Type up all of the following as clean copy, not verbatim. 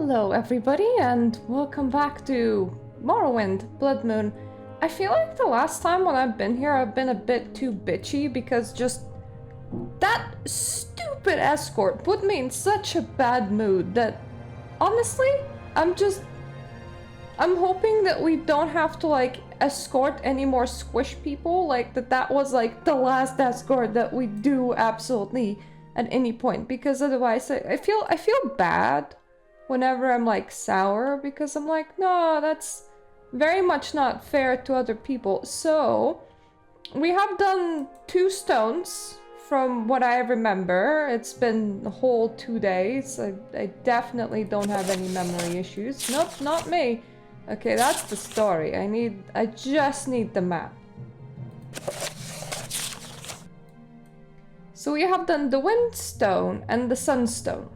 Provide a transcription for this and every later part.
Hello everybody and welcome back to Morrowind, Bloodmoon. I feel like the last time when I've been here I've been a bit too bitchy because just that stupid escort put me in such a bad mood that honestly I'm hoping that we don't have to like escort any more squish people, like that was like the last escort that we do absolutely at any point, because otherwise I feel bad whenever I'm like sour, because I'm like, no, that's very much not fair to other people. So we have done 2 stones from what I remember. It's been a whole 2 days. I definitely don't have any memory issues. Nope, not me. Okay, that's the story. I just need the map. So we have done the windstone and the sunstone,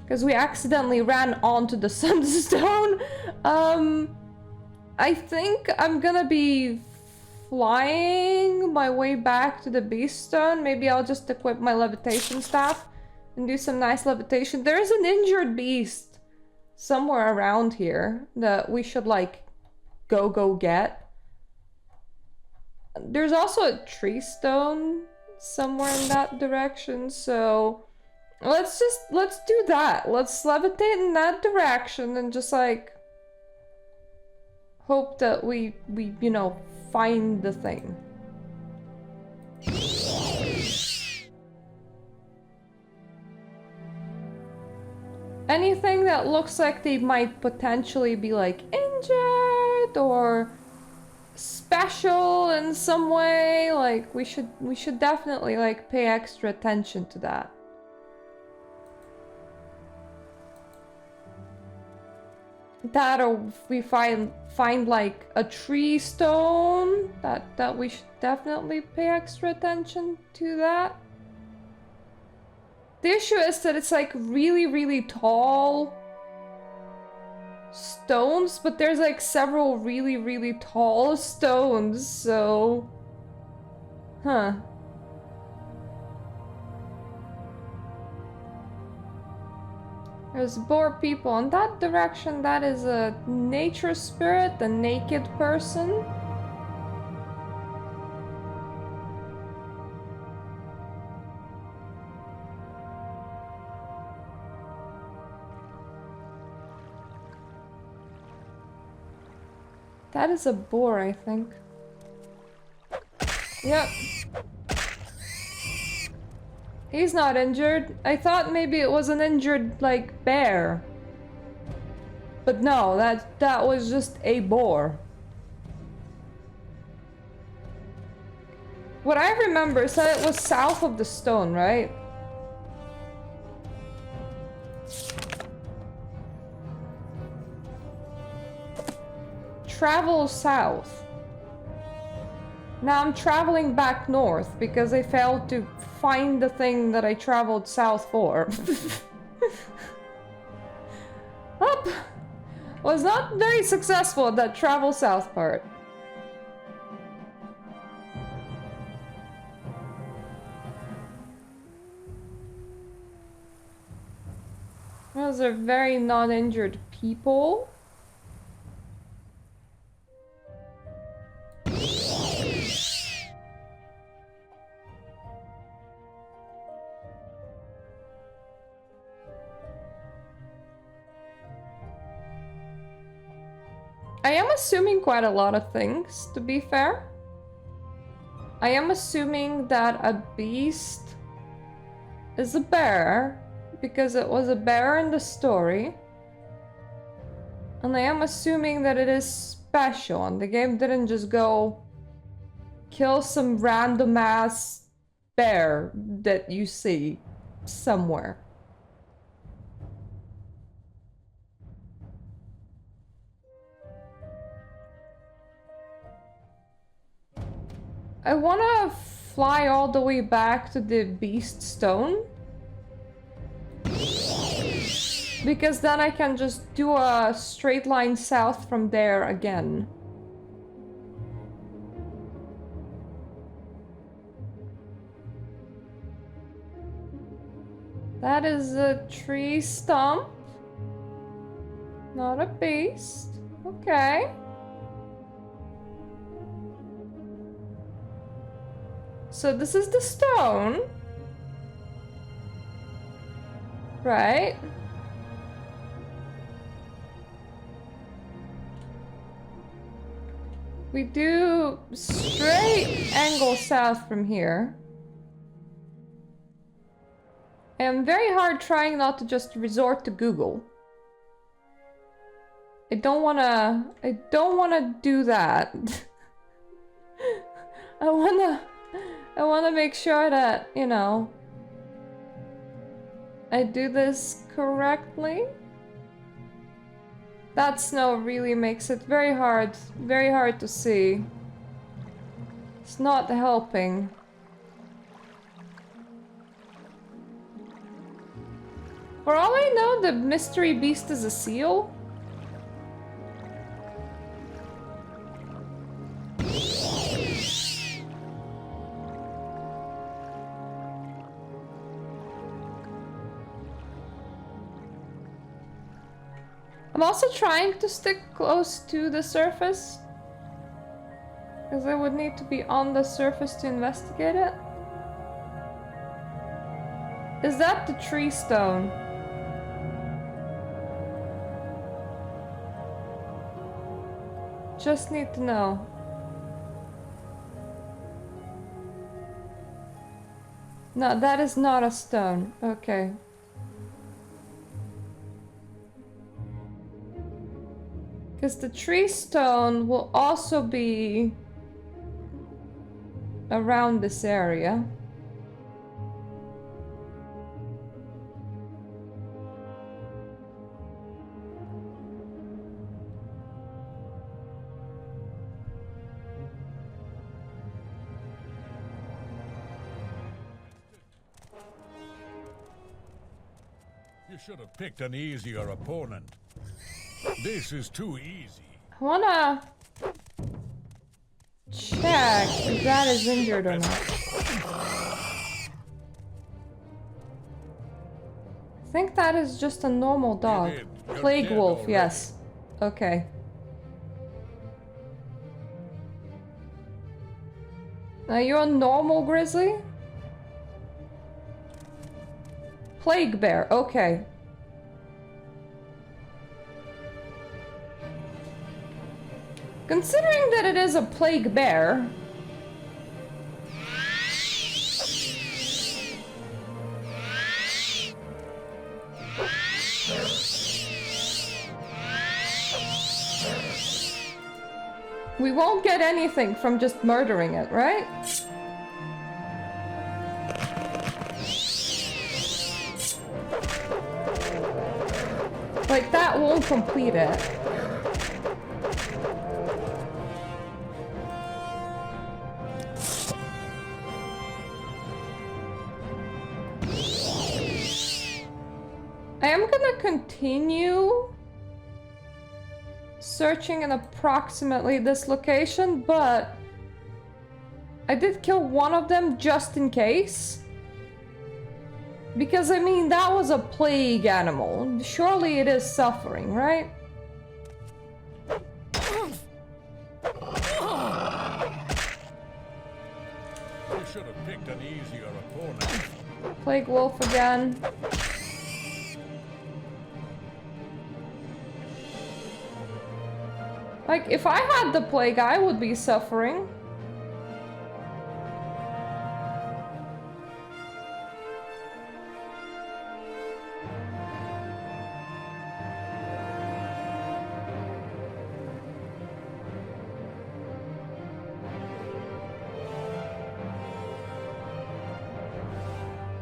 because we accidentally ran onto the sunstone. I think I'm gonna be flying my way back to the beast stone. Maybe I'll just equip my levitation staff and do some nice levitation. There is an injured beast somewhere around here that we should like go get. There's also a tree stone somewhere in that direction, so let's do that. Let's levitate in that direction and just like hope that we you know, find the thing. Anything that looks like they might potentially be like injured or special in some way, like we should definitely like pay extra attention to that. That, or if we find like a tree stone, that we should definitely pay extra attention to that. The issue is that it's like really tall stones, but there's like several really tall stones, so huh. There's boar people in that direction. That is a nature spirit, a naked person. That is a boar, I think. Yep. He's not injured. I thought maybe it was an injured, like, bear. But no, that was just a boar. What I remember is that it was south of the stone, right? Travel south. Now I'm traveling back north because I failed to find the thing that I traveled south for. Up! Was not very successful at that travel south part. Those are very non-injured people. I am assuming quite a lot of things, to be fair. I am assuming that a beast is a bear, because it was a bear in the story. And I am assuming that it is special, and the game didn't just go kill some random ass bear that you see somewhere. I wanna fly all the way back to the beast stone, because then I can just do a straight line south from there again. That is a tree stump. Not a beast. Okay. So this is the stone. Right. We do straight angle south from here. I'm very hard trying not to just resort to Google. I don't wanna do that. I wanna make sure that, you know, I do this correctly. That snow really makes it very hard to see. It's not helping. For all I know, the mystery beast is a seal. I'm also trying to stick close to the surface, because I would need to be on the surface to investigate it. Is that the tree stone? Just need to know. No, that is not a stone. Okay. Because the tree stone will also be around this area. You should have picked an easier opponent. This is too easy. I wanna check if that is injured or not. I think that is just a normal dog. Plague wolf, yes. Okay. Now you're a normal grizzly? Plague bear, okay. Considering that it is a plague bear, we won't get anything from just murdering it, right? Like, that won't complete it. I am gonna continue searching in approximately this location, but I did kill one of them just in case. Because, I mean, that was a plague animal. Surely it is suffering, right? You should have picked an easier opponent. Plague wolf again. Like, if I had the plague, I would be suffering.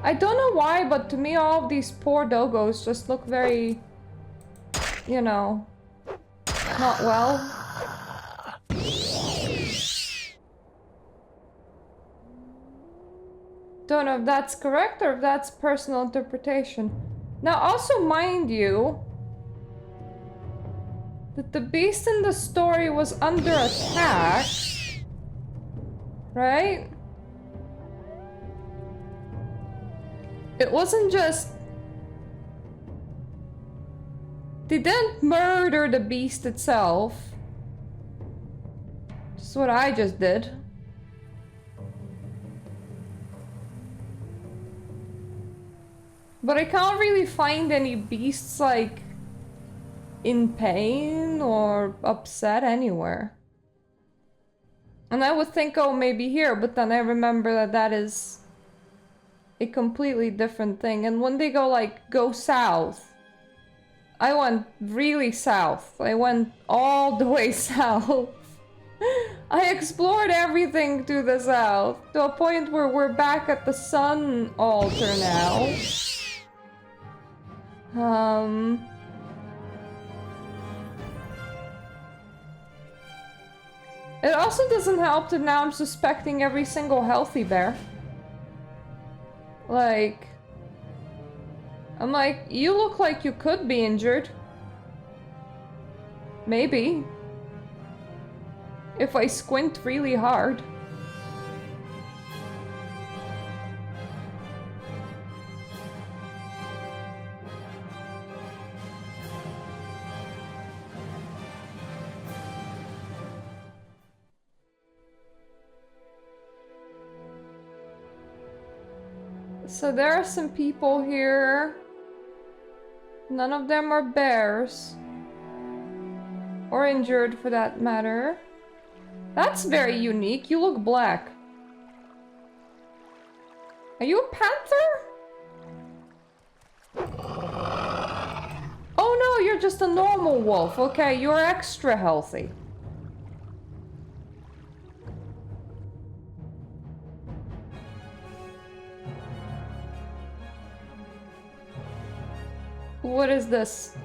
I don't know why, but to me all of these poor doggos just look very, you know, not well. Don't know if that's correct or if that's personal interpretation. Now also mind you that the beast in the story was under attack, right? It wasn't just They didn't murder the beast itself. Just what I just did. But I can't really find any beasts, like, in pain or upset anywhere. And I would think, oh, maybe here, but then I remember that that is a completely different thing. And when they go south, I went really south. I went all the way south. I explored everything to the south, to a point where we're back at the sun altar now. It also doesn't help that now I'm suspecting every single healthy bear. Like... I'm like, you look like you could be injured. Maybe. If I squint really hard. So there are some people here. None of them are bears. Or injured for that matter. That's very unique. You look black. Are you a panther? Oh no, you're just a normal wolf. Okay, you're extra healthy. What is this?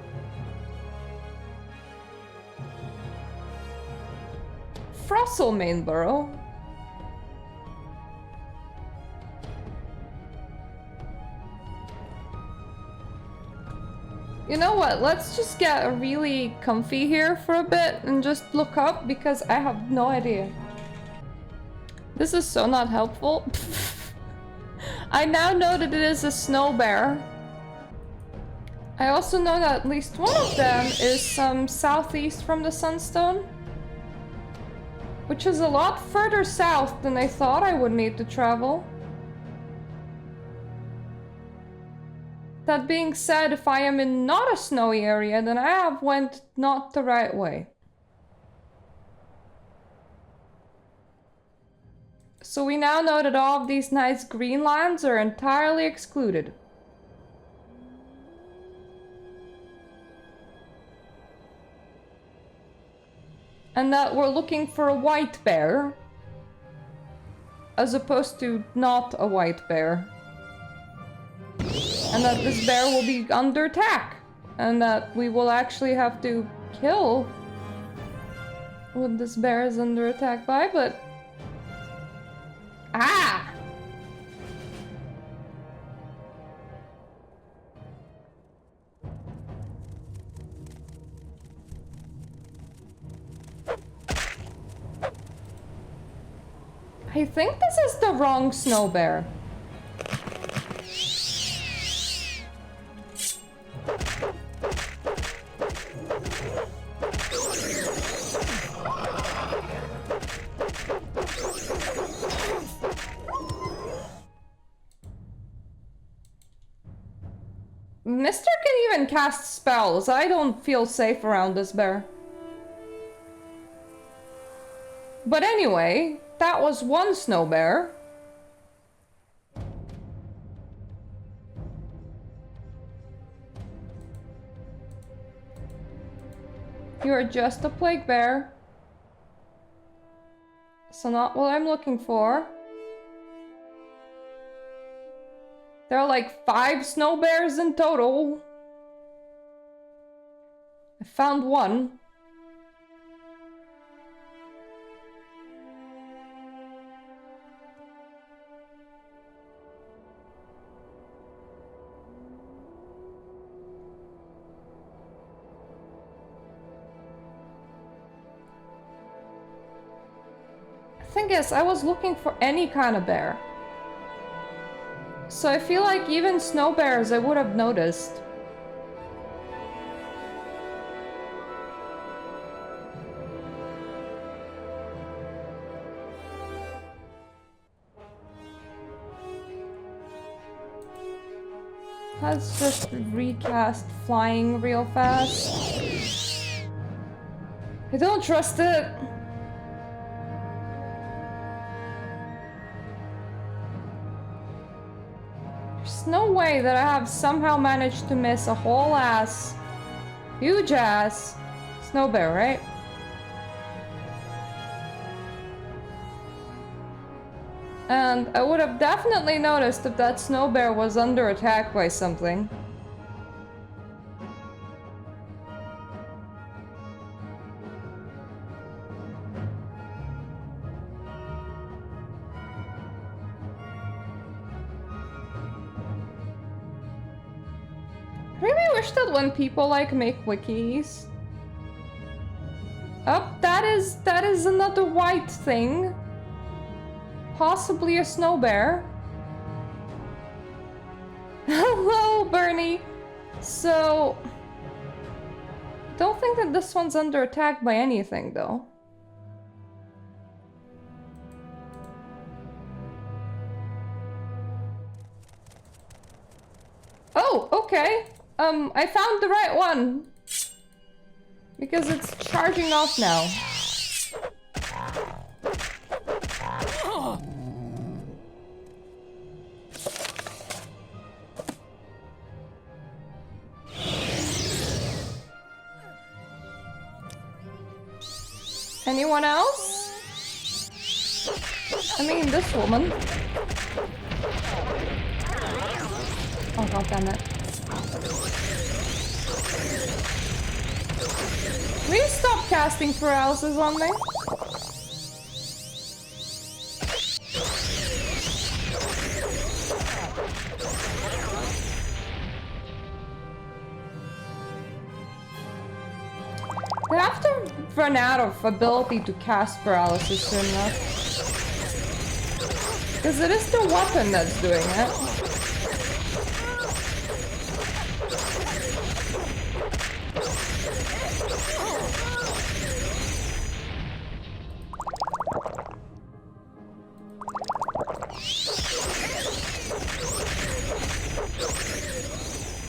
Fossil Mainborough. You know what? Let's just get really comfy here for a bit and just look up because I have no idea. This is so not helpful. I now know that it is a snow bear. I also know that at least one of them is southeast from the Sunstone. Which is a lot further south than I thought I would need to travel. That being said, if I am in not a snowy area, then I have went not the right way. So we now know that all of these nice green lands are entirely excluded. And that we're looking for a white bear. As opposed to not a white bear. And that this bear will be under attack. And that we will actually have to kill what this bear is under attack by, but... Ah! I think this is the wrong snow bear. Mister can even cast spells. I don't feel safe around this bear. But anyway, that was one snow bear. You're just a plague bear. So not what I'm looking for. There are like 5 snow bears in total. I found one. Thing is, I was looking for any kind of bear. So I feel like even snow bears I would have noticed. Let's just recast flying real fast. I don't trust it. There's no way that I have somehow managed to miss a whole ass, huge ass snow bear, right? And I would have definitely noticed if that snow bear was under attack by something. I really wish that when people like make wikis. Oh, that is another white thing. Possibly a snow bear. Hello, Bernie. So, don't think that this one's under attack by anything, though. Oh, okay. I found the right one. Because it's charging off now. Anyone else? I mean, this woman. Oh, god damn it. Please stop casting paralysis on me. I have to run out of ability to cast paralysis soon enough. Because it is the weapon that's doing it.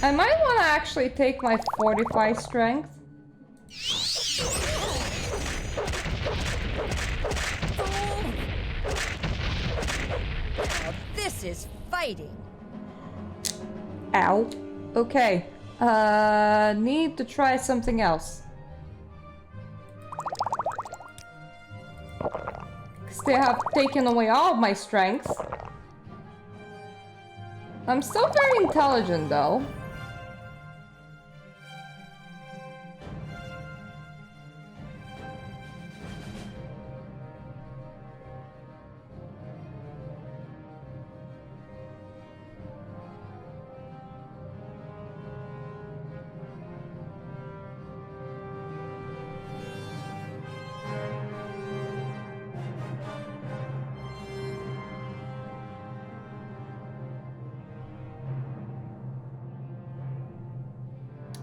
I might want to actually take my fortify strength. This is fighting. Ow. Okay. Need to try something else. Because they have taken away all of my strength. I'm still very intelligent, though.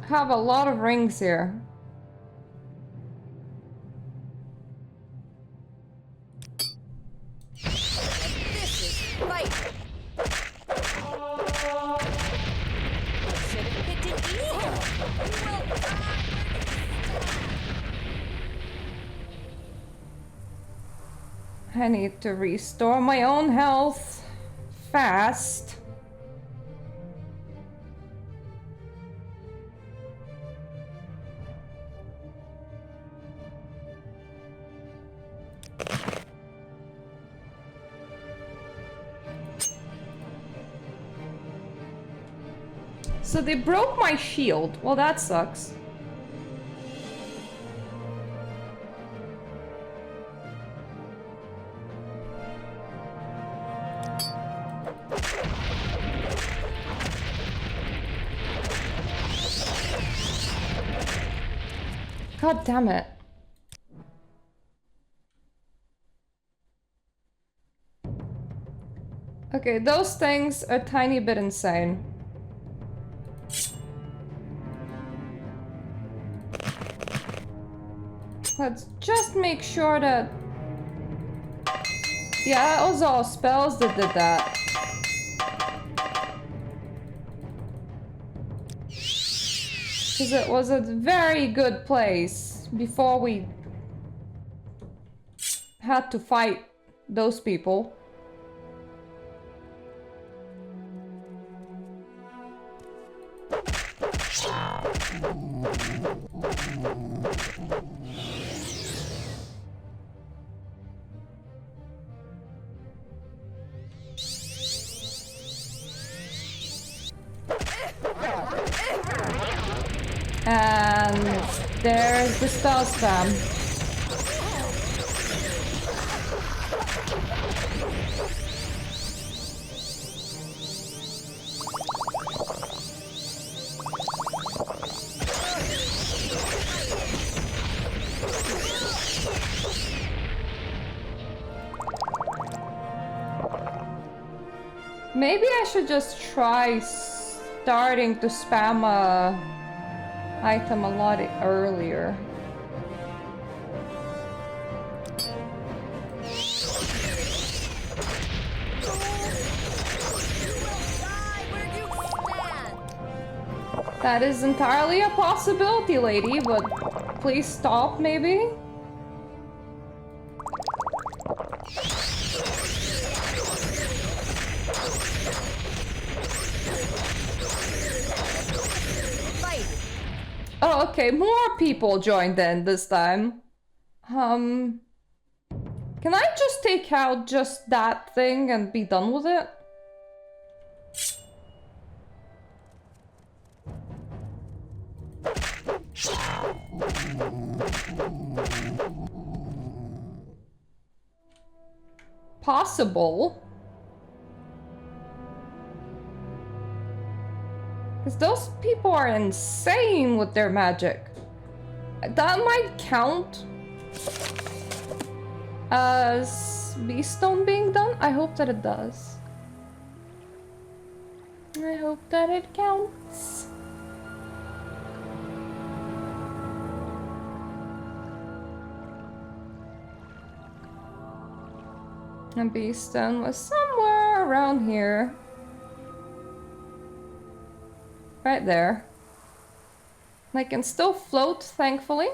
Have a lot of rings here. This is fighting. Should have picked it easier. I need to restore my own health fast. So they broke my shield. Well, that sucks. God damn it. Okay, those things are a tiny bit insane. Let's just make sure that... Yeah, that was all spells that did that. Because it was a very good place before we had to fight those people. And there's the spell spam. Maybe I should just try starting to spam a item a lot earlier. That is entirely a possibility, lady, but please stop, maybe? Oh, okay, more people joined in this time. Can I just take out just that thing and be done with it? Possible. Because those people are insane with their magic. That might count as Beast Stone being done. I hope that it does. I hope that it counts. And Beast Stone was somewhere around here. Right there. I can still float, thankfully.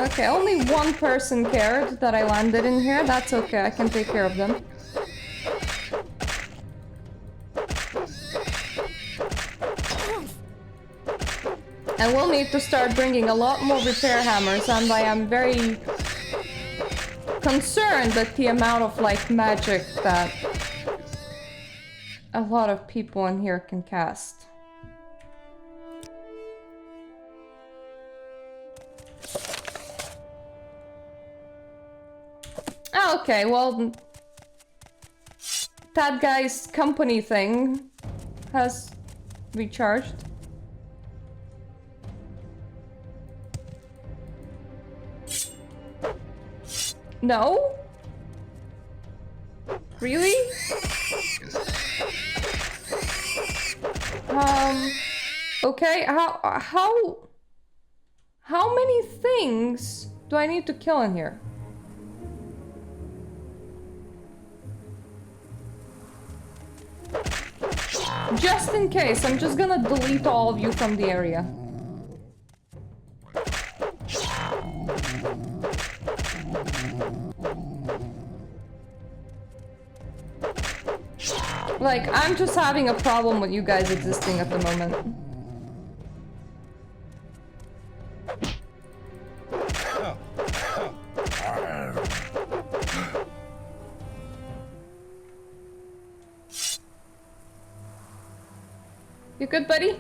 Okay, only one person cared that I landed in here. That's okay, I can take care of them. And we'll need to start bringing a lot more repair hammers, and I am very concerned at the amount of, like, magic that a lot of people in here can cast. Oh, okay, well, that guy's company thing has recharged. No? Really? Okay, how many things do I need to kill in here? Just in case, I'm just gonna delete all of you from the area. Like, I'm just having a problem with you guys existing at the moment. You good, buddy?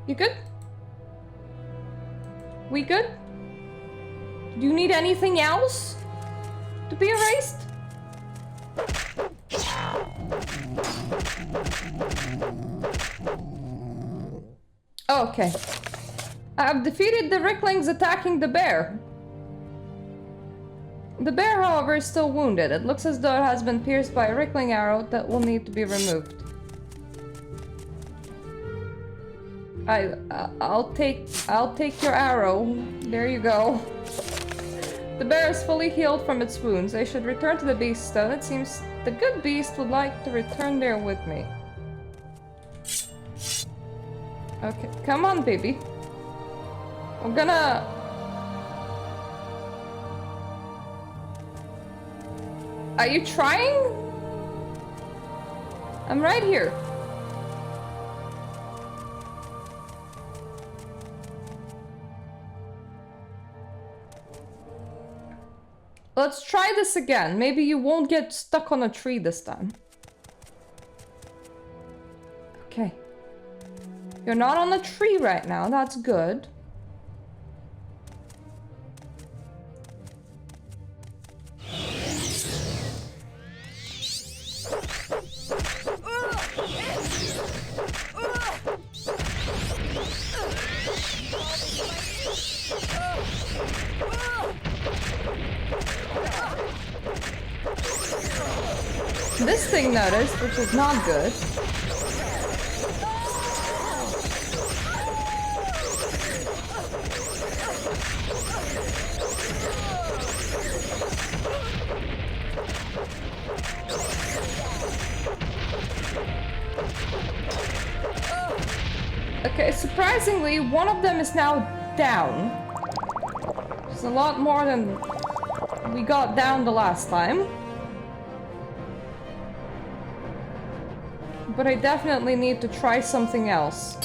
You good? We good? Do you need anything else to be erased? Okay. I've defeated the Ricklings attacking the bear. The bear, however, is still wounded. It looks as though it has been pierced by a Rickling arrow that will need to be removed. I'll take your arrow. There you go. The bear is fully healed from its wounds. I should return to the beast stone. It seems the good beast would like to return there with me. Okay, come on, baby. I'm gonna... Are you trying? I'm right here. Let's try this again. Maybe you won't get stuck on a tree this time. Okay. You're not on a tree right now. That's good. This thing noticed, which is not good. Okay, surprisingly, one of them is now down. It's a lot more than we got down the last time. But I definitely need to try something else.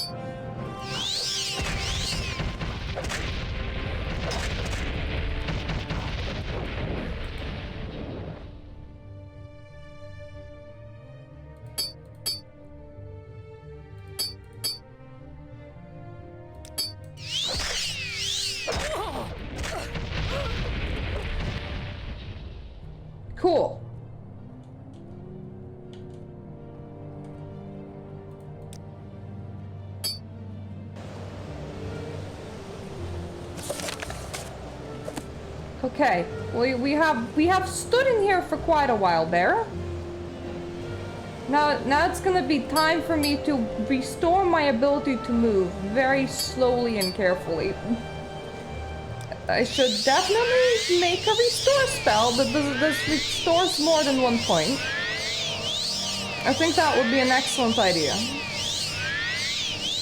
Cool. Okay, we have stood in here for quite a while there. Now it's gonna be time for me to restore my ability to move very slowly and carefully. I should definitely make a restore spell that this restores more than one point. I think that would be an excellent idea.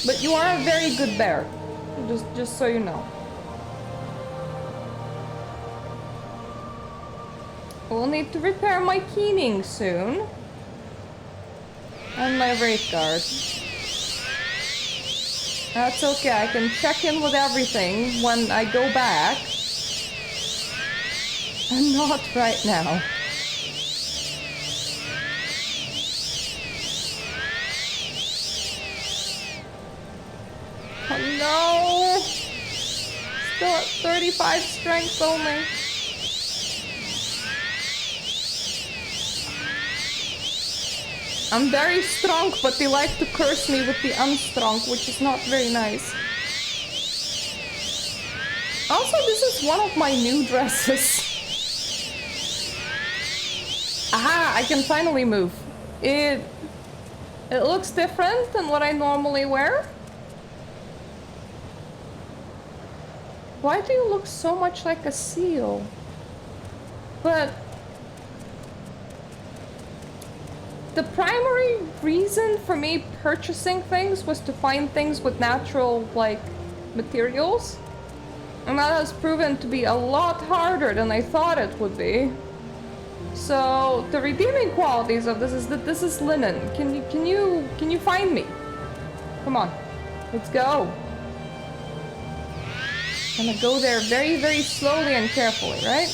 But you are a very good bear, just so you know. We'll need to repair my keening soon. And my Wraith Guard. That's okay, I can check in with everything when I go back. And not right now. Oh no! Still at 35 strength only. I'm very strong, but they like to curse me with the unstrong, which is not very nice. Also, this is one of my new dresses. Aha, I can finally move. It looks different than what I normally wear. Why do you look so much like a seal? But the primary reason for me purchasing things was to find things with natural, like, materials. And that has proven to be a lot harder than I thought it would be. So, the redeeming qualities of this is that this is linen. Can you find me? Come on. Let's go. I'm gonna go there very, very slowly and carefully, right?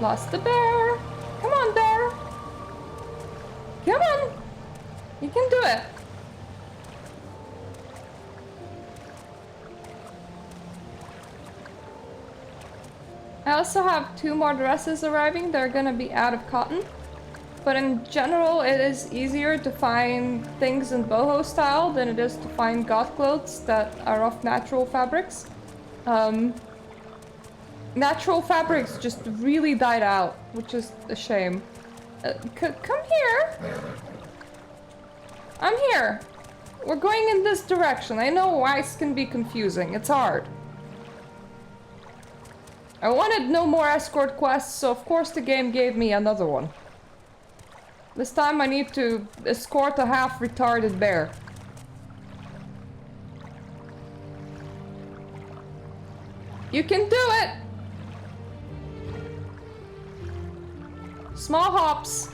Lost the bear. Come on, bear. Come on. You can do it. I also have 2 more dresses arriving. They're gonna be out of cotton. But in general, it is easier to find things in boho style than it is to find goth clothes that are of natural fabrics. natural fabrics just really died out, which is a shame. Come here. I'm here. We're going in this direction. I know ice can be confusing. It's hard. I wanted no more escort quests, so of course the game gave me another one. This time I need to escort a half-retarded bear. You can do it! Small hops.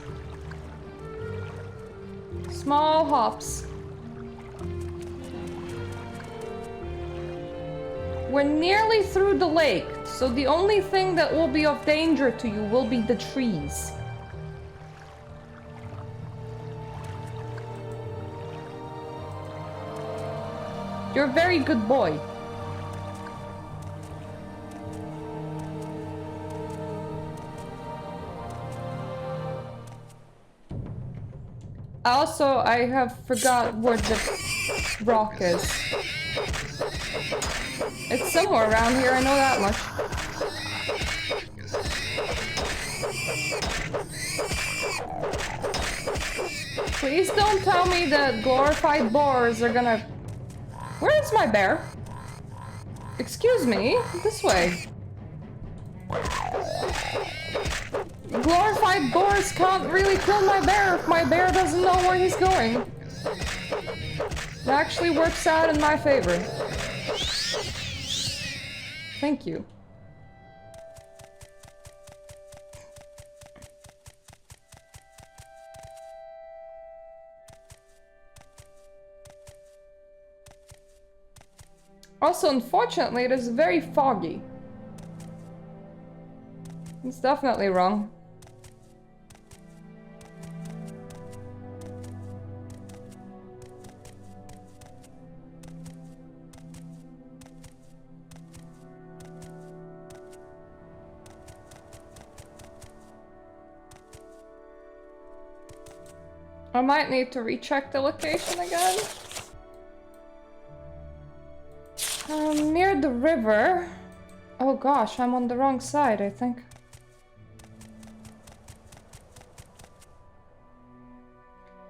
Small hops. We're nearly through the lake, so the only thing that will be of danger to you will be the trees. You're a very good boy. Also, I have forgot where the rock is. It's somewhere around here, I know that much. Please don't tell me that glorified boars are gonna... Where is my bear? Excuse me, this way. Glorified boars can't really kill my bear if my bear doesn't know where he's going. It actually works out in my favor. Thank you. Also, unfortunately, it is very foggy. It's definitely wrong. I might need to recheck the location again. Near the river. Oh gosh, I'm on the wrong side, I think.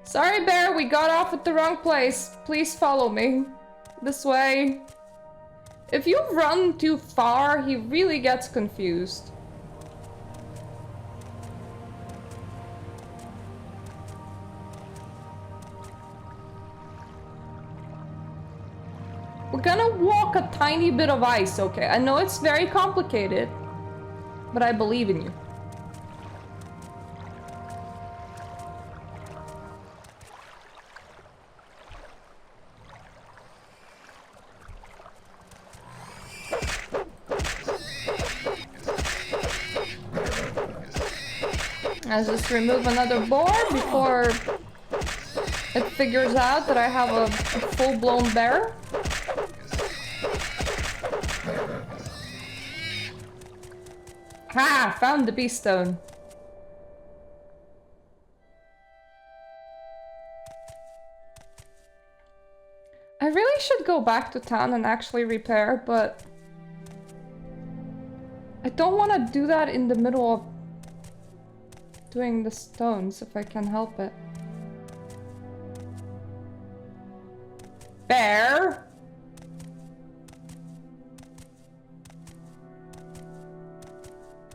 Sorry, bear, we got off at the wrong place. Please follow me. This way. If you run too far, he really gets confused. We're gonna walk a tiny bit of ice, okay? I know it's very complicated, but I believe in you. Let's just remove another board before it figures out that I have a full-blown bear. Ha! Found the beast stone. I really should go back to town and actually repair, but I don't want to do that in the middle of doing the stones if I can help it. Bear!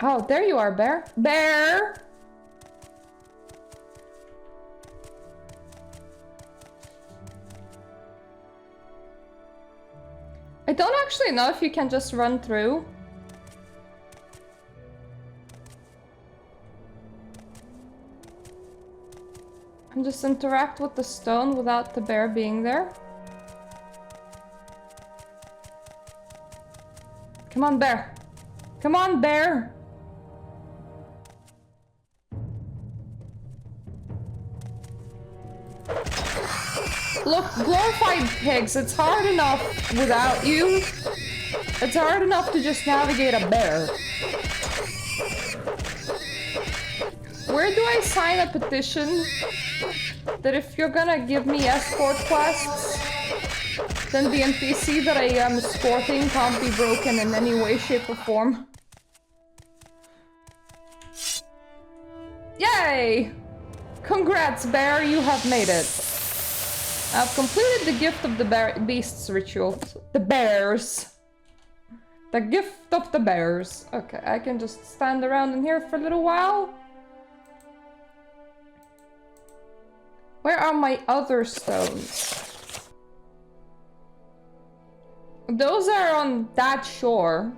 Oh, there you are, bear. Bear! I don't actually know if you can just run through. And just interact with the stone without the bear being there. Come on, bear. Come on, bear. Look, glorified pigs, it's hard enough without you. It's hard enough to just navigate a bear. Where do I sign a petition that if you're gonna give me escort quests, then the NPC that I am escorting can't be broken in any way, shape, or form? Yay! Congrats, bear, you have made it. I've completed the gift of the beasts ritual. The bears. The gift of the bears. Okay, I can just stand around in here for a little while. Where are my other stones? Those are on that shore.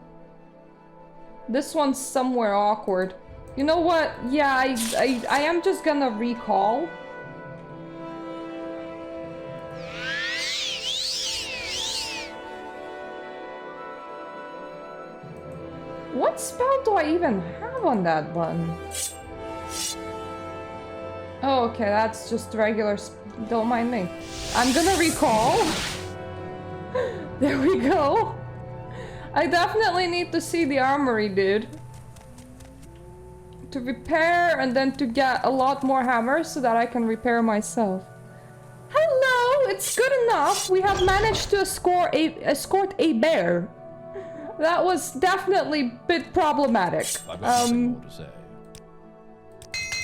This one's somewhere awkward. You know what? Yeah, I am just gonna recall. What spell do I even have on that one? Oh, okay, that's just regular. Don't mind me. I'm gonna recall. There we go. I definitely need to see the armory, dude. To repair and then to get a lot more hammers so that I can repair myself. Hello, it's good enough. We have managed to escort a bear. That was definitely a bit problematic. I've got something more to say.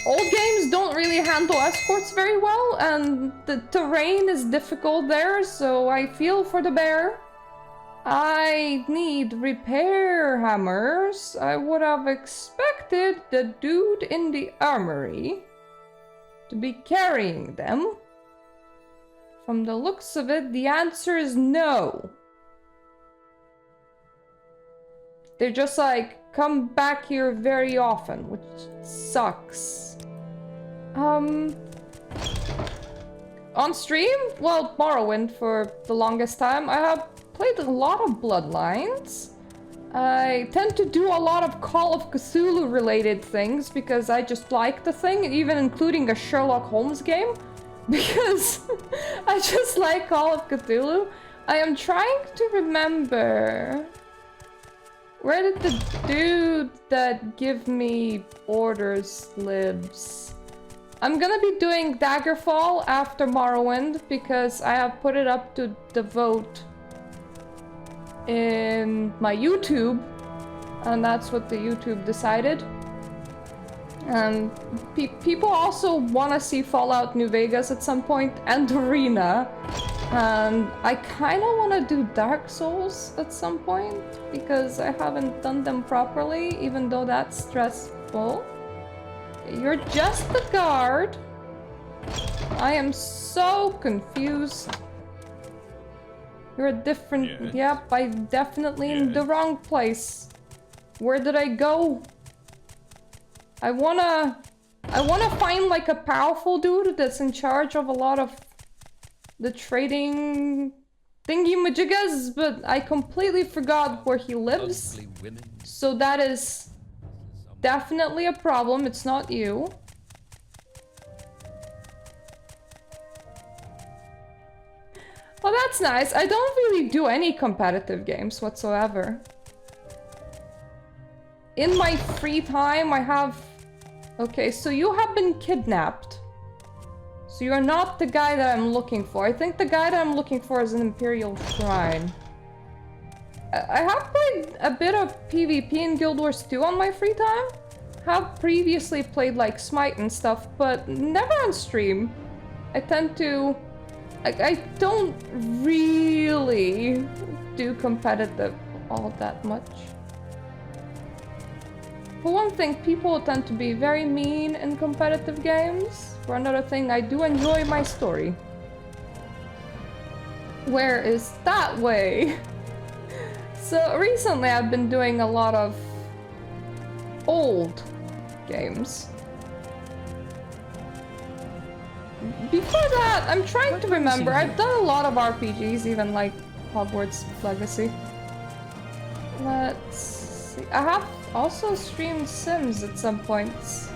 Old games don't really handle escorts very well, and the terrain is difficult there, so I feel for the bear. I need repair hammers. I would have expected the dude in the armory to be carrying them. From the looks of it, the answer is no. They're just like, come back here very often, which sucks. On stream? Well, Morrowind for the longest time. I have played a lot of Bloodlines. I tend to do a lot of Call of Cthulhu related things because I just like the thing, even including a Sherlock Holmes game. Because I just like Call of Cthulhu. I am trying to remember... Where did the dude that give me orders lives? I'm gonna be doing Daggerfall after Morrowind because I have put it up to the vote in my YouTube, and that's what the YouTube decided. And people also want to see Fallout New Vegas at some point and Arena, and I kind of want to do Dark Souls at some point because I haven't done them properly, even though that's stressful. You're just the guard. I am so confused. You're a different... Yes. Yep, I'm definitely in the wrong place. Where did I go? I wanna find like a powerful dude that's in charge of a lot of the trading thingy-majiggas, but I completely forgot where he lives. So that is definitely a problem. It's not you. Well, that's nice. I don't really do any competitive games whatsoever. In my free time, I have... Okay, so you have been kidnapped. So you're not the guy that I'm looking for. I think the guy that I'm looking for is an Imperial Shrine. I have played a bit of PvP in Guild Wars 2 on my free time. Have previously played like Smite and stuff, but never on stream. I tend to... I don't really do competitive all that much. For one thing, people tend to be very mean in competitive games. For another thing, I do enjoy my story. Where is that way? So recently I've been doing a lot of old games. Before that, I'm trying to remember. I've done a lot of RPGs, even like Hogwarts Legacy. Let's see. I have also streamed Sims at some points.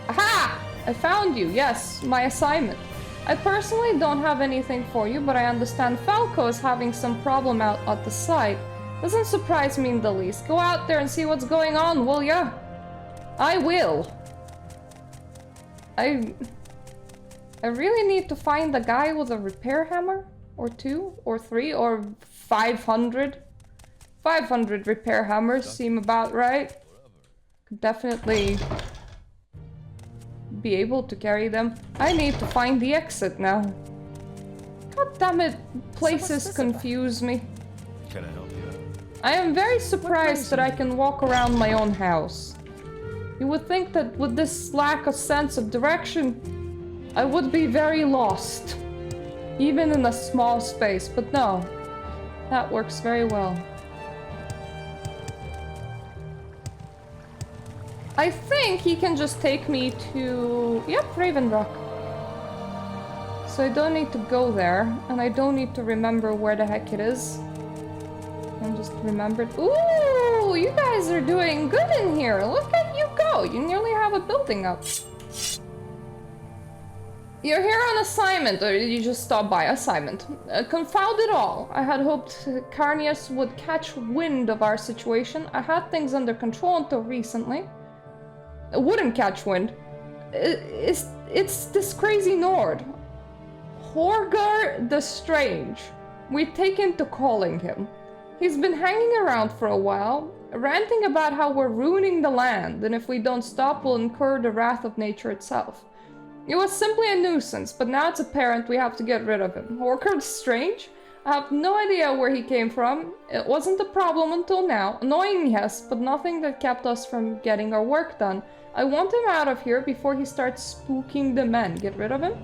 Aha! I found you. Yes, my assignment. I personally don't have anything for you, but I understand Falco is having some problem out at the site. Doesn't surprise me in the least. Go out there and see what's going on, will ya? I will. I really need to find the guy with a repair hammer, or 2, or 3, or 500. 500 repair hammers seem about right. Could definitely be able to carry them. I need to find the exit now. God damn it, places confuse me. Can I help you? I am very surprised that I can walk around my own house. You would think that with this lack of sense of direction, I would be very lost. Even in a small space, but no. That works very well. I think he can just take me to... Yep, Raven Rock. So I don't need to go there, and I don't need to remember where the heck it is. And just remember it. Ooh, you guys are doing good in here. Look at you go. You nearly have a building up. You're here on assignment, or did you just stop by? Assignment. Confound it all. I had hoped Carnius would catch wind of our situation. I had things under control until recently. It wouldn't catch wind. It's this crazy Nord. Horgar the Strange. We've taken to calling him. He's been hanging around for a while, ranting about how we're ruining the land, and if we don't stop, we'll incur the wrath of nature itself. It was simply a nuisance, but now it's apparent we have to get rid of him. Horgar Strange? I have no idea where he came from. It wasn't a problem until now. Annoying, yes, but nothing that kept us from getting our work done. I want him out of here before he starts spooking the men. Get rid of him?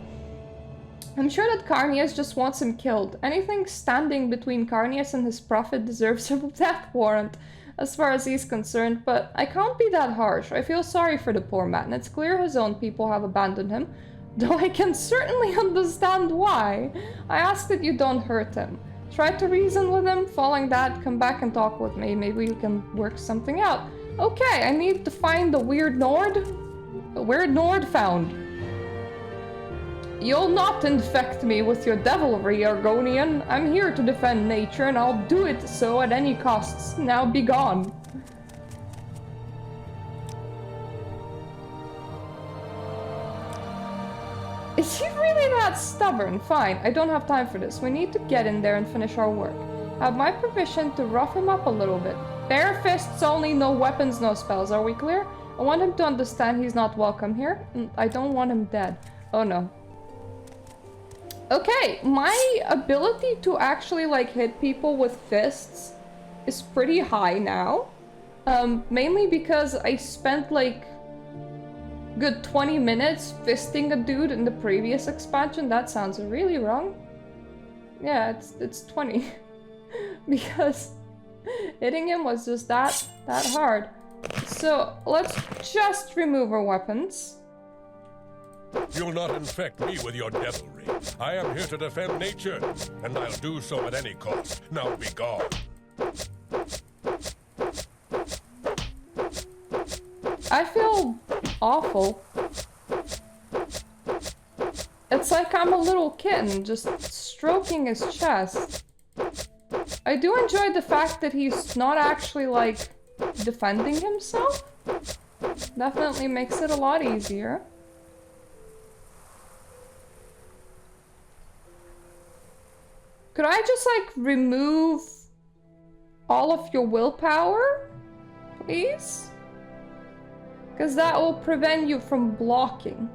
I'm sure that Carnius just wants him killed. Anything standing between Carnius and his prophet deserves a death warrant, as far as he's concerned, but I can't be that harsh. I feel sorry for the poor man. It's clear his own people have abandoned him, though I can certainly understand why. I ask that you don't hurt him. Try to reason with him. Following that, come back and talk with me. Maybe we can work something out. Okay, I need to find the weird Nord. The weird Nord found. You'll not infect me with your devilry, Argonian. I'm here to defend nature, and I'll do it so at any costs. Now be gone. Is he really that stubborn? Fine, I don't have time for this. We need to get in there and finish our work. I have my permission to rough him up a little bit. Bare fists only, no weapons, no spells. Are we clear? I want him to understand he's not welcome here. I don't want him dead. Oh no. Okay, my ability to actually like hit people with fists is pretty high now. Mainly because I spent like good 20 minutes fisting a dude in the previous expansion. That sounds really wrong. Yeah, it's 20. Because hitting him was just that hard. So let's just remove our weapons. You'll not infect me with your devilry. I am here to defend nature, and I'll do so at any cost. Now be gone. I feel awful. It's like I'm a little kitten just stroking his chest. I do enjoy the fact that he's not actually like defending himself. Definitely makes it a lot easier. Could I just like remove all of your willpower, please? Because that will prevent you from blocking.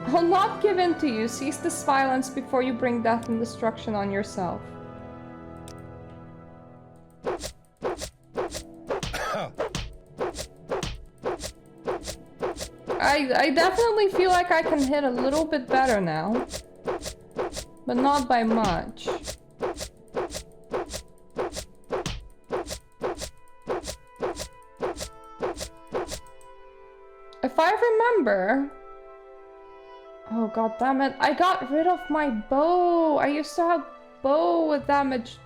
I'll not give in to you. Cease this violence before you bring death and destruction on yourself. I definitely feel like I can hit a little bit better now, but not by much. If I remember... Oh god damn it, I got rid of my bow! I used to have bow with damage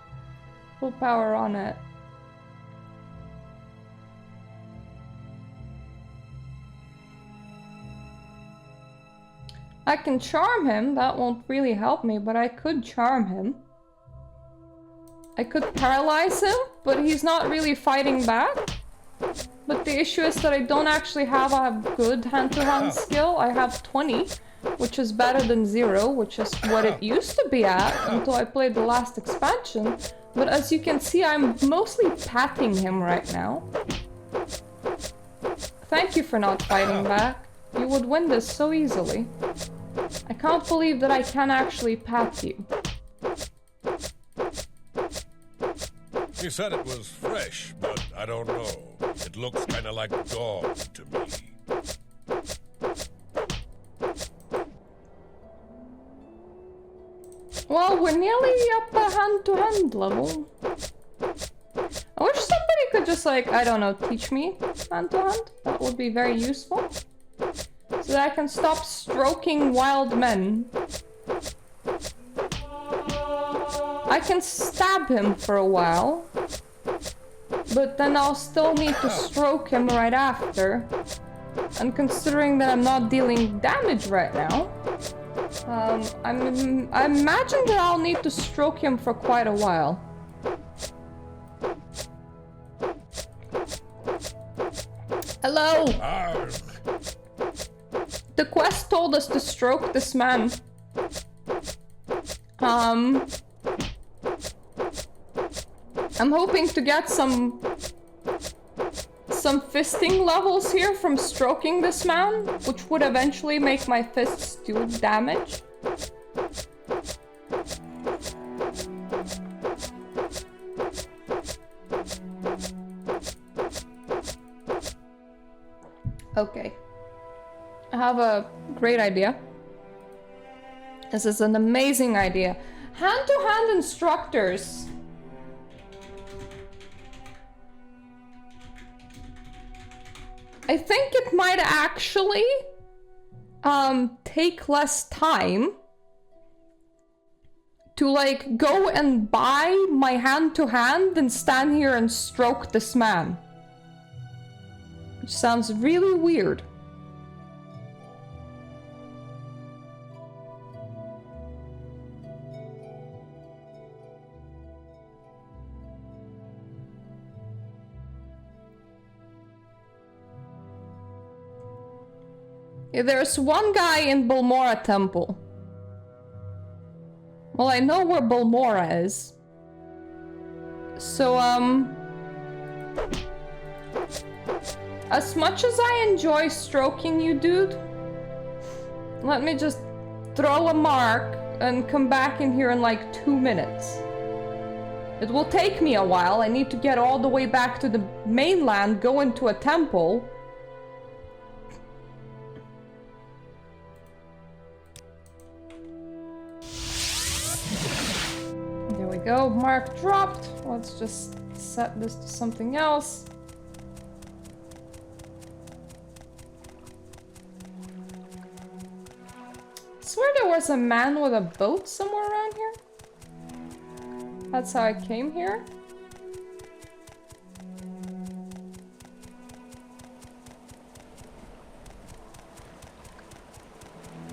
willpower on it. I can charm him, that won't really help me, but I could charm him. I could paralyze him, but he's not really fighting back. but the issue is that I don't actually have a good hand-to-hand skill. I have 20, which is better than 0, which is what it used to be at until I played the last expansion. But as you can see, I'm mostly patting him right now. Thank you for not fighting back. You would win this so easily. I can't believe that I can actually pat you. He said it was fresh, but I don't know. It looks kinda like dog to me. Well, we're nearly up a hand-to-hand level. I wish somebody could just, like, I don't know, teach me hand-to-hand. That would be very useful. So that I can stop stroking wild men. I can stab him for a while, but then I'll still need to stroke him right after. And considering that I'm not dealing damage right now, I imagine that I'll need to stroke him for quite a while. Hello! The quest told us to stroke this man. I'm hoping to get some fisting levels here from stroking this man, which would eventually make my fists do damage. Okay. I have a great idea. This is an amazing idea. Hand-to-hand instructors. I think it might actually take less time to like go and buy my hand-to-hand than stand here and stroke this man. Which sounds really weird. Yeah, there's one guy in Balmora Temple. Well, I know where Balmora is. So, as much as I enjoy stroking you, dude, let me just throw a mark and come back in here in like 2 minutes. It will take me a while. I need to get all the way back to the mainland, go into a temple. There we go, mark dropped. Let's just set this to something else. I swear there was a man with a boat somewhere around here. That's how I came here.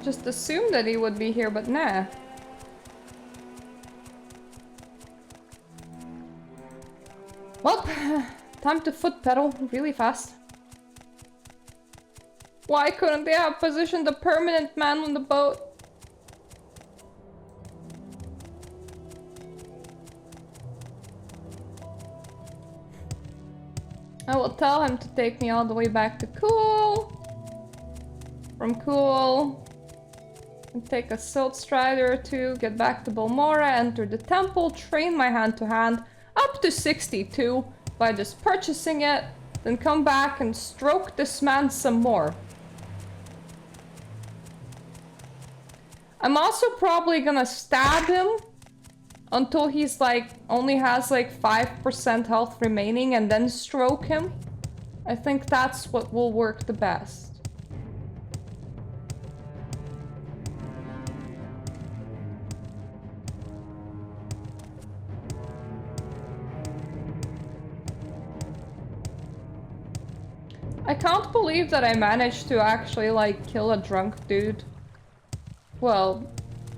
Just assumed that he would be here, but nah. Well, time to foot pedal really fast. Why couldn't they have positioned a permanent man on the boat? I will tell him to take me all the way back to Cool. From Cool, and take a Silt Strider or two, get back to Balmora, enter the temple, train my hand-to-hand up to 62 by just purchasing it, then come back and stroke this man some more. I'm also probably gonna stab him until he's like, only has like 5% health remaining and then stroke him. I think that's what will work the best. I can't believe that I managed to actually like kill a drunk dude. Well,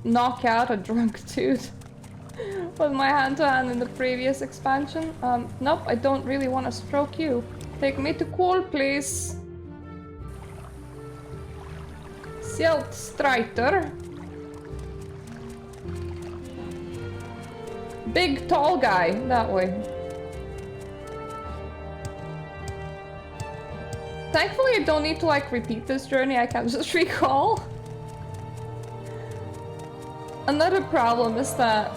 knock out a drunk dude. With my hand-to-hand in the previous expansion. Nope, I don't really want to stroke you. Take me to cool place. Silt Strider. Big tall guy, that way. Thankfully I don't need to like repeat this journey, I can just recall. Another problem is that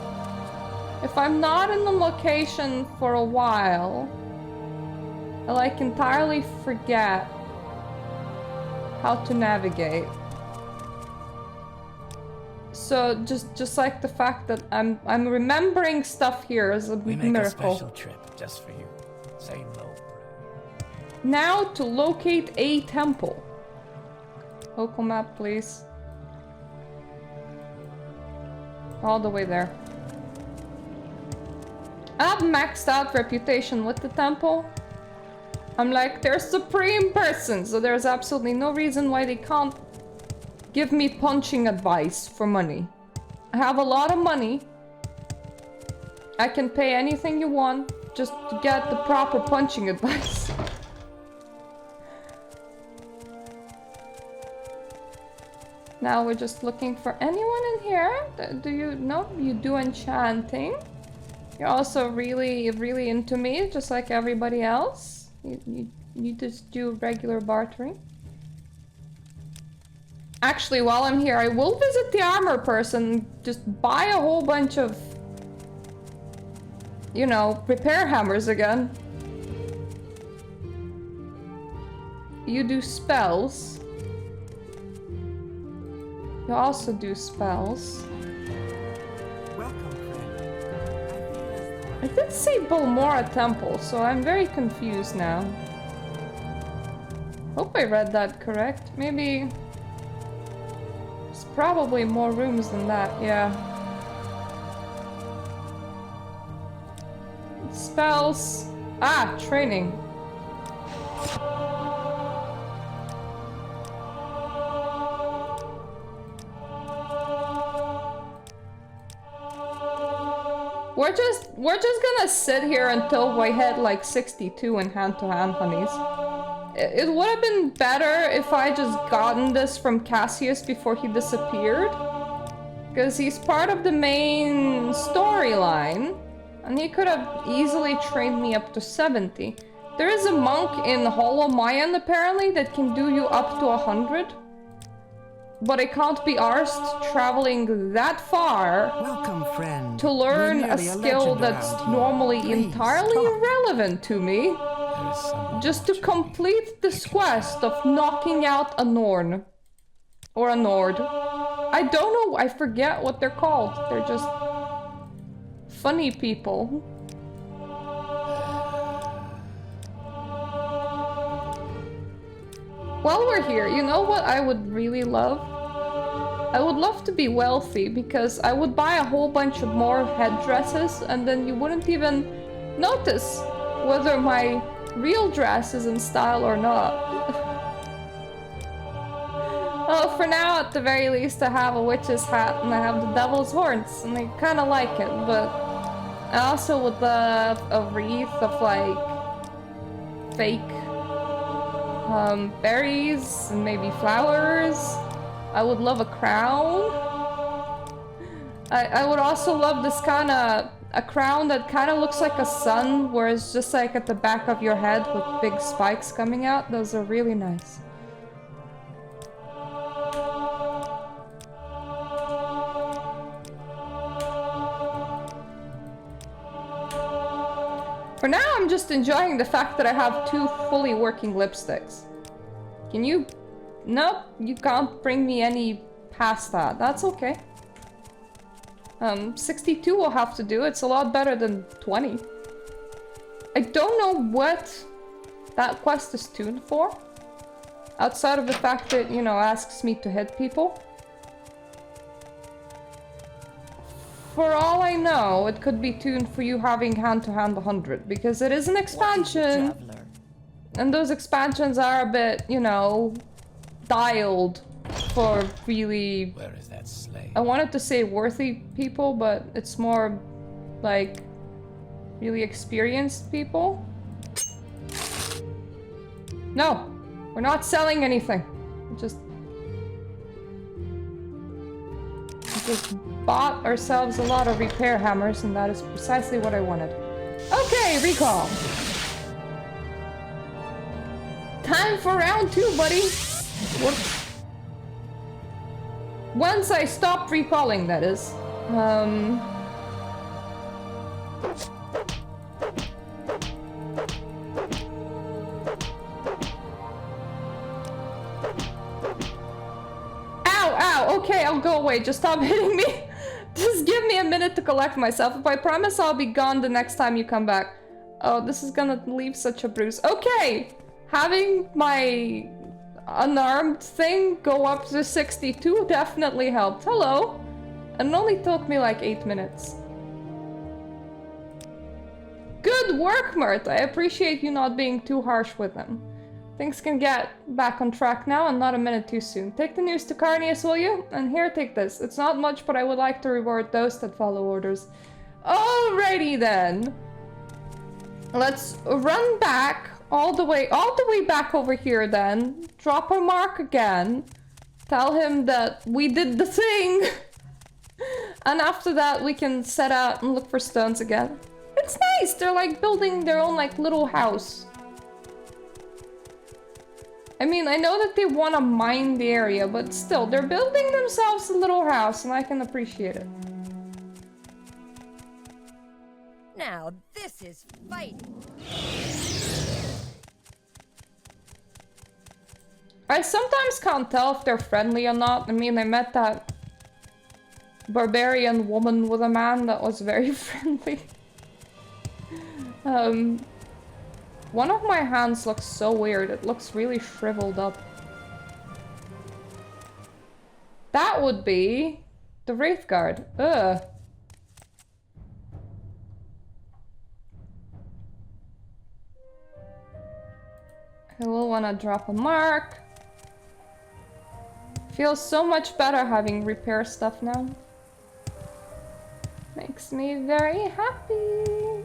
if I'm not in the location for a while, I like entirely forget how to navigate. So just like the fact that I'm remembering stuff here is a miracle. We make a special trip just for you. Say no. Now to locate a temple. Local map, please. All the way there. I have maxed out reputation with the temple. I'm like, they're supreme person, so there's absolutely no reason why they can't give me punching advice for money. I have a lot of money. I can pay anything you want just to get the proper punching advice. Now we're just looking for anyone in here. Do you know? You do enchanting. You're also really into me, just like everybody else. You just do regular bartering. Actually, while I'm here, I will visit the armor person. Just buy a whole bunch of, you know, repair hammers again. You do spells. You also do spells. Welcome, friend. I did say Bulmora Temple, so I'm very confused now. Hope I read that correct. Maybe... There's probably more rooms than that, yeah. Spells... Ah, training. We're just gonna sit here until we hit like 62 in hand-to-hand honeys. It would have been better if I just gotten this from Cassius before he disappeared. Because he's part of the main storyline. And he could have easily trained me up to 70. There is a monk in Hollow Mayan apparently that can do you up to 100. But I can't be arsed traveling that far Welcome, friend. to learn You're a nearly skill legend that's around here. normally Please, entirely talk. irrelevant to me. There is someone Just to watching me. complete this quest of knocking out a Norn. Or a Nord. I don't know, I forget what they're called. They're just funny people. While we're here, you know what I would really love? I would love to be wealthy because I would buy a whole bunch of more headdresses and then you wouldn't even notice whether my real dress is in style or not. Well, for now, at the very least, I have a witch's hat and I have the devil's horns and I kind of like it, but I also would love a wreath of like fake berries and maybe flowers. I would love a crown. I would also love this kind of a crown that kind of looks like a sun, where it's just like at the back of your head with big spikes coming out. Those are really nice. For now, I'm just enjoying the fact that I have 2 fully working lipsticks. Can you... Nope, you can't bring me any past that. That's okay. 62 will have to do. It's a lot better than 20. I don't know what that quest is tuned for. Outside of the fact that, you know, asks me to hit people. For all I know, it could be tuned for you having hand-to-hand 100, because it is an expansion. Traveler. And those expansions are a bit, you know, dialed for really... Where is that slave? I wanted to say worthy people, but it's more like really experienced people. No, we're not selling anything. Just bought ourselves a lot of repair hammers, and that is precisely what I wanted. Okay, recall. Time for round 2, buddy. Whoops. Once I stop recalling, that is. Ow, okay, I'll go away. Just stop hitting me. Just give me a minute to collect myself. If I promise I'll be gone the next time you come back. Oh, this is gonna leave such a bruise. Okay! Having my unarmed thing go up to 62 definitely helped. Hello! And it only took me like 8 minutes. Good work, Mert! I appreciate you not being too harsh with them. Things can get back on track now and not a minute too soon. Take the news to Carnius, will you? And here, take this. It's not much, but I would like to reward those that follow orders. Alrighty then. Let's run back all the way back over here then. Drop a mark again. Tell him that we did the thing. And after that, we can set out and look for stones again. It's nice. They're like building their own like little house. I mean, I know that they want to mine the area, but still, they're building themselves a little house, and I can appreciate it. Now this is fighting. I sometimes can't tell if they're friendly or not. I mean, I met that barbarian woman with a man that was very friendly. One of my hands looks so weird. It looks really shriveled up. That would be the Wraith Guard. Ugh. I will want to drop a mark. Feels so much better having repair stuff now. Makes me very happy.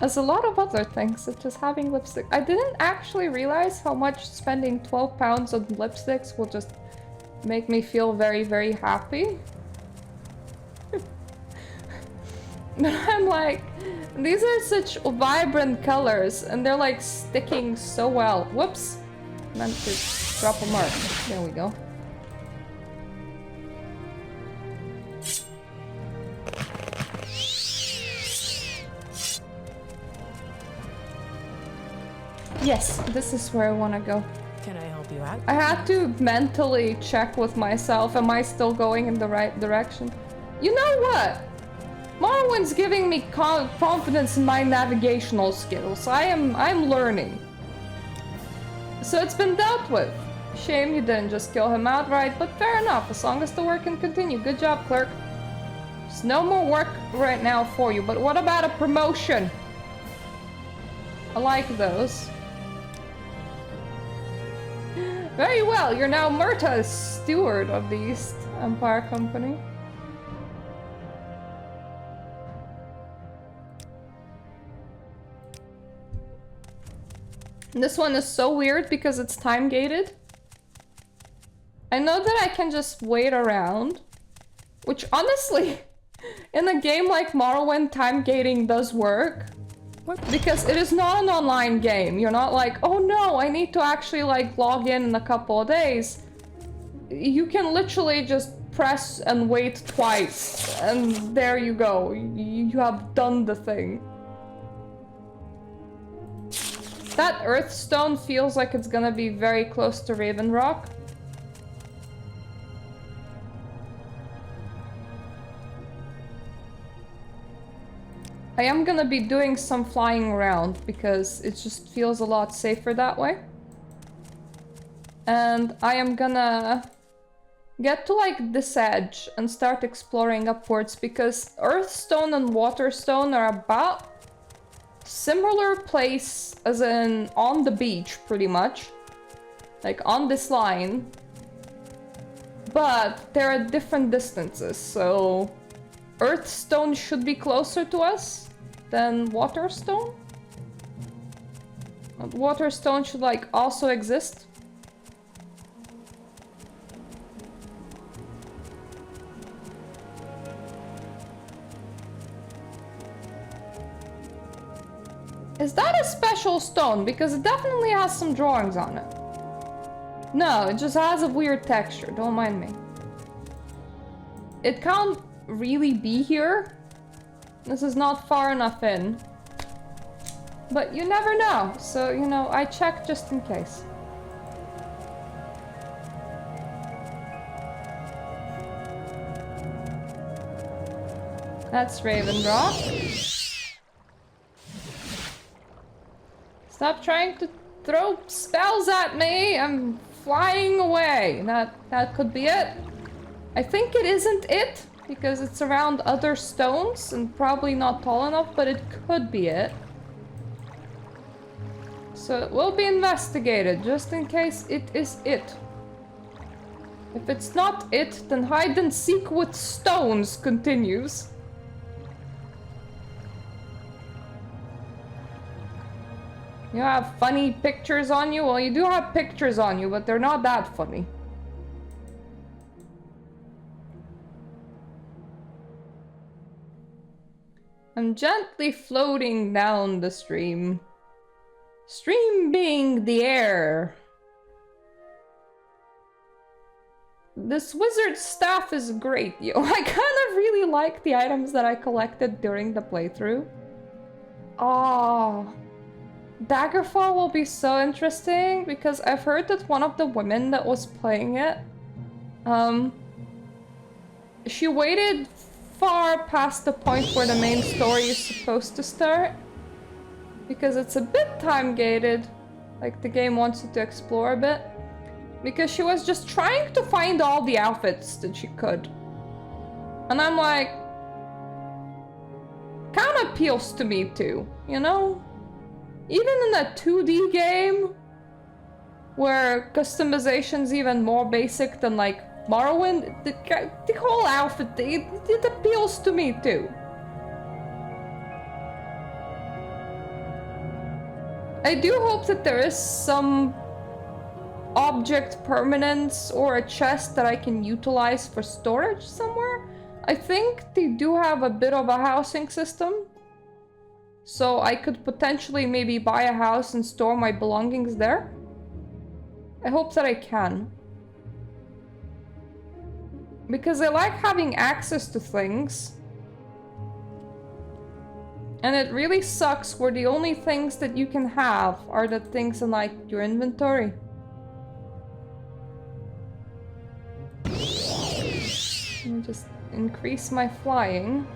As a lot of other things, such as having lipstick. I didn't actually realize how much spending 12 pounds on lipsticks will just make me feel very, very happy. But I'm like, these are such vibrant colors, and they're like sticking so well. Whoops! Meant to drop a mark. There we go. Yes, this is where I want to go. Can I help you out? I had to mentally check with myself, am I still going in the right direction? You know what? Morrowind's giving me confidence in my navigational skills. I'm learning. So it's been dealt with. Shame you didn't just kill him outright, but fair enough, as long as the work can continue. Good job, clerk. There's no more work right now for you, but what about a promotion? I like those. Very well, you're now Murta's steward of the East Empire Company. This one is so weird because it's time gated. I know that I can just wait around, which honestly, in a game like Morrowind, time gating does work. Because it is not an online game. You're not like, oh no, I need to actually like log in a couple of days. You can literally just press and wait twice, and there you go. You have done the thing. That Earthstone feels like it's gonna be very close to Raven Rock. I am gonna be doing some flying around because it just feels a lot safer that way. And I am gonna get to like this edge and start exploring upwards because Earthstone and Waterstone are about similar place as in on the beach pretty much. Like on this line. But they're at different distances, so Earthstone should be closer to us. then Waterstone? Waterstone should like also exist. Is that a special stone? Because it definitely has some drawings on it. No, it just has a weird texture, don't mind me. It can't really be here. This is not far enough in. But you never know, so, you know, I check just in case. That's Ravendraw. Stop trying to throw spells at me! I'm flying away. That could be it. I think it isn't it, because it's around other stones and probably not tall enough, but it could be it. So it will be investigated, just in case it is it. If it's not it, then hide and seek with stones continues. You have funny pictures on you? Well, you do have pictures on you, but they're not that funny. I'm gently floating down the stream. Stream being the air. This wizard staff is great, yo. I kind of really like the items that I collected during the playthrough. Oh, Daggerfall will be so interesting because I've heard that one of the women that was playing it, she waited far past the point where the main story is supposed to start. Because it's a bit time-gated. Like, the game wants you to explore a bit. Because she was just trying to find all the outfits that she could. And I'm like... Kinda appeals to me too, you know? Even in a 2D game, where customization's even more basic than, like, Morrowind, the whole outfit, it appeals to me too. I do hope that there is some object permanence or a chest that I can utilize for storage somewhere. I think they do have a bit of a housing system. So I could potentially maybe buy a house and store my belongings there. I hope that I can. Because I like having access to things. And it really sucks where the only things that you can have are the things in, like, your inventory. Let me just increase my flying.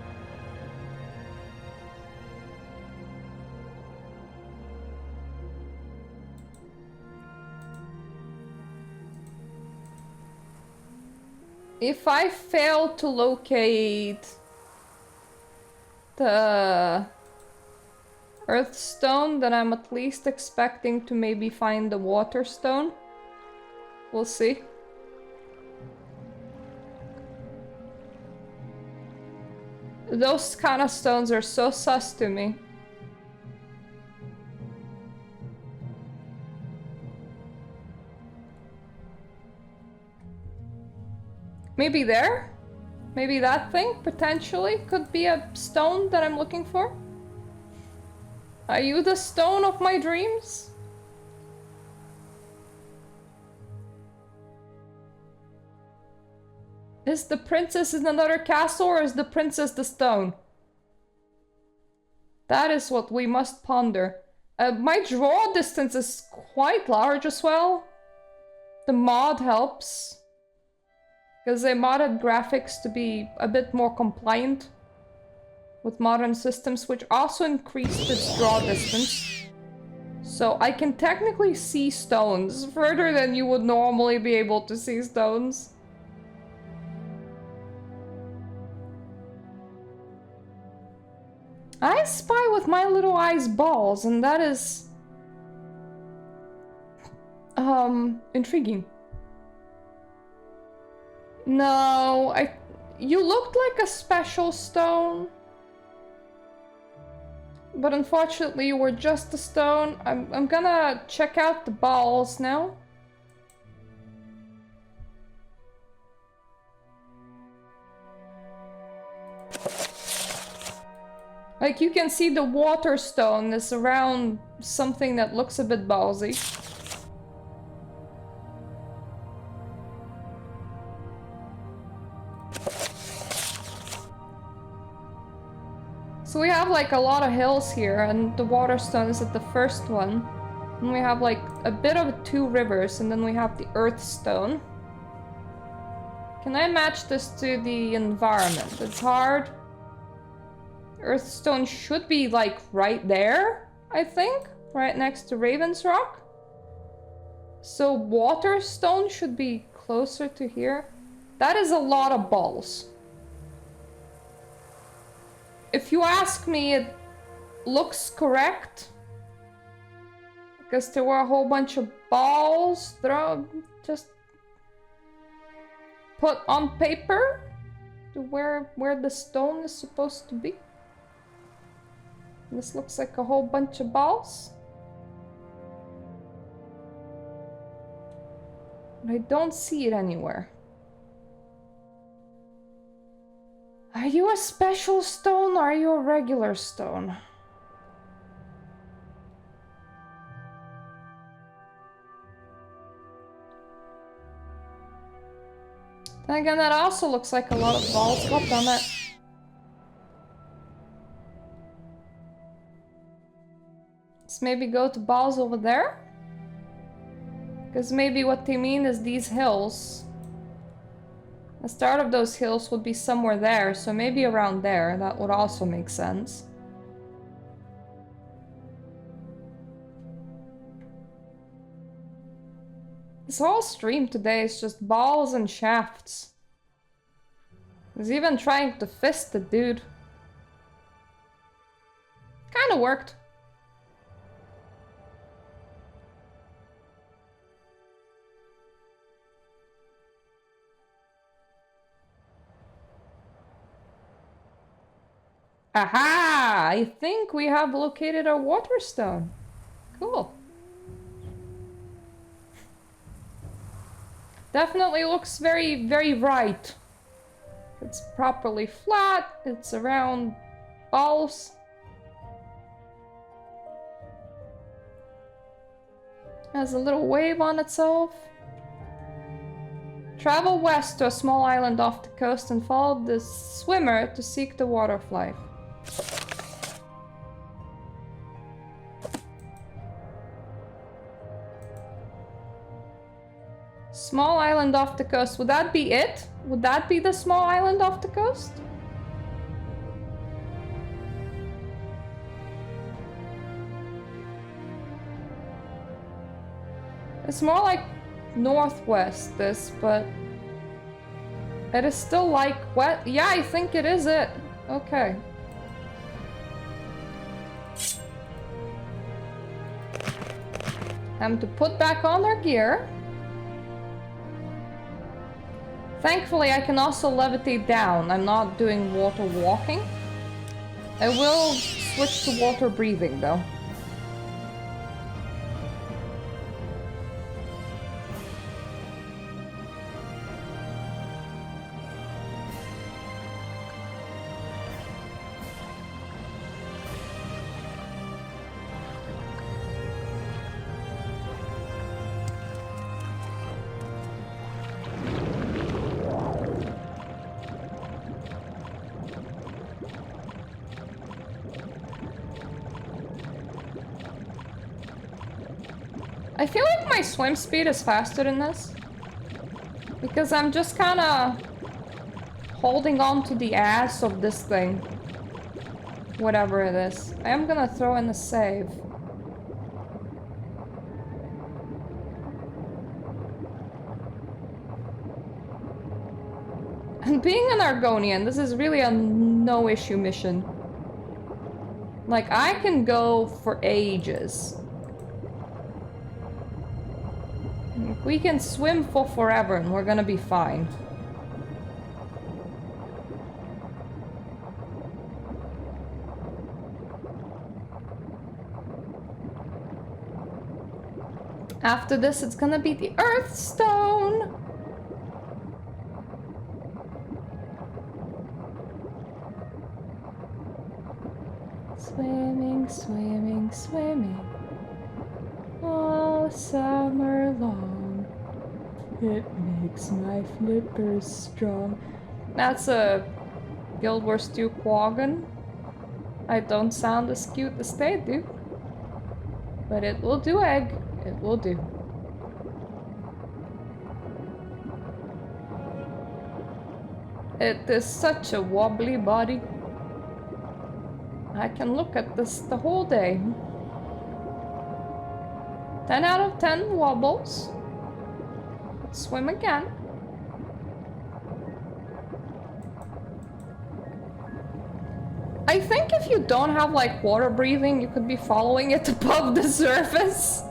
If I fail to locate the Earthstone, then I'm at least expecting to maybe find the Waterstone. We'll see. Those kind of stones are so sus to me. Maybe there? Maybe that thing, potentially, could be a stone that I'm looking for? Are you the stone of my dreams? Is the princess in another castle, or is the princess the stone? That is what we must ponder. My draw distance is quite large as well. The mod helps. Because they modded graphics to be a bit more compliant with modern systems, which also increased its draw distance. So I can technically see stones further than you would normally be able to see stones. I spy with my little eyes balls, and that is... intriguing. No, you looked like a special stone. But unfortunately, you were just a stone. I'm gonna check out the balls now. Like, you can see the water stone is around something that looks a bit ballsy. So we have like a lot of hills here, and the water stone is at the first one. And we have like a bit of 2 rivers, and then we have the earth stone. Can I match this to the environment? It's hard. Earthstone should be like right there, I think, right next to Raven's Rock. So Waterstone should be closer to here. That is a lot of balls. If you ask me, it looks correct. Because there were a whole bunch of balls just put on paper to where the stone is supposed to be. This looks like a whole bunch of balls. But I don't see it anywhere. Are you a special stone or are you a regular stone? Then again, that also looks like a lot of balls. God damn it. Let's maybe go to balls over there. Because maybe what they mean is these hills. The start of those hills would be somewhere there, so maybe around there. That would also make sense. This whole stream today is just balls and shafts. He's even trying to fist the dude. Kinda worked. Aha! I think we have located our water stone. Cool. Definitely looks very, very right. It's properly flat. It's around balls. Has a little wave on itself. Travel west to a small island off the coast and follow the swimmer to seek the waterfly. Small island off the coast. Would that be it? Would that be the small island off the coast? It's more like northwest, this, but it is still like what? Yeah, I think it is it. Okay. Time to put back on our gear. Thankfully, I can also levitate down. I'm not doing water walking. I will switch to water breathing, though. I feel like my swim speed is faster than this. Because I'm just kinda holding on to the ass of this thing. Whatever it is. I am gonna throw in a save. And being an Argonian, this is really a no-issue mission. Like, I can go for ages. We can swim for forever and we're gonna be fine. After this, it's gonna be the Earth Stone. Swimming, swimming, swimming all summer long. It makes my flippers strong. That's a Guild Wars 2 Quaggan. I don't sound as cute as they do. But it will do, egg. It will do. It is such a wobbly body. I can look at this the whole day. 10 out of 10 wobbles. Let's swim again. I think if you don't have like water breathing, you could be following it above the surface.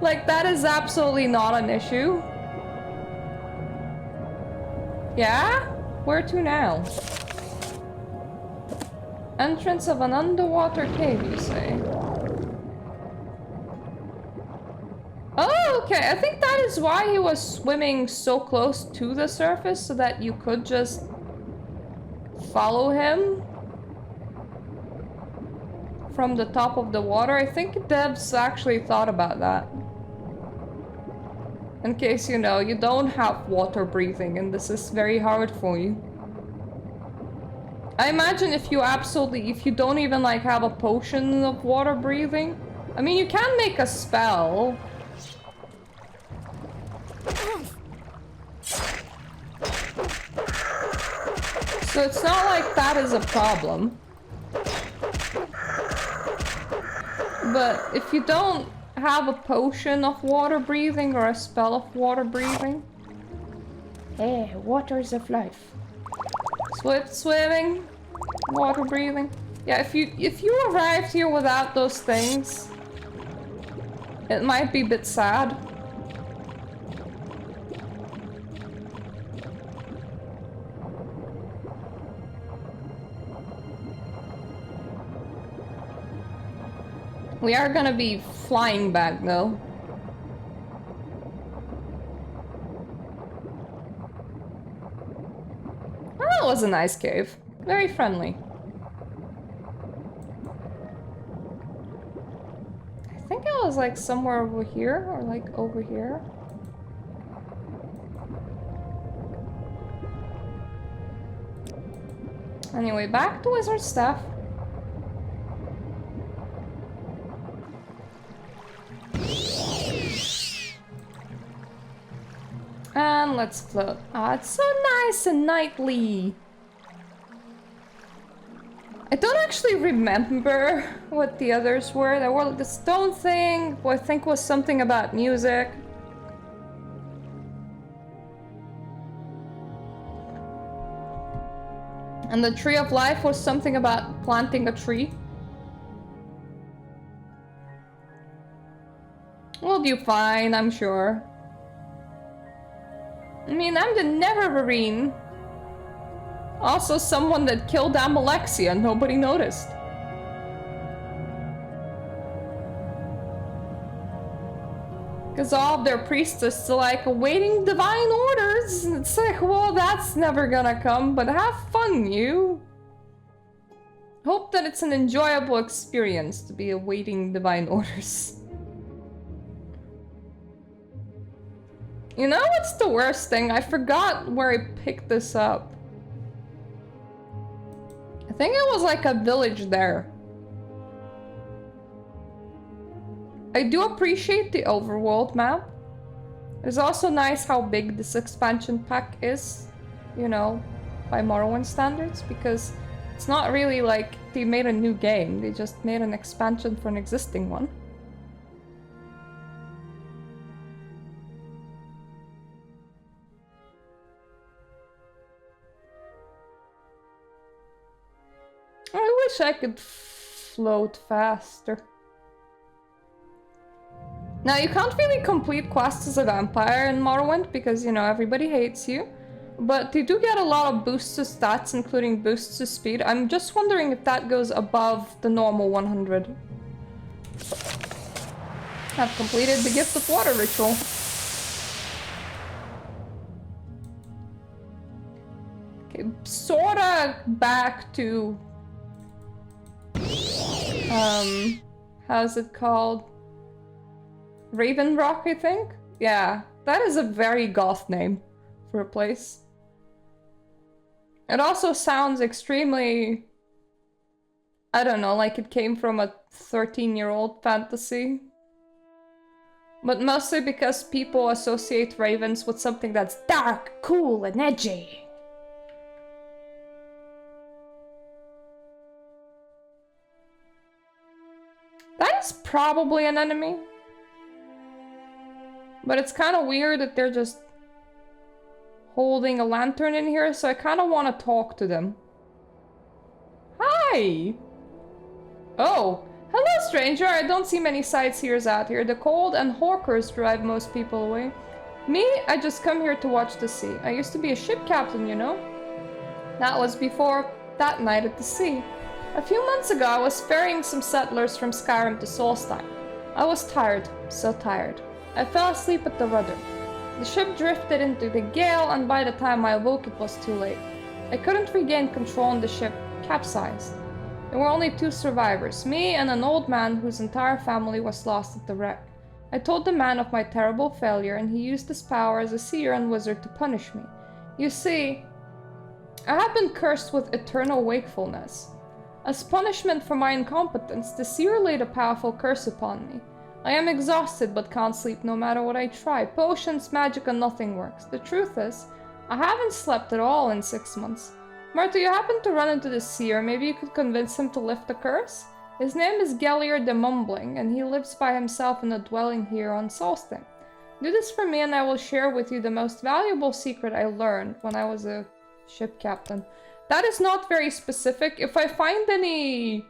Like that is absolutely not an issue. Yeah? Where to now? Entrance of an underwater cave, you say? Oh, okay. I think that is why he was swimming so close to the surface, so that you could just follow him from the top of the water. I think devs actually thought about that. In case you know, you don't have water breathing and this is very hard for you. I imagine if you don't even like have a potion of water breathing. I mean, you can make a spell. So it's not like that is a problem. But if you don't have a potion of water breathing or a spell of water breathing. Hey, waters of life. Swimming, water breathing. Yeah, if you arrived here without those things, it might be a bit sad. We are gonna be flying back though. Oh, that was a nice cave. Very friendly. I think it was like somewhere over here or like over here. Anyway, back to Wizard Staff. And let's float. Ah, it's so nice and nightly. I don't actually remember what the others were. There were the stone thing, I think was something about music. And the tree of life was something about planting a tree. We'll do fine, I'm sure. I mean, I'm the Nevermarine. Also someone that killed Amalexia and nobody noticed. Because all of their priestess are like awaiting divine orders. It's like, well, that's never gonna come, but have fun, you. Hope that it's an enjoyable experience to be awaiting divine orders. You know what's the worst thing? I forgot where I picked this up. I think it was like a village there. I do appreciate the overworld map. It's also nice how big this expansion pack is, you know, by Morrowind standards, because it's not really like they made a new game, they just made an expansion for an existing one. I wish I could float faster. Now, you can't really complete quests as a vampire in Morrowind because, you know, everybody hates you. But you do get a lot of boosts to stats, including boosts to speed. I'm just wondering if that goes above the normal 100. I've completed the Gift of Water ritual. Okay, sorta back to... how's it called? Raven Rock, I think? Yeah, that is a very goth name for a place. It also sounds extremely... I don't know, like it came from a 13-year-old fantasy. But mostly because people associate ravens with something that's dark, cool, and edgy. That is probably an enemy. But it's kind of weird that they're just holding a lantern in here, so I kind of want to talk to them. Hi! Oh, hello stranger, I don't see many sightseers out here. The cold and hawkers drive most people away. Me, I just come here to watch the sea. I used to be a ship captain, you know? That was before that night at the sea. A few months ago, I was ferrying some settlers from Skyrim to Solstein. I was tired, so tired. I fell asleep at the rudder. The ship drifted into the gale, and by the time I awoke, it was too late. I couldn't regain control and the ship capsized. There were only 2 survivors, me and an old man whose entire family was lost at the wreck. I told the man of my terrible failure, and he used his power as a seer and wizard to punish me. You see, I have been cursed with eternal wakefulness. As punishment for my incompetence, the seer laid a powerful curse upon me. I am exhausted but can't sleep no matter what I try. Potions, magic, and nothing works. The truth is, I haven't slept at all in 6 months. Martha, you happen to run into the seer. Maybe you could convince him to lift the curse? His name is Gellier the Mumbling, and he lives by himself in a dwelling here on Solstheim. Do this for me and I will share with you the most valuable secret I learned when I was a ship captain. That is not very specific. If I find any...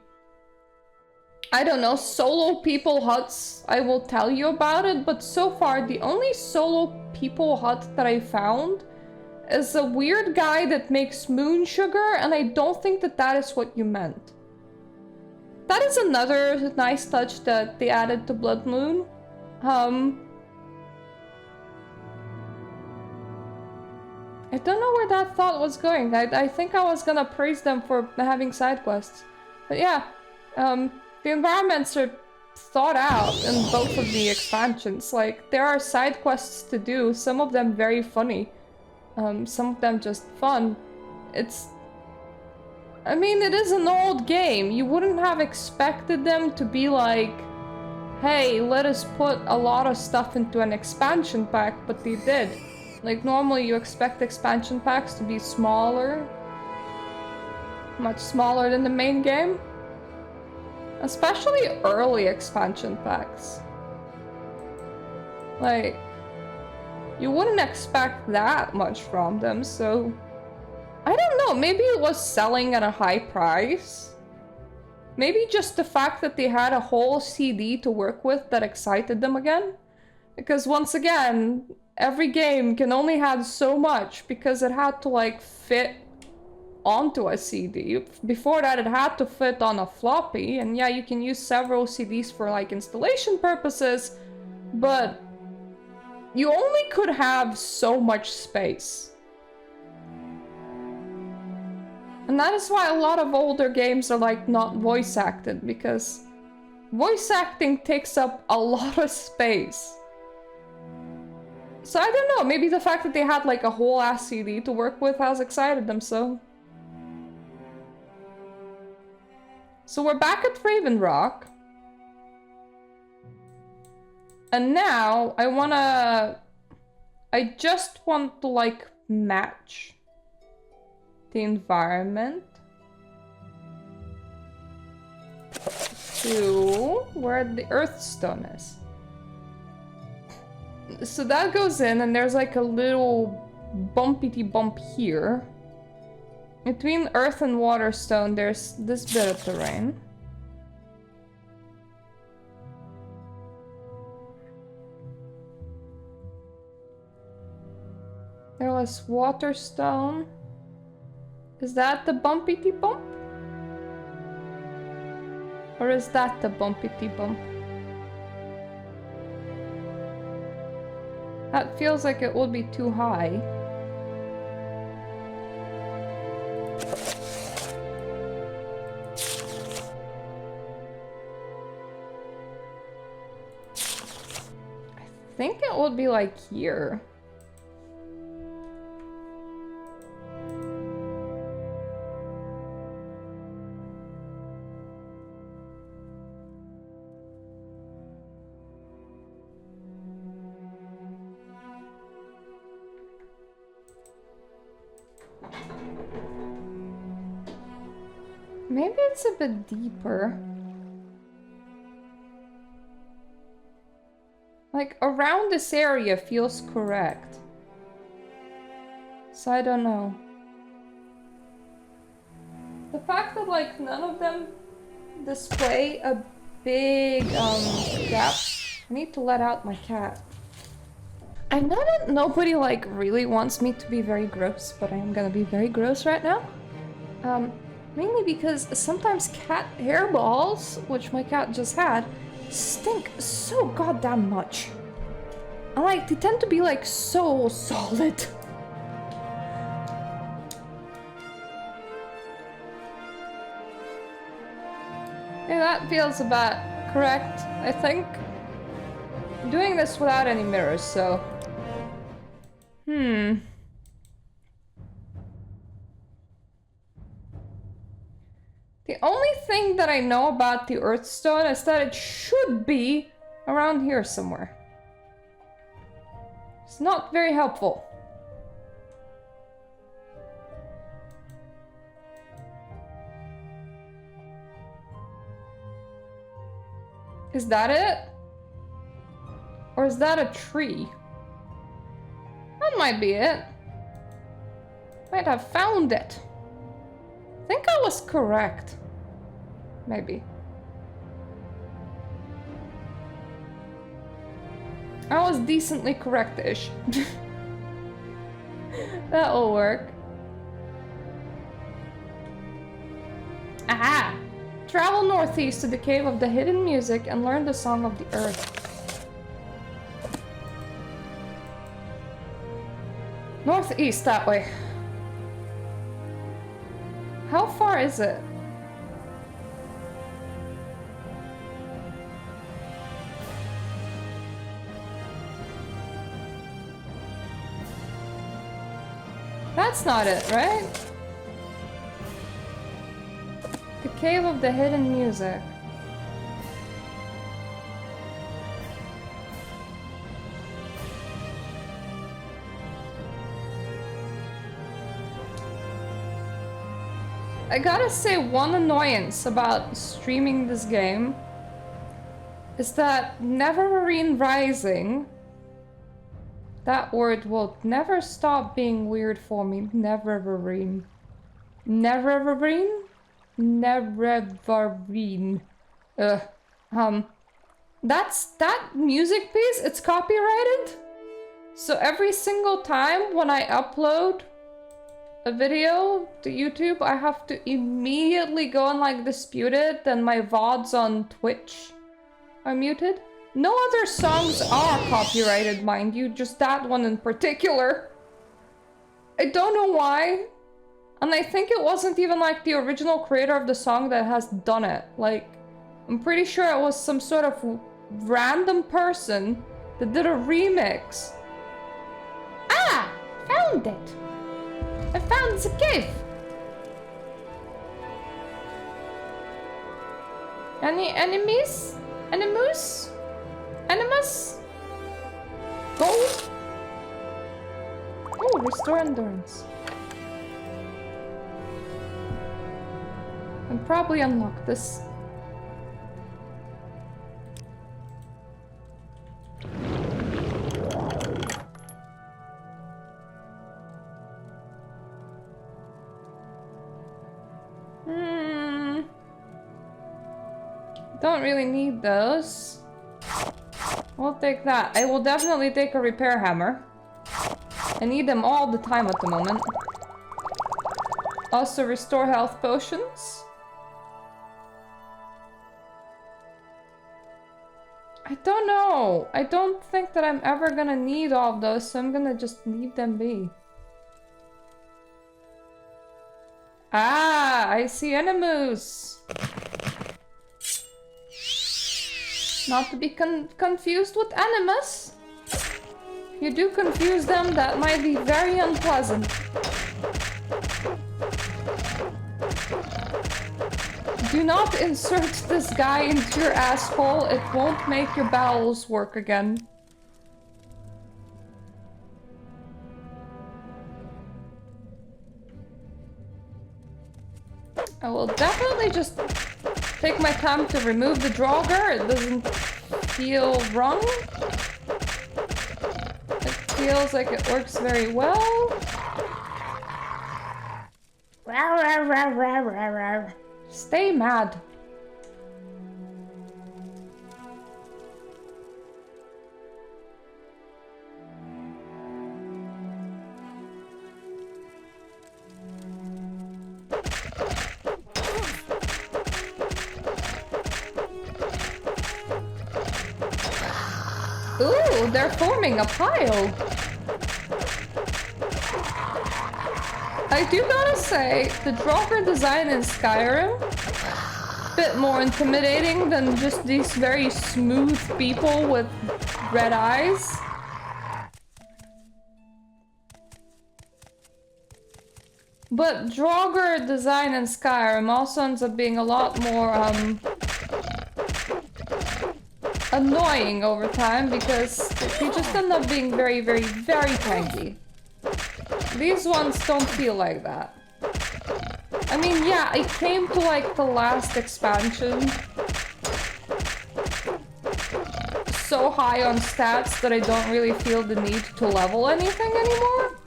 I don't know, solo people huts, I will tell you about it, but so far the only solo people hut that I found is a weird guy that makes moon sugar, and I don't think that that is what you meant. That is another nice touch that they added to Bloodmoon. I don't know where that thought was going. I think I was gonna praise them for having side quests. But yeah, the environments are thought out in both of the expansions. Like, there are side quests to do, some of them very funny. Some of them just fun. I mean, it is an old game. You wouldn't have expected them to be like, hey, let us put a lot of stuff into an expansion pack, but they did. Like, normally you expect expansion packs to be smaller. Much smaller than the main game. Especially early expansion packs. Like, you wouldn't expect that much from them, so... I don't know, maybe it was selling at a high price? Maybe just the fact that they had a whole CD to work with that excited them again? Because once again, every game can only have so much because it had to, like, fit onto a CD. Before that, it had to fit on a floppy, and yeah, you can use several CDs for, like, installation purposes, but you only could have so much space. And that is why a lot of older games are, like, not voice acted, because voice acting takes up a lot of space. So I don't know, maybe the fact that they had, like, a whole ass CD to work with has excited them so. So we're back at Raven Rock. And now I just want to, like, match the environment to where the Earthstone is. So that goes in, and there's like a little bumpity bump here. Between Earth and Waterstone, there's this bit of terrain. There was Waterstone. Is that the bumpity bump? Or is that the bumpity bump? That feels like it would be too high. I think it would be like here. Maybe it's a bit deeper. Like, around this area feels correct. So I don't know. The fact that, like, none of them display a big, gap. I need to let out my cat. I know that nobody, like, really wants me to be very gross, but I am gonna be very gross right now. Mainly because sometimes cat hairballs, which my cat just had, stink so goddamn much. And like, they tend to be like so solid. Yeah, that feels about correct, I think. I'm doing this without any mirrors, so... The only thing that I know about the Earthstone is that it should be around here somewhere. It's not very helpful. Is that it? Or is that a tree? That might be it. Might have found it. I think I was correct. Maybe. I was decently correct-ish. That'll work. Aha! Travel northeast to the Cave of the Hidden Music and learn the Song of the Earth. Northeast, that way. How far is it? That's not it, right? The Cave of the Hidden Music. I gotta say, one annoyance about streaming this game is that Nevermarine Rising, that word will never stop being weird for me. Nevermarine. Nevermarine? Nevermarine. That music piece, it's copyrighted. So every single time when I upload a video to YouTube, I have to immediately go and like dispute it, then my VODs on Twitch are muted. No other songs are copyrighted, mind you, just that one in particular. I don't know why. And I think it wasn't even like the original creator of the song that has done it. Like, I'm pretty sure it was some sort of random person that did a remix. Ah! Found it! I found the cave! Any enemies? Animus? Animus? Gold? Oh, restore endurance. And probably unlock this. Don't really need those. We'll take that. I will definitely take a repair hammer. I need them all the time at the moment. Also restore health potions. I I don't know. I don't think that I'm ever gonna need all of those, so I'm gonna just leave them be. Ah, I see enemies. Not to be confused with animus. If you do confuse them, that might be very unpleasant. Do not insert this guy into your asshole. It won't make your bowels work again. I will definitely just take my time to remove the draugr. It doesn't feel wrong. It feels like it works very well. Stay mad. Ooh, they're forming a pile. I do gotta say, the draugr design in Skyrim, a bit more intimidating than just these very smooth people with red eyes. But draugr design in Skyrim also ends up being a lot more, annoying over time because they just end up being very, very, very tanky. These ones don't feel like that. I mean, yeah, it came to like the last expansion so high on stats that I don't really feel the need to level anything anymore.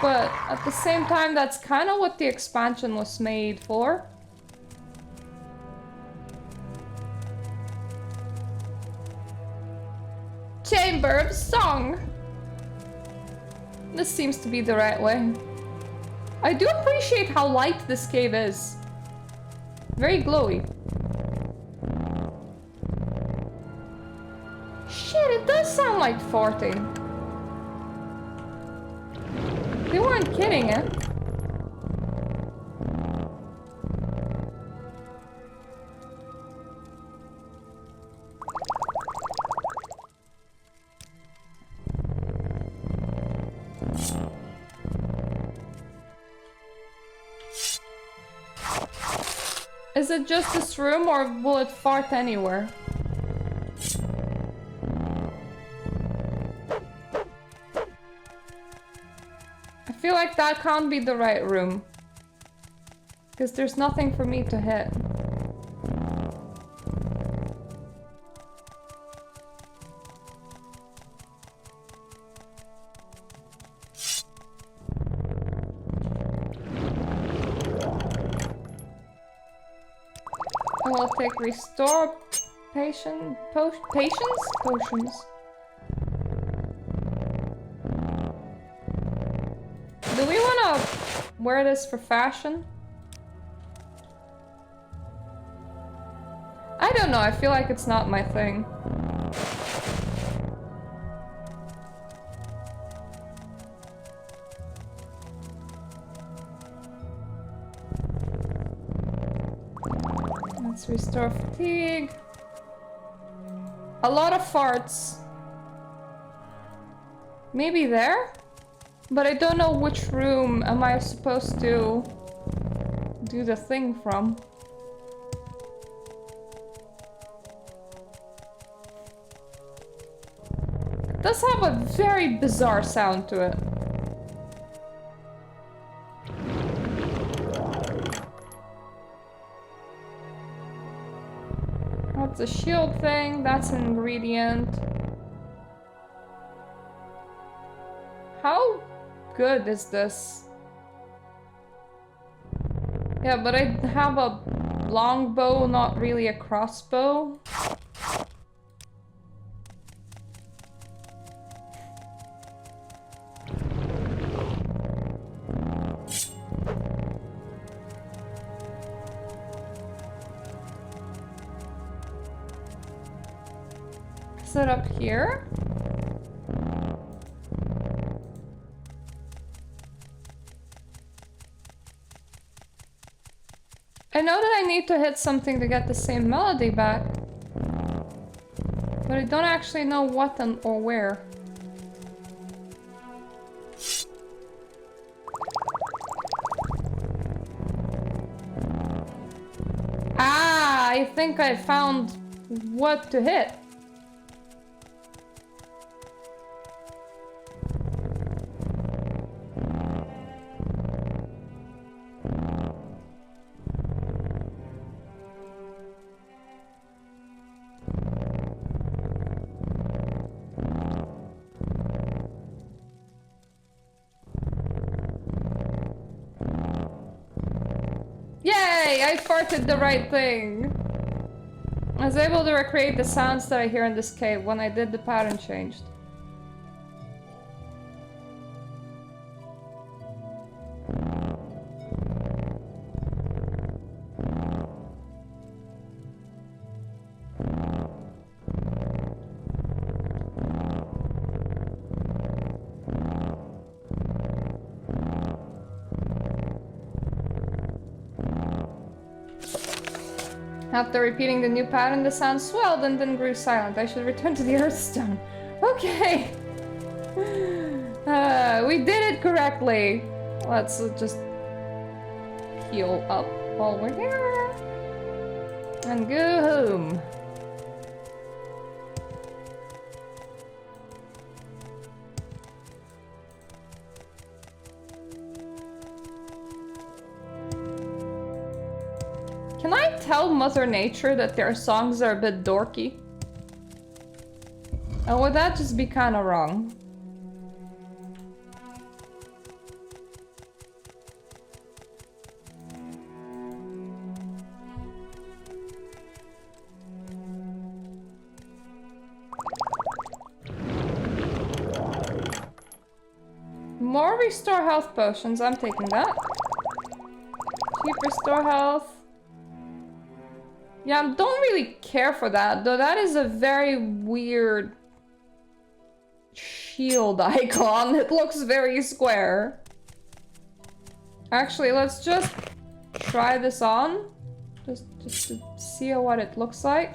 But at the same time, that's kind of what the expansion was made for. Chamber of Song. This seems to be the right way. I do appreciate how light this cave is. Very glowy. Shit, it does sound like farting. They weren't kidding, eh? Is it just this room or will it fart anywhere? I feel like that can't be the right room. Because there's nothing for me to hit. I will take restore patience. Potions. Do we wanna wear this for fashion? I don't know, I feel like it's not my thing. Let's restore fatigue. A lot of farts. Maybe there? But I don't know which room am I supposed to do the thing from. It does have a very bizarre sound to it. That's a shield thing, that's an ingredient. How good is this? Yeah, but I have a longbow, not really a crossbow. Is it up here? I know that I need to hit something to get the same melody back. But I don't actually know what and or where. Ah, I think I found what to hit. Yay! I farted the right thing. I was able to recreate the sounds that I hear in this cave when I did the pattern changed. After repeating the new pattern, the sound swelled and then grew silent. I should return to the Earthstone. Okay. We did it correctly. Let's just heal up while we're here. And go home. Can I tell Mother Nature that their songs are a bit dorky? Or would that just be kinda wrong? More restore health potions, I'm taking that. Keep restore health. Yeah, I don't really care for that, though that is a very weird shield icon. It looks very square. Actually, let's just try this on. Just to see what it looks like.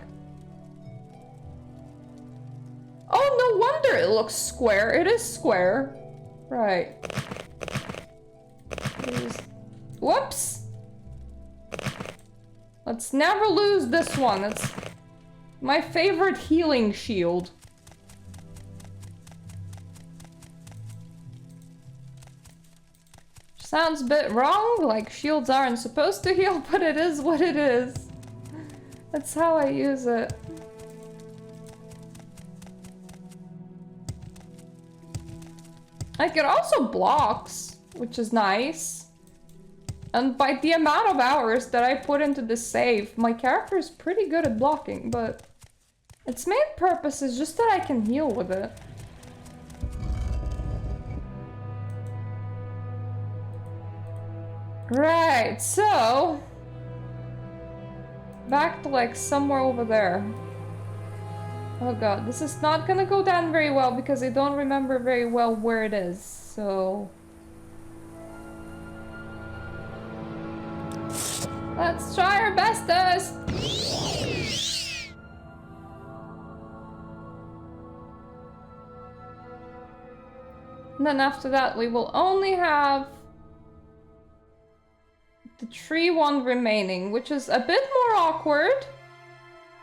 Oh, no wonder it looks square. It is square. Right. Whoops! Let's never lose this one. It's my favorite healing shield. Sounds a bit wrong, like shields aren't supposed to heal, but it is what it is. That's how I use it. Like, it also blocks, which is nice. And by the amount of hours that I put into this save, my character is pretty good at blocking, but its main purpose is just that I can heal with it. Right, so back to like somewhere over there. Oh god, this is not gonna go down very well because I don't remember very well where it is, so let's try our bestest! And then after that we will only have the tree one remaining, which is a bit more awkward.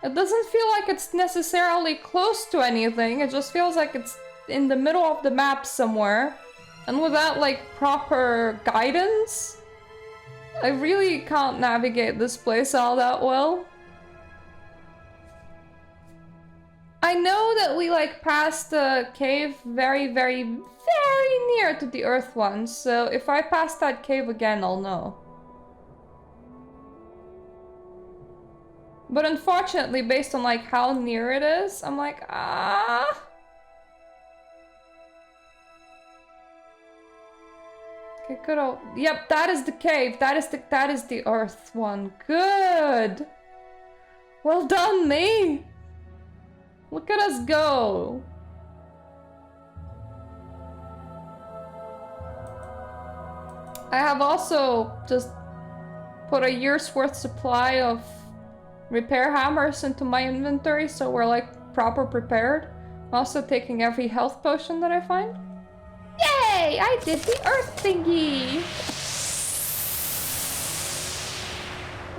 It doesn't feel like it's necessarily close to anything, it just feels like it's in the middle of the map somewhere. And without like proper guidance, I really can't navigate this place all that well. I know that we like passed the cave very near to the earth one, so if I pass that cave again, I'll know. But unfortunately, based on like how near it is, I'm like, ah. Okay, good old. Yep, that is the cave. That is the earth one. Good. Well done, me. Look at us go. I have also just put a year's worth supply of repair hammers into my inventory, so we're like proper prepared. I'm also taking every health potion that I find. Yay! I did the earth thingy!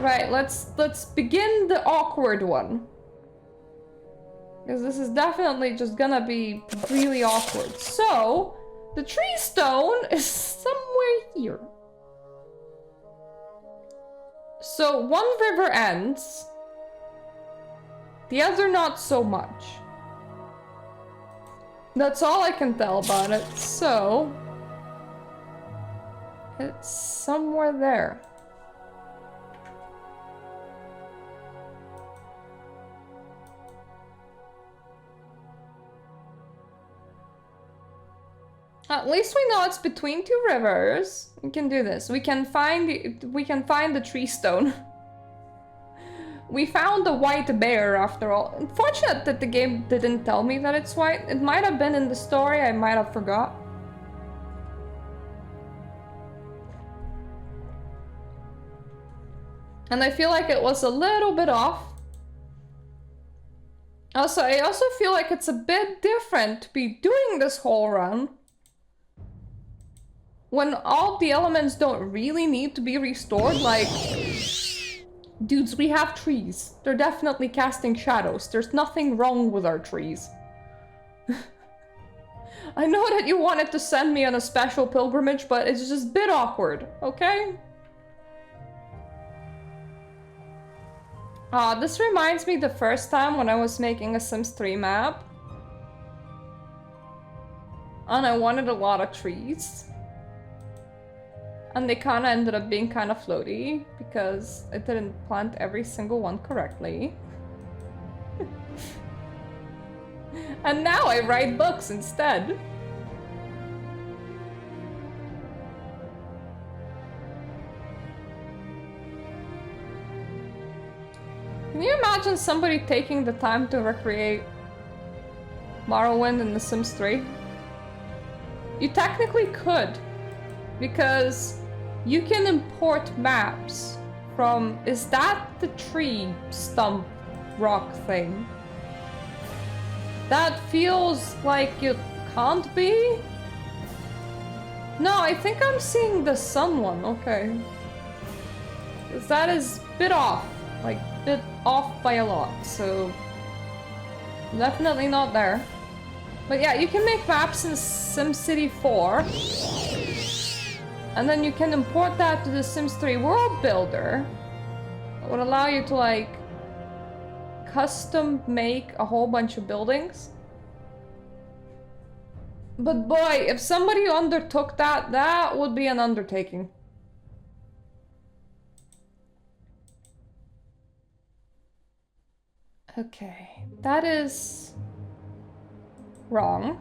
Right, let's begin the awkward one. Because this is definitely just gonna be really awkward. So, the tree stone is somewhere here. So, one river ends. The other not so much. That's all I can tell about it, so... it's somewhere there. At least we know it's between two rivers. We can do this. We can find the tree stone. We found the white bear after all. Unfortunate that the game didn't tell me that it's white. It might have been in the story, I might have forgot. And I feel like it was a little bit off. Also, I also feel like it's a bit different to be doing this whole run when all the elements don't really need to be restored. Like, dudes, we have trees. They're definitely casting shadows. There's nothing wrong with our trees. I know that you wanted to send me on a special pilgrimage, but it's just a bit awkward, okay? This reminds me the first time when I was making a Sims 3 map. And I wanted a lot of trees. And they kind of ended up being kind of floaty because I didn't plant every single one correctly. And now I write books instead. Can you imagine somebody taking the time to recreate Morrowind in The Sims 3? You technically could, because you can import maps from... Is that the tree stump rock thing? That feels like it can't be? No, I think I'm seeing the sun one, okay. Because that is a bit off. Like, bit off by a lot, so... definitely not there. But yeah, you can make maps in SimCity 4. And then you can import that to the Sims 3 world builder. It would allow you to, like, custom make a whole bunch of buildings. But boy, if somebody undertook that, that would be an undertaking. Okay, that is wrong.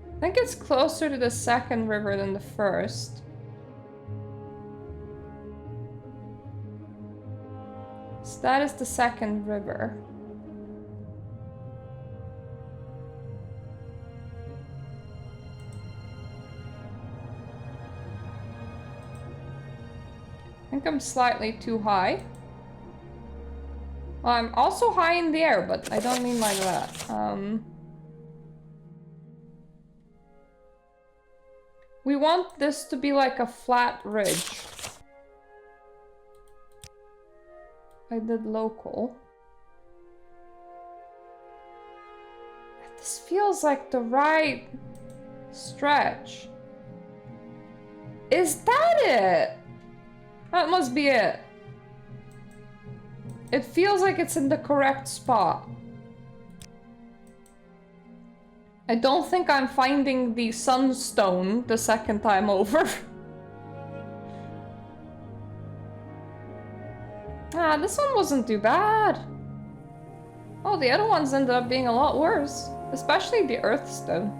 I think it's closer to the second river than the first. So that is the second river. I think I'm slightly too high. Well, I'm also high in the air, but I don't mean like that. We want this to be like a flat ridge. I did local. This feels like the right stretch. Is that it? That must be it. It feels like it's in the correct spot. I don't think I'm finding the sunstone the second time over. Ah, this one wasn't too bad. Oh, the other ones ended up being a lot worse. Especially the earthstone.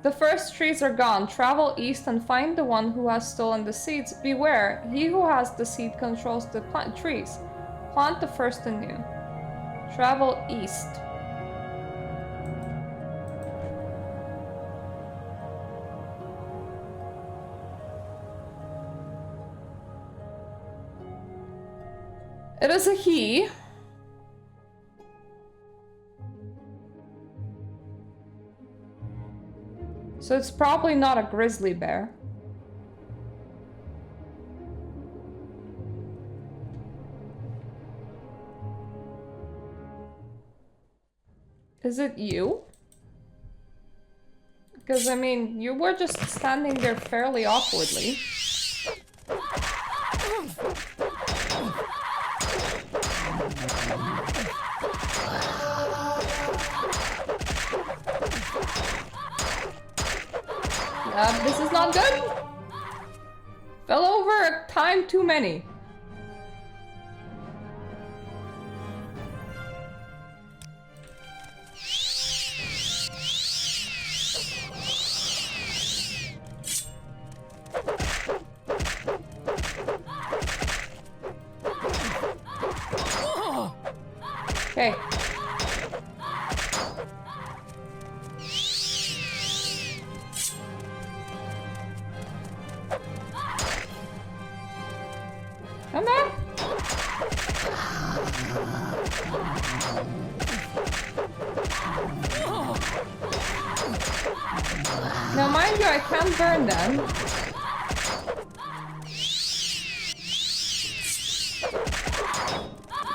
The first trees are gone. Travel east and find the one who has stolen the seeds. Beware, he who has the seed controls the trees. Plant the first anew. Travel east. It is a he. So it's probably not a grizzly bear. Is it you? Because, I mean, you were just standing there fairly awkwardly. This is not good. Fell over a time too many. Okay. Come back. Now, mind you, I can burn them.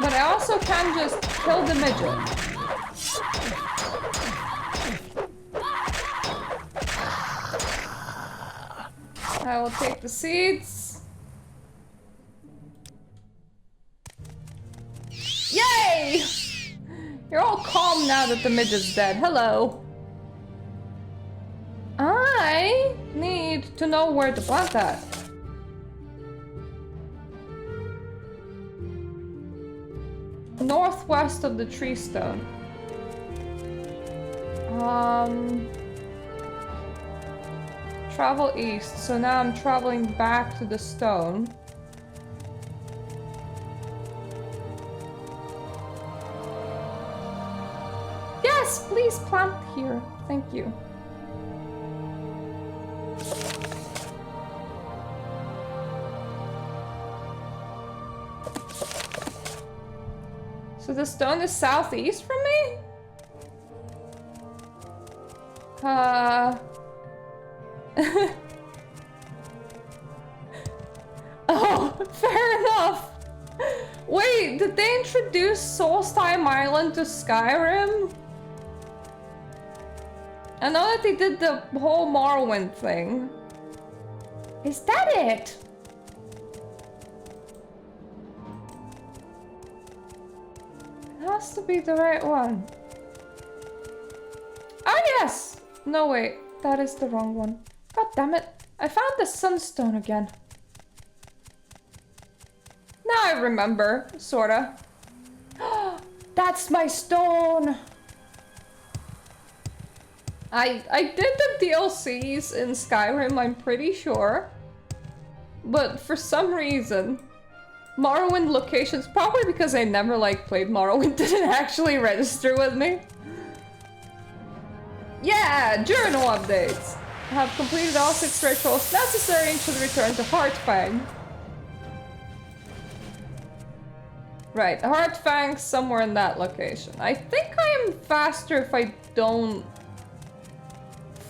But I also can just kill the midget. I will take the seeds. Yay! You're all calm now that the midget's dead. Hello. I need to know where to plant that. Northwest of the tree stone. Travel east. So now I'm traveling back to the stone. Yes, please plant here. Thank you. So the stone is southeast from me? Oh, fair enough. Wait, did they introduce Solstheim Island to Skyrim? I know that they did the whole Morrowind thing. Is that it? It has to be the right one. Oh yes! No wait, that is the wrong one. God damn it. I found the sunstone again. Now I remember, sorta. That's my stone! I did the DLCs in Skyrim, I'm pretty sure. But for some reason, Morrowind locations, probably because I never played Morrowind, didn't actually register with me. Yeah, journal updates. Have completed all 6 rituals necessary and should return to Heartfang. Right, Heartfang's somewhere in that location. I think I am faster if I don't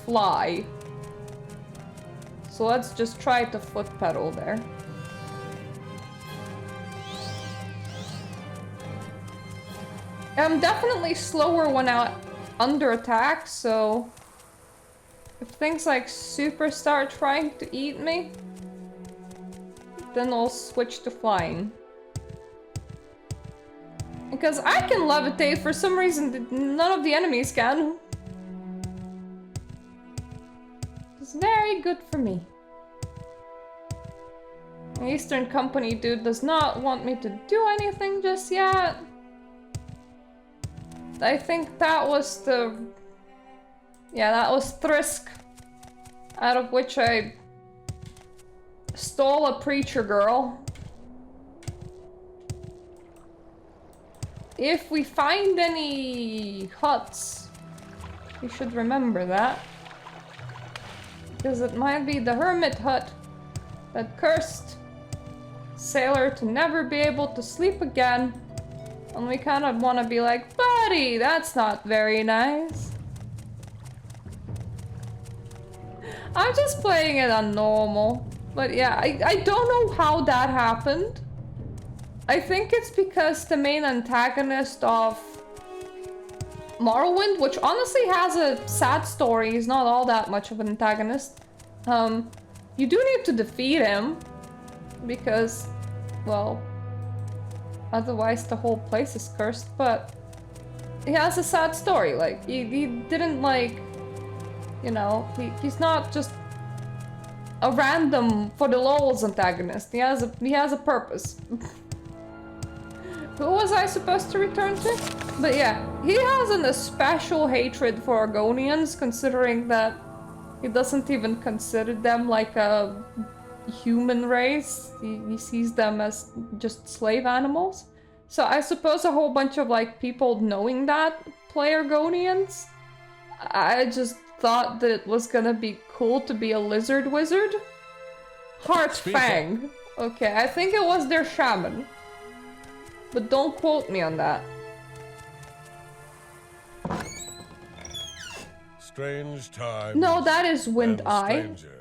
fly. So let's just try to foot pedal there. I'm definitely slower when out under attack, so if things like super start trying to eat me, then I'll switch to flying. Because I can levitate for some reason none of the enemies can. It's very good for me. The Eastern Company dude does not want me to do anything just yet. I think that was the... Yeah, that was Thrisk Out of which I stole a preacher girl. If we find any huts, we should remember that. Because it might be the hermit hut that cursed sailor to never be able to sleep again. And we kind of want to be like, buddy, that's not very nice. I'm just playing it on normal. But yeah, I don't know how that happened. I think it's because the main antagonist of Morrowind, which honestly has a sad story, he's not all that much of an antagonist. You do need to defeat him, because, well, otherwise the whole place is cursed, but he has a sad story. Like, he didn't, like, you know, he's not just a random for the lols antagonist. He has a purpose. Who was I supposed to return to? But yeah, he has an especial hatred for Argonians, considering that he doesn't even consider them like a human race. He sees them as just slave animals. So I suppose a whole bunch of like people knowing that play Argonians. I just thought that it was gonna be cool to be a lizard wizard. Heartfang. Okay, I think it was their shaman. But don't quote me on that. Strange times. No, that is Wind and Eye. stranger.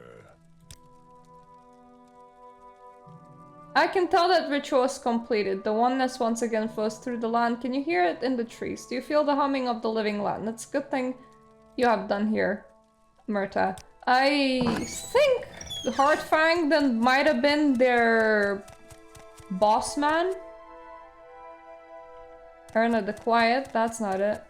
I can tell that ritual is completed. The oneness once again flows through the land. Can you hear it in the trees? Do you feel the humming of the living land? That's a good thing you have done here, Myrta. I think Heartfang then might have been their boss man. Erna the Quiet, that's not it.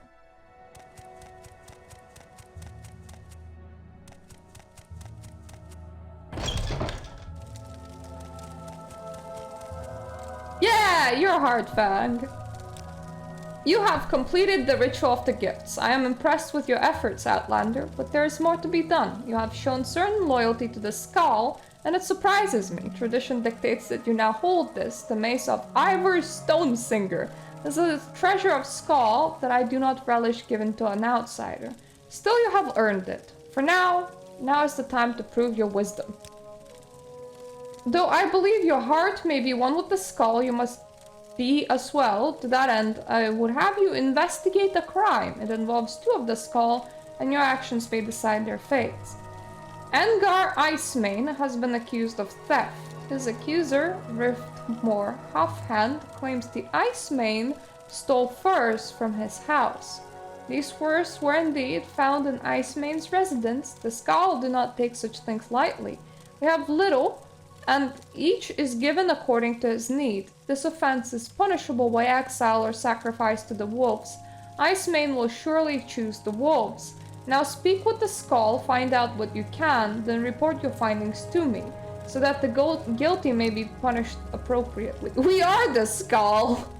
Yeah, you're Heartfang. You have completed the ritual of the gifts. I am impressed with your efforts, Outlander, but there is more to be done. You have shown certain loyalty to the skull, and it surprises me. Tradition dictates that you now hold this, the Mace of Ivor Stonesinger. This is a treasure of skull that I do not relish given to an outsider. Still, you have earned it. For now is the time to prove your wisdom. Though I believe your heart may be one with the skull, you must be as well. To that end, I would have you investigate a crime. It involves two of the skull, and your actions may decide their fates. Angar Icemane has been accused of theft. His accuser, Riftmore Halfhand, claims the Icemane stole furs from his house. These furs were indeed found in Icemane's residence. The Skull do not take such things lightly. We have little, and each is given according to his need. This offense is punishable by exile or sacrifice to the wolves. Icemane will surely choose the wolves. Now speak with the Skull, find out what you can, then report your findings to me, so that the guilty may be punished appropriately. We are the Skull!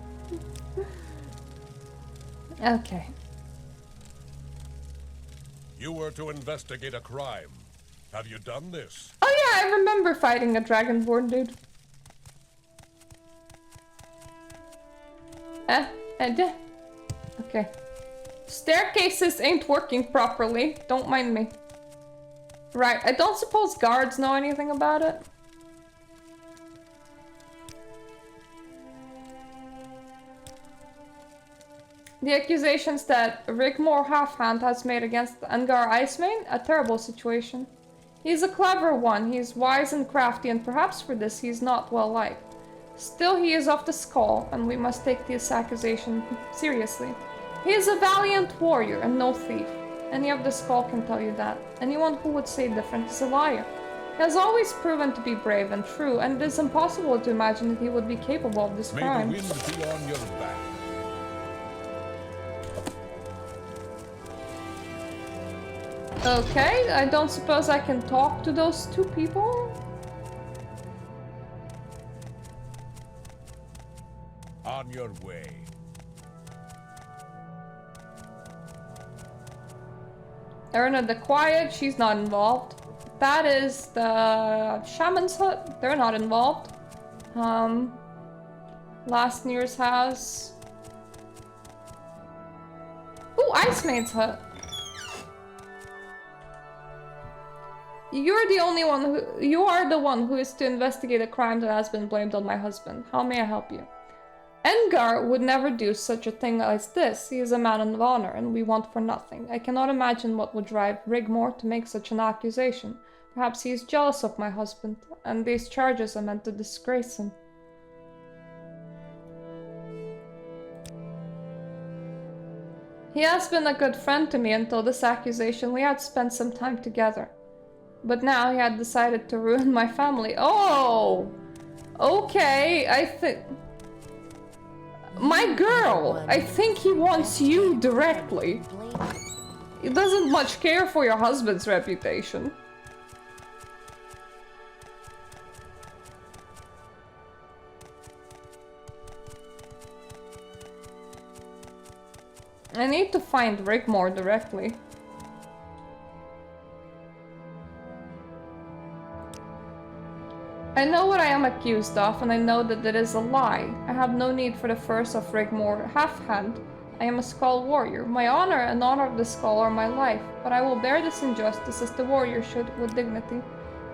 Okay. You were to investigate a crime. Have you done this? Oh yeah, I remember fighting a Dragonborn dude. Okay. Staircases ain't working properly. Don't mind me. Right, I don't suppose guards know anything about it. The accusations that Rigmore Halfhand has made against Angar Icemane, a terrible situation. He's a clever one, he is wise and crafty, and perhaps for this he is not well liked. Still, he is of the Skull, and we must take this accusation seriously. He is a valiant warrior and no thief. Any of the Skull can tell you that. Anyone who would say different is a liar. He has always proven to be brave and true, and it is impossible to imagine that he would be capable of this crime. May the wind be on your back. Okay, I don't suppose I can talk to those two people? On your way. Erna the Quiet, she's not involved. That is the shaman's hut. They're not involved. Last Near's house. Ooh, Ice Maid's hut. You are the one who is to investigate a crime that has been blamed on my husband. How may I help you? Engar would never do such a thing as this. He is a man of honor, and we want for nothing. I cannot imagine what would drive Rigmore to make such an accusation. Perhaps he is jealous of my husband, and these charges are meant to disgrace him. He has been a good friend to me until this accusation. We had spent some time together. But now he had decided to ruin my family. Oh! Okay, I think... My girl! I think he wants you directly. He doesn't much care for your husband's reputation. I need to find Rigmore directly. I know what I am accused of, and I know that it is a lie. I have no need for the first of Rigmore Half-Hand. I am a Skull warrior. My honor and honor of the Skull are my life, but I will bear this injustice as the warrior should with dignity.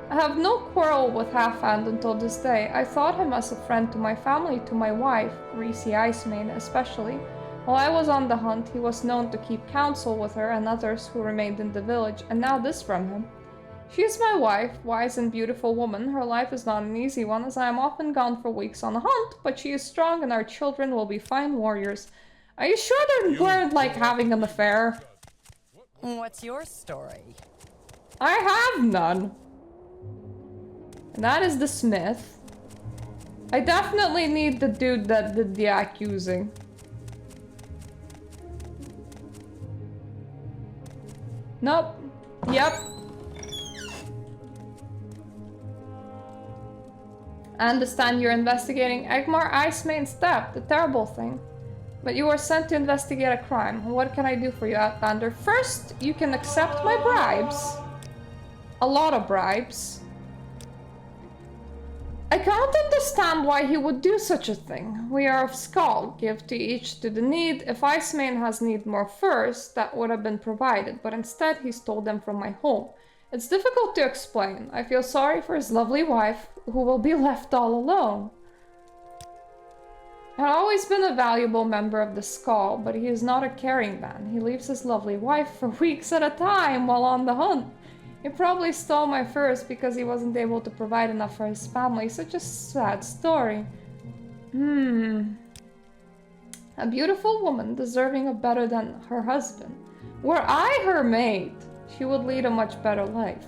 I have no quarrel with Half-Hand until this day. I thought him as a friend to my family, to my wife, Reese Icemane especially. While I was on the hunt, he was known to keep counsel with her and others who remained in the village, and now this from him. She is my wife, wise and beautiful woman. Her life is not an easy one, as I am often gone for weeks on a hunt, but she is strong and our children will be fine warriors. Are you sure they weren't, like, having an affair? What's your story? I have none. And that is the smith. I definitely need the dude that did the accusing. Nope. Yep. I understand you're investigating Egmar Icemane's death, the terrible thing. But you were sent to investigate a crime. What can I do for you, Outlander? First, you can accept my bribes. A lot of bribes. I cannot understand why he would do such a thing. We are of Skull, give to each to the need. If Icemane has need more furs, that would have been provided, but instead he stole them from my home. It's difficult to explain. I feel sorry for his lovely wife, who will be left all alone. I've always been a valuable member of the Skull, but he is not a caring man. He leaves his lovely wife for weeks at a time while on the hunt. He probably stole my furs because he wasn't able to provide enough for his family. Such a sad story. A beautiful woman deserving of better than her husband. Were I her maid, she would lead a much better life.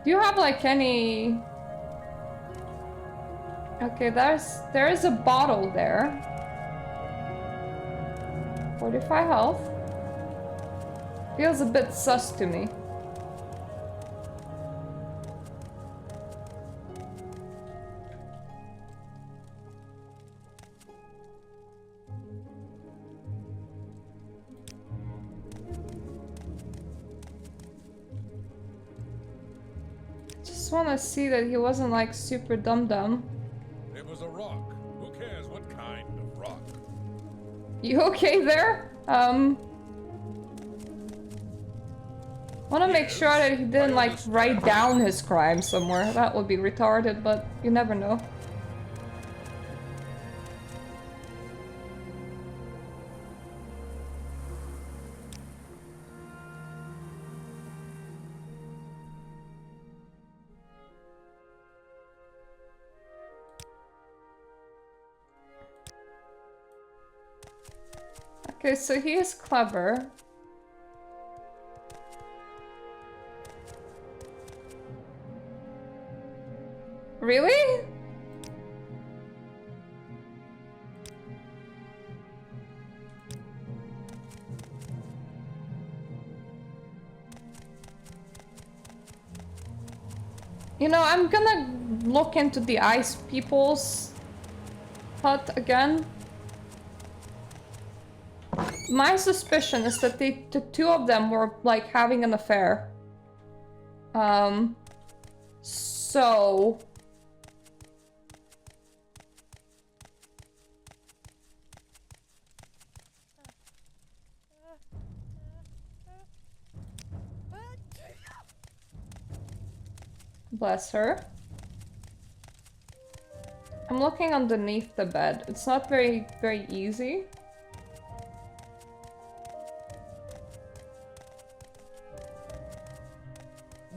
Do you have like any... Okay, there is a bottle there. 45 health. Feels a bit sus to me. Just want to see that he wasn't like super dumb. It was a rock. Who cares what kind of rock? You okay there? Wanna make sure that he didn't like write down his crime somewhere. That would be retarded, but you never know. Okay, so he is clever. Really? You know, I'm gonna look into the ice people's hut again. My suspicion is that the two of them were like having an affair. So bless her. I'm looking underneath the bed. It's not very easy.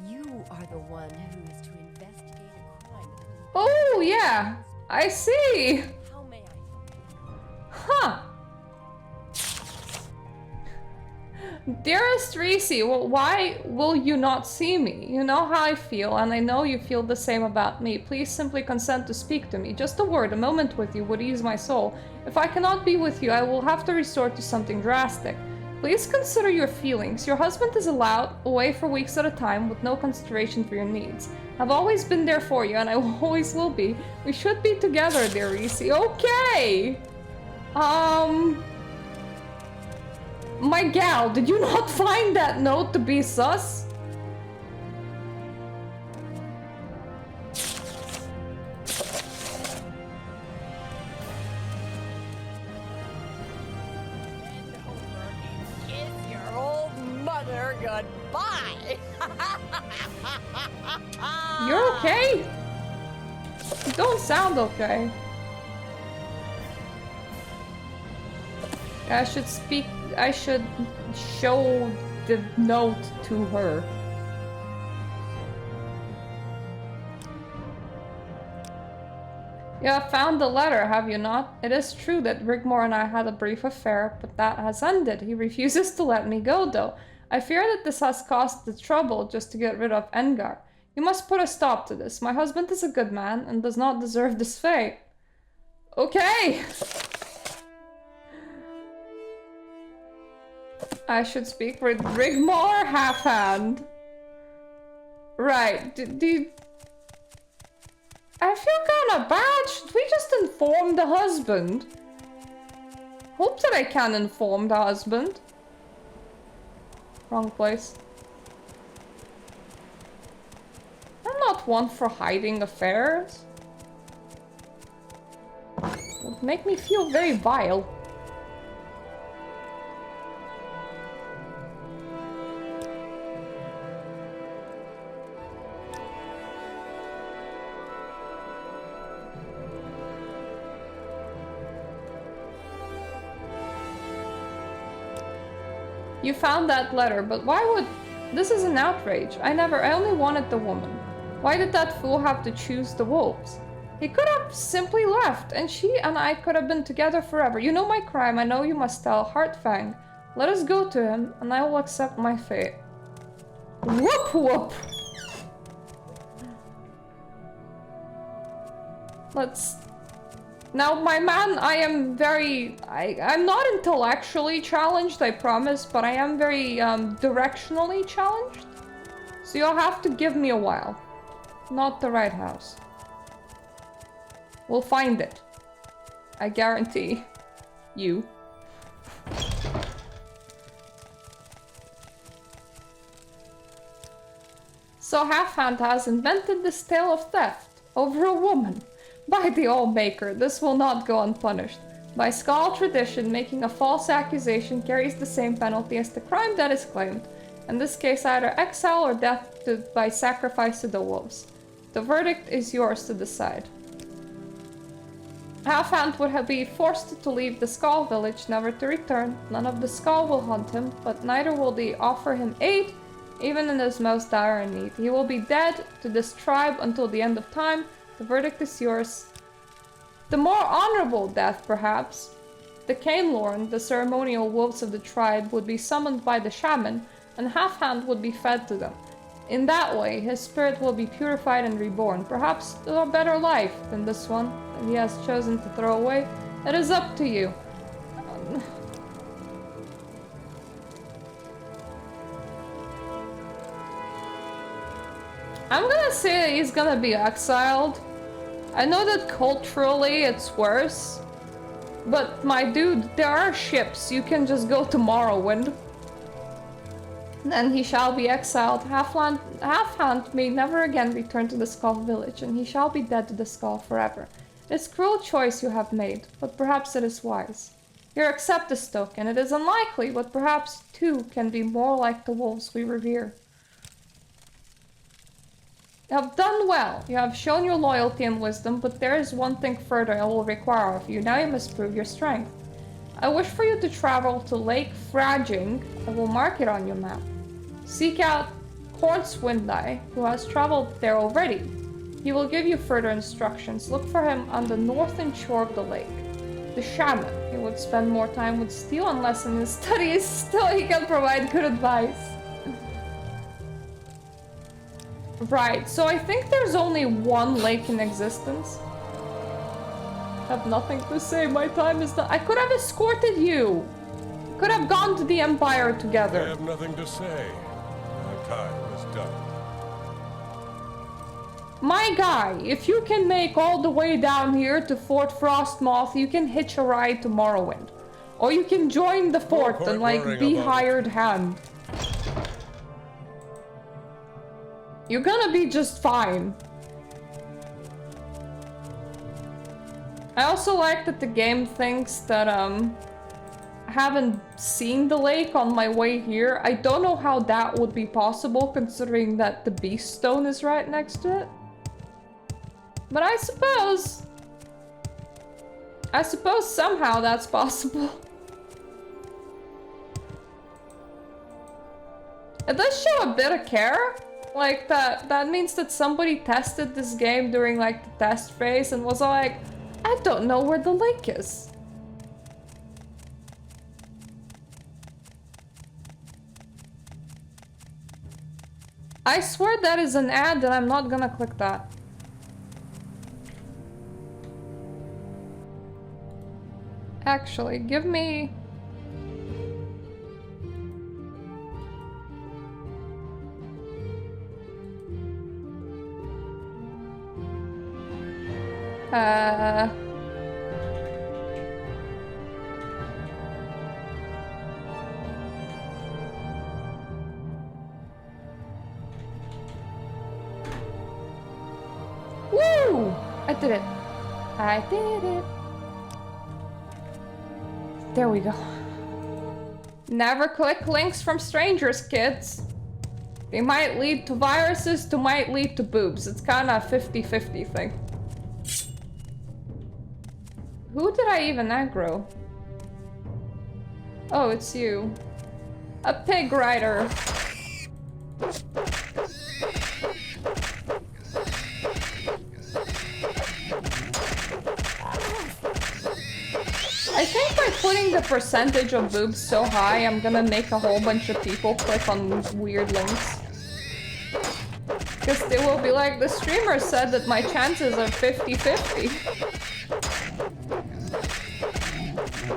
You are the one who is to investigate a crime that has been... Oh, yeah. I see. How may I help you? Huh. Dearest Reese, well, why will you not see me? You know how I feel, and I know you feel the same about me. Please simply consent to speak to me. Just a word, a moment with you would ease my soul. If I cannot be with you, I will have to resort to something drastic. Please consider your feelings. Your husband is allowed away for weeks at a time with no consideration for your needs. I've always been there for you, and I always will be. We should be together, dear Reese. Okay! My gal, did you not find that note to be sus? Bend over and kiss your old mother goodbye. You're okay? You don't sound okay. I should show the note to her. You have found the letter, have you not? It is true that Rigmor and I had a brief affair, but that has ended. He refuses to let me go, though. I fear that this has caused the trouble just to get rid of Engar. You must put a stop to this. My husband is a good man and does not deserve this fate. Okay! I should speak with Rigmor Halfhand. Right, I feel kinda bad. Should we just inform the husband? Hope that I can inform the husband. Wrong place. I'm not one for hiding affairs. It would make me feel very vile. You found that letter, but why would... This is an outrage. I only wanted the woman. Why did that fool have to choose the wolves? He could have simply left, and she and I could have been together forever. You know my crime, I know you must tell. Heartfang. Let us go to him, and I will accept my fate. Whoop whoop! Let's... Now, my man, I am very... I'm not intellectually challenged, I promise, but I am very directionally challenged. So you'll have to give me a while. Not the right house. We'll find it. I guarantee you. So Halfhand has invented this tale of theft over a woman. By the All-Maker, this will not go unpunished. By Skull tradition, making a false accusation carries the same penalty as the crime that is claimed. In this case, either exile or death by sacrifice to the wolves. The verdict is yours to decide. Halfhand would be forced to leave the Skull village, never to return. None of the Skull will hunt him, but neither will they offer him aid, even in his most dire need. He will be dead to this tribe until the end of time. The verdict is yours. The more honorable death, perhaps. The Cainlorn, the ceremonial wolves of the tribe, would be summoned by the shaman, and Halfhand would be fed to them. In that way, his spirit will be purified and reborn, perhaps to a better life than this one that he has chosen to throw away. It is up to you. I'm gonna say that he's gonna be exiled. I know that culturally it's worse, but my dude, there are ships. You can just go to Morrowind. Then he shall be exiled. Half-hand may never again return to the Skull village, and he shall be dead to the Skull forever. It's a cruel choice you have made, but perhaps it is wise. Here, accept this token. It is unlikely, but perhaps two can be more like the wolves we revere. You have done well. You have shown your loyalty and wisdom, but there is one thing further I will require of you. Now you must prove your strength. I wish for you to travel to Lake Fraging. I will mark it on your map. Seek out Hornswindai, who has traveled there already. He will give you further instructions. Look for him on the northern shore of the lake. The shaman. He would spend more time with steel and less in his studies. Still, he can provide good advice. Right, so I think there's only one lake in existence. I have nothing to say, my time is done. I could have escorted you. Could have gone to the Empire I together. have nothing to say. My time is done. My guy, if you can make all the way down here to Fort Frostmoth, you can hitch a ride to Morrowind. Or you can join the fort point and like worrying be about it. hired hand. You're gonna be just fine. I also like that the game thinks that I haven't seen the lake on my way here. I don't know how that would be possible considering that the Beast Stone is right next to it. But I suppose somehow that's possible. It does show a bit of care. Like that means that somebody tested this game during like the test phase and was like, I don't know where the lake is. I swear that is an ad and I'm not gonna click that. Actually, give me... Woo! I did it. I did it. There we go. Never click links from strangers, kids. They might lead to viruses, they might lead to boobs. It's kind of a 50-50 thing. Who did I even aggro? Oh, it's you. A pig rider. I think by putting the percentage of boobs so high, I'm gonna make a whole bunch of people click on weird links. Because they will be like, the streamer said that my chances are 50-50.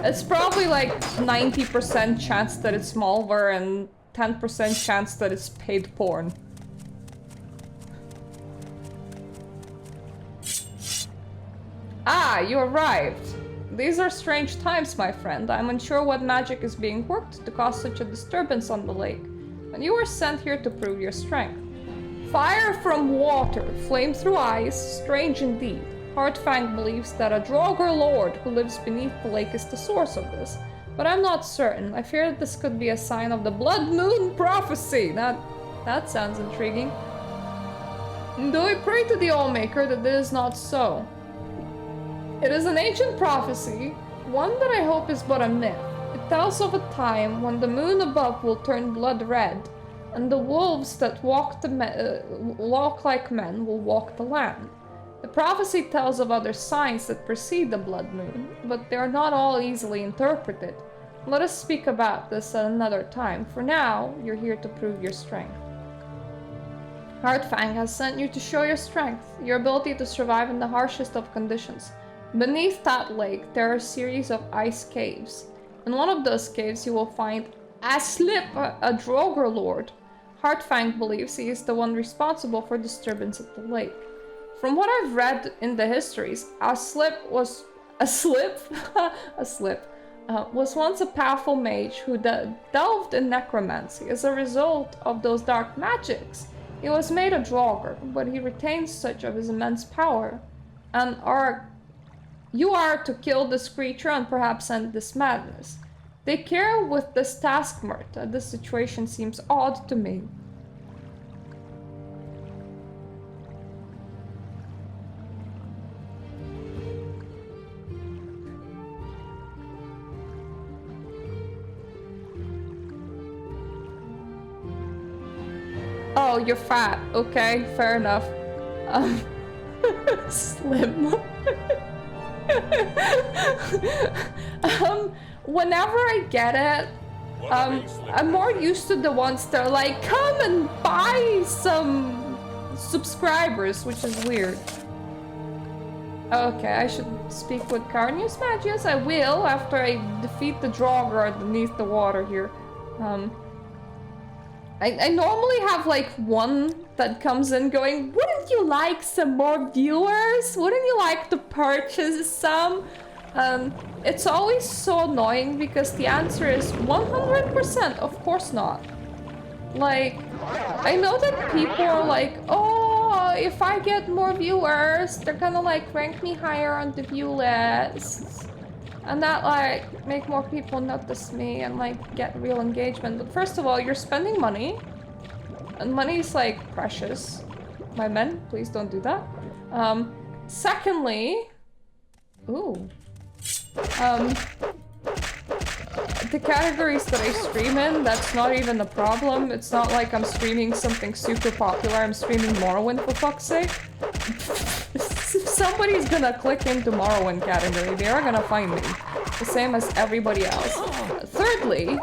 It's probably like 90% chance that it's malware and 10% chance that it's paid porn. Ah, you arrived. These are strange times, my friend. I'm unsure what magic is being worked to cause such a disturbance on the lake. And you were sent here to prove your strength. Fire from water, flame through ice, strange indeed. Hardfang believes that a draugr lord who lives beneath the lake is the source of this. But I'm not certain. I fear that this could be a sign of the Bloodmoon prophecy. That sounds intriguing. Though I pray to the Allmaker that it is not so. It is an ancient prophecy, one that I hope is but a myth. It tells of a time when the moon above will turn blood red, and the wolves that walk like men will walk the land. The prophecy tells of other signs that precede the blood moon, but they are not all easily interpreted. Let us speak about this at another time. For now, you're here to prove your strength. Hardfang has sent you to show your strength, your ability to survive in the harshest of conditions. Beneath that lake, there are a series of ice caves. In one of those caves, you will find Aesliip, a draugr lord. Heartfang believes he is the one responsible for disturbance at the lake. From what I've read in the histories, Aesliip was once a powerful mage who delved in necromancy. As a result of those dark magics, he was made a draugr, but he retains such of his immense power. And you are to kill this creature and perhaps end this madness. They care with this task, Marta. This situation seems odd to me. Oh, you're fat. Okay, fair enough. Slim. Whenever I get it, I'm more used to the ones that are like, come and buy some subscribers, which is weird. Okay, I should speak with Carnius Magius. I will after I defeat the draugr underneath the water here. I normally have like one that comes in going, wouldn't you like some more viewers? Wouldn't you like to purchase some? It's always so annoying because the answer is 100%, of course not. Like, I know that people are like, oh, if I get more viewers, they're gonna like rank me higher on the view lists. And that like make more people notice me and like get real engagement. But first of all, you're spending money. And money is like precious. My men, please don't do that. Secondly, ooh. The categories that I stream in, that's not even a problem. It's not like I'm streaming something super popular. I'm streaming Morrowind for fuck's sake. If somebody's gonna click into Morrowind category, they are gonna find me. The same as everybody else. Thirdly,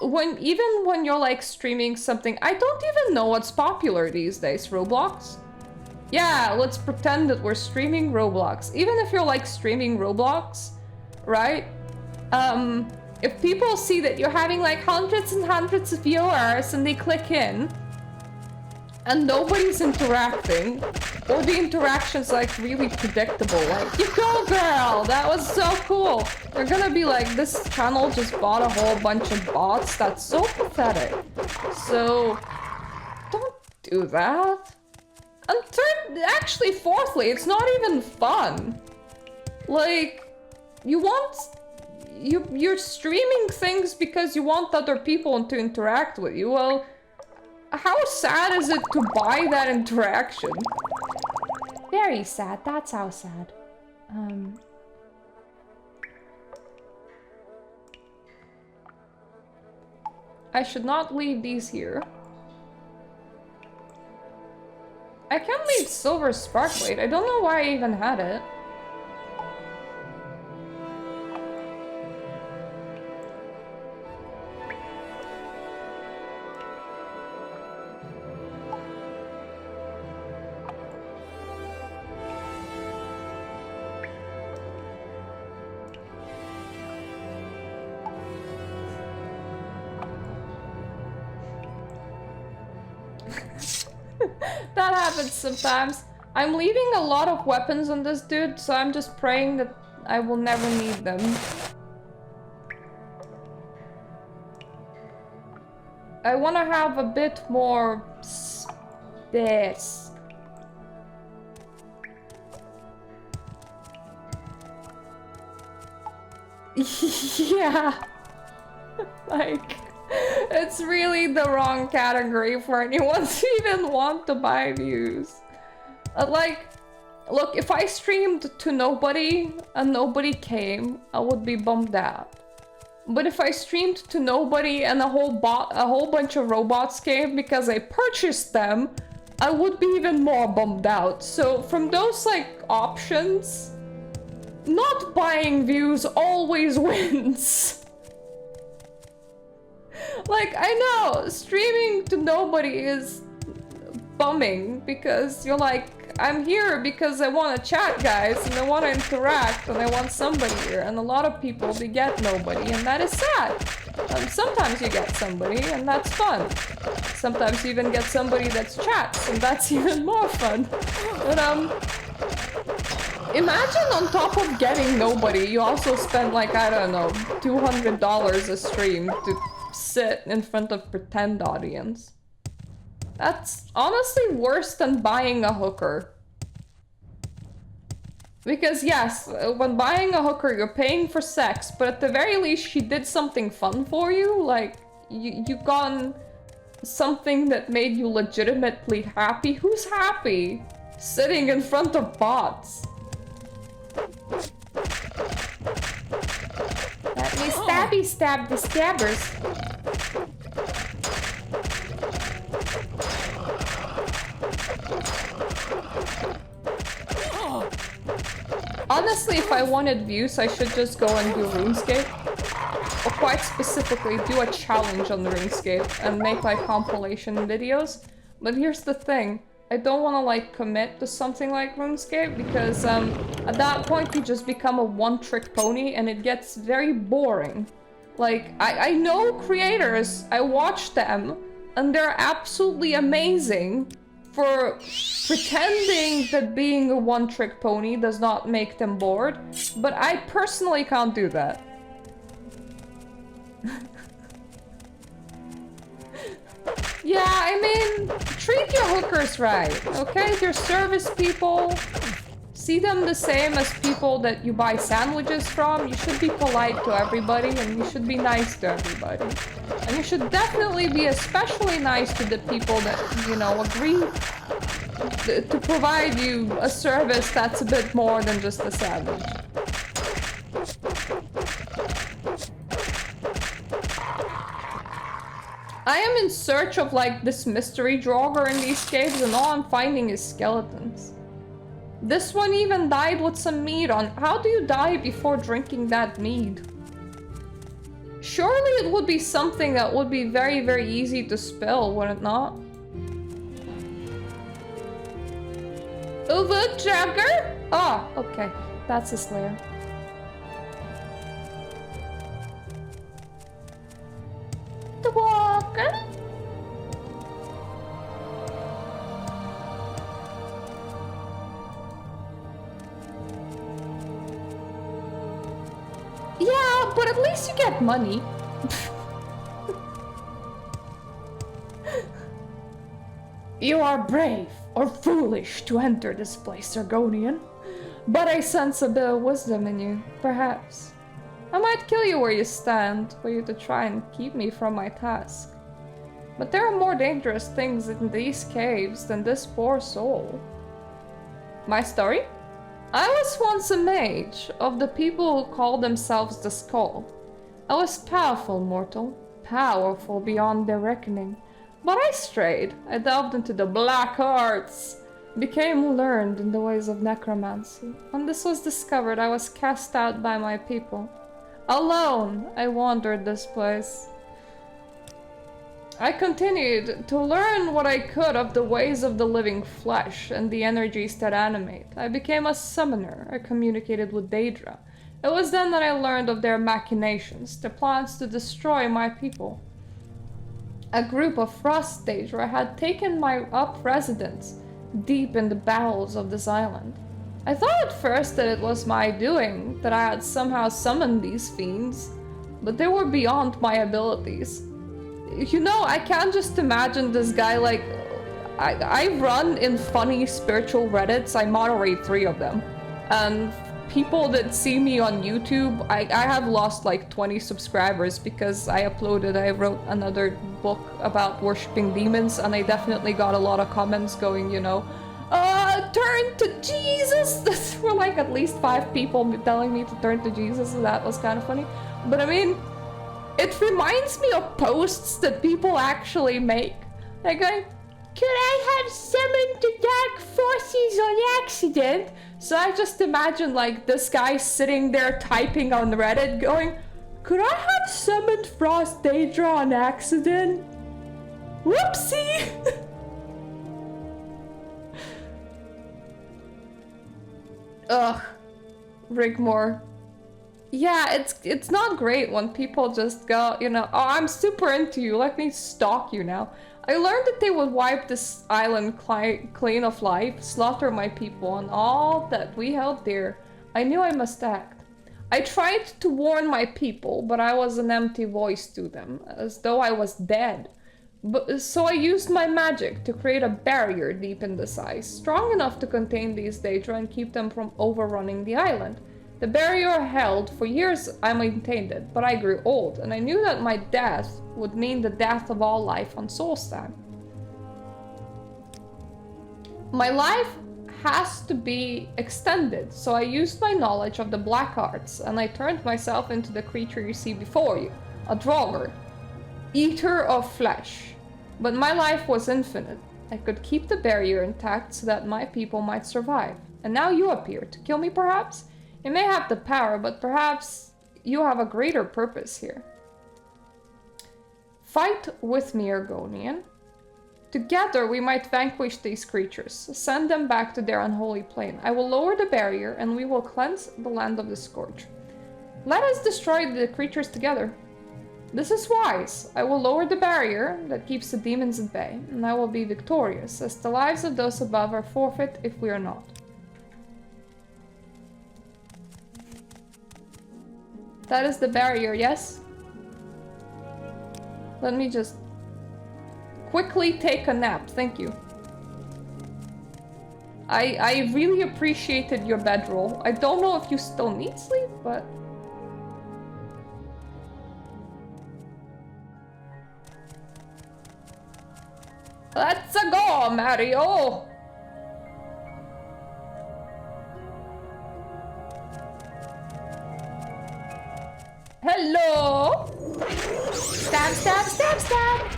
even when you're like streaming something, I don't even know what's popular these days. Roblox? Yeah, let's pretend that we're streaming Roblox. Even if you're like streaming Roblox, right? If people see that you're having like hundreds and hundreds of viewers and they click in and nobody's interacting, or the interaction's like really predictable, like, you go girl, that was so cool. They're gonna be like, this channel just bought a whole bunch of bots, that's so pathetic. So, don't do that. And actually, fourthly, it's not even fun. Like, you're streaming things because you want other people to interact with you. Well, how sad is it to buy that interaction? Very sad, that's how sad. I should not leave these here. I can't leave silver sparklate. I don't know why I even had it. That happens sometimes. I'm leaving a lot of weapons on this dude, so I'm just praying that I will never need them. I want to have a bit more space. Yeah. Like, it's really the wrong category for anyone to even want to buy views. Like, look, if I streamed to nobody and nobody came, I would be bummed out. But if I streamed to nobody and a whole bunch of robots came because I purchased them, I would be even more bummed out. So from those like options, not buying views always wins. Like, I know, streaming to nobody is bumming because you're like, I'm here because I want to chat, guys, and I want to interact, and I want somebody here. And a lot of people, they get nobody, and that is sad. Sometimes you get somebody, and that's fun. Sometimes you even get somebody that's chats, and that's even more fun. But imagine on top of getting nobody, you also spend like, I don't know, $200 a stream to sit in front of pretend audience. That's honestly worse than buying a hooker. Because yes, when buying a hooker, you're paying for sex, but at the very least, she did something fun for you. Like, you got something that made you legitimately happy. Who's happy? Sitting in front of bots. Let me stabby stab the stabbers. Honestly, if I wanted views, I should just go and do RuneScape. Or quite specifically, do a challenge on the RuneScape and make like compilation videos. But here's the thing, I don't want to like commit to something like RuneScape because at that point you just become a one-trick pony and it gets very boring. Like, I know creators, I watch them, and they're absolutely amazing for pretending that being a one-trick pony does not make them bored, but I personally can't do that. Yeah, I mean, treat your hookers right, okay? They're service people. See them the same as people that you buy sandwiches from. You should be polite to everybody and you should be nice to everybody. And you should definitely be especially nice to the people that, you know, agree to provide you a service that's a bit more than just a sandwich. I am in search of like this mystery draugr in these caves and all I'm finding is skeletons. This one even died with some mead on. How do you die before drinking that mead? Surely it would be something that would be very, very easy to spill, would it not? Oh, the draugr? Ah, okay. That's his lair. The walker? Yeah, but at least you get money. You are brave or foolish to enter this place, Argonian. But I sense a bit of wisdom in you, perhaps. I might kill you where you stand, for you to try and keep me from my task. But there are more dangerous things in these caves than this poor soul. My story? I was once a mage of the people who call themselves the Skull. I was powerful, mortal, powerful beyond their reckoning. But I strayed. I delved into the black arts, became learned in the ways of necromancy. When this was discovered, I was cast out by my people. Alone, I wandered this place. I continued to learn what I could of the ways of the living flesh and the energies that animate. I became a summoner. I communicated with Daedra. It was then that I learned of their machinations, their plans to destroy my people. A group of frost Daedra had taken up residence deep in the bowels of this island. I thought at first that it was my doing, that I had somehow summoned these fiends, but they were beyond my abilities. You know, I can't just imagine this guy like... I run in funny spiritual Reddits, I moderate 3 of them. And people that see me on YouTube, I have lost like 20 subscribers because I wrote another book about worshipping demons and I definitely got a lot of comments going, you know, turn to Jesus! There were like at least 5 people telling me to turn to Jesus, and that was kind of funny. But I mean, it reminds me of posts that people actually make. They're going, could I have summoned the dark forces on accident? So I just imagine like this guy sitting there typing on Reddit going, could I have summoned Frost Daedra on accident? Whoopsie! Ugh. Rigmore. Yeah, it's not great when people just go, you know, oh, I'm super into you, let me stalk you now. I learned that they would wipe this island clean of life, slaughter my people, and all that we held dear. I knew I must act. I tried to warn my people, but I was an empty voice to them, as though I was dead. So I used my magic to create a barrier deep in this ice, strong enough to contain these Daedra and keep them from overrunning the island. The barrier held. For years I maintained it, but I grew old, and I knew that my death would mean the death of all life on Solstan. My life has to be extended, so I used my knowledge of the black arts, and I turned myself into the creature you see before you, a draugr, eater of flesh. But my life was infinite. I could keep the barrier intact so that my people might survive. And now you appear, to kill me perhaps? You may have the power, but perhaps you have a greater purpose here. Fight with me, Argonian. Together we might vanquish these creatures, send them back to their unholy plane. I will lower the barrier, and we will cleanse the land of the Scourge. Let us destroy the creatures together. This is wise. I will lower the barrier that keeps the demons at bay, and I will be victorious, as the lives of those above are forfeit if we are not. That is the barrier, yes? Let me just quickly take a nap, thank you. I really appreciated your bedroll. I don't know if you still need sleep, but... Let's go, Mario! Hello! Stab, stab, stab, stab!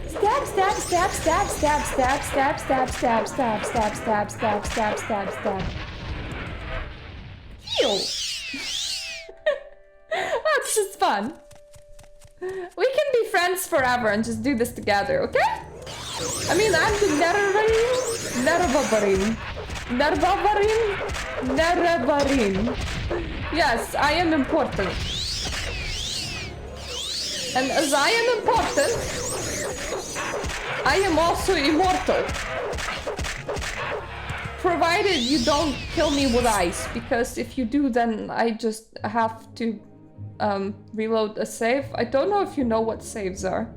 Stab, stab, stab, stab, stab, stab, stab, stab, stab, stab, stab, stab, stab, stab, stab, stab. Heal! That's just fun. We can be friends forever and just do this together, okay? I mean, I'm the Nerevarin. Yes, I am important. And as I am important, I am also immortal. Provided you don't kill me with ice, because if you do, then I just have to reload a save. I don't know if you know what saves are.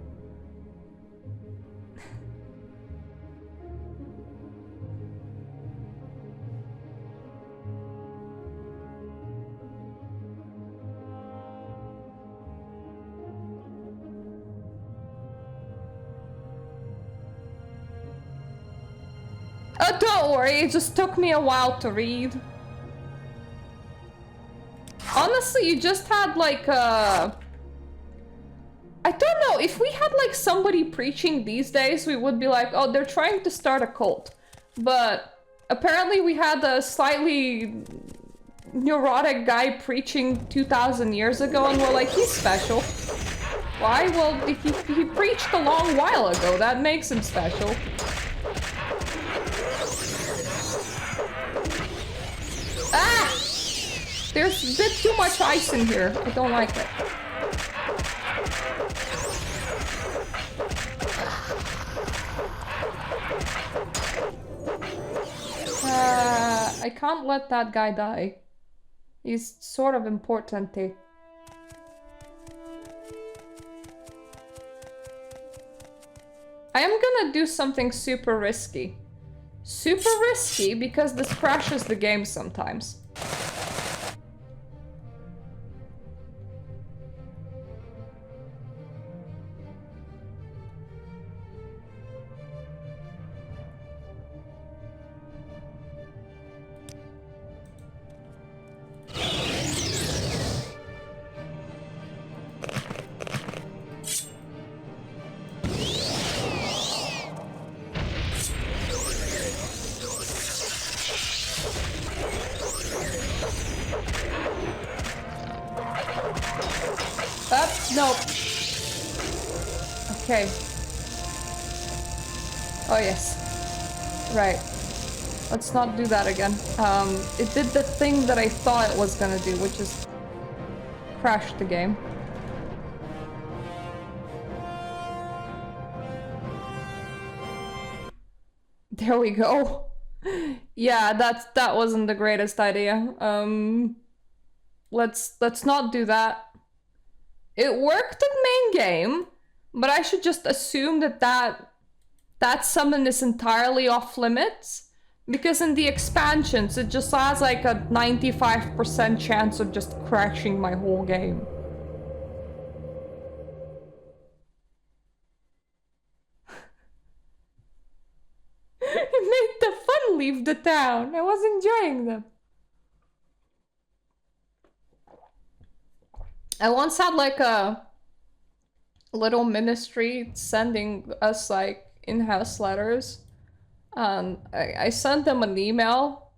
Oh, don't worry, it just took me a while to read. Honestly, you just had like I don't know, if we had like somebody preaching these days, we would be like, oh, they're trying to start a cult. But apparently we had a slightly neurotic guy preaching 2,000 years ago, and we're like, he's special. Why? Well, he preached a long while ago, that makes him special. Ah! There's a bit too much ice in here. I don't like it. I can't let that guy die. He's sort of important. I am gonna do something super risky. Super risky because this crashes the game sometimes. Nope. Okay. Oh yes. Right. Let's not do that again. It did the thing that I thought it was gonna do, which is crashed the game. There we go. Yeah, that wasn't the greatest idea. Let's not do that. It worked in main game, but I should just assume that summon is entirely off limits, because in the expansions it just has like a 95% chance of just crashing my whole game. It made the fun leave the town. I was enjoying them. I once had like a little ministry sending us like in-house letters. I sent them an email,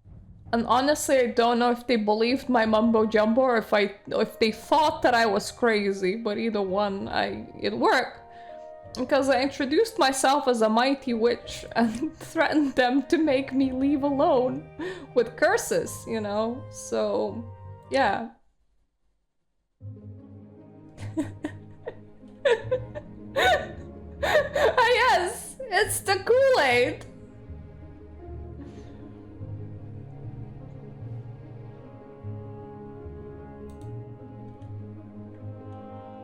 and honestly I don't know if they believed my mumbo jumbo or if they thought that I was crazy, but either one, it worked. Because I introduced myself as a mighty witch and threatened them to make me leave alone with curses, you know? So, yeah. Ah, yes! It's the Kool-Aid!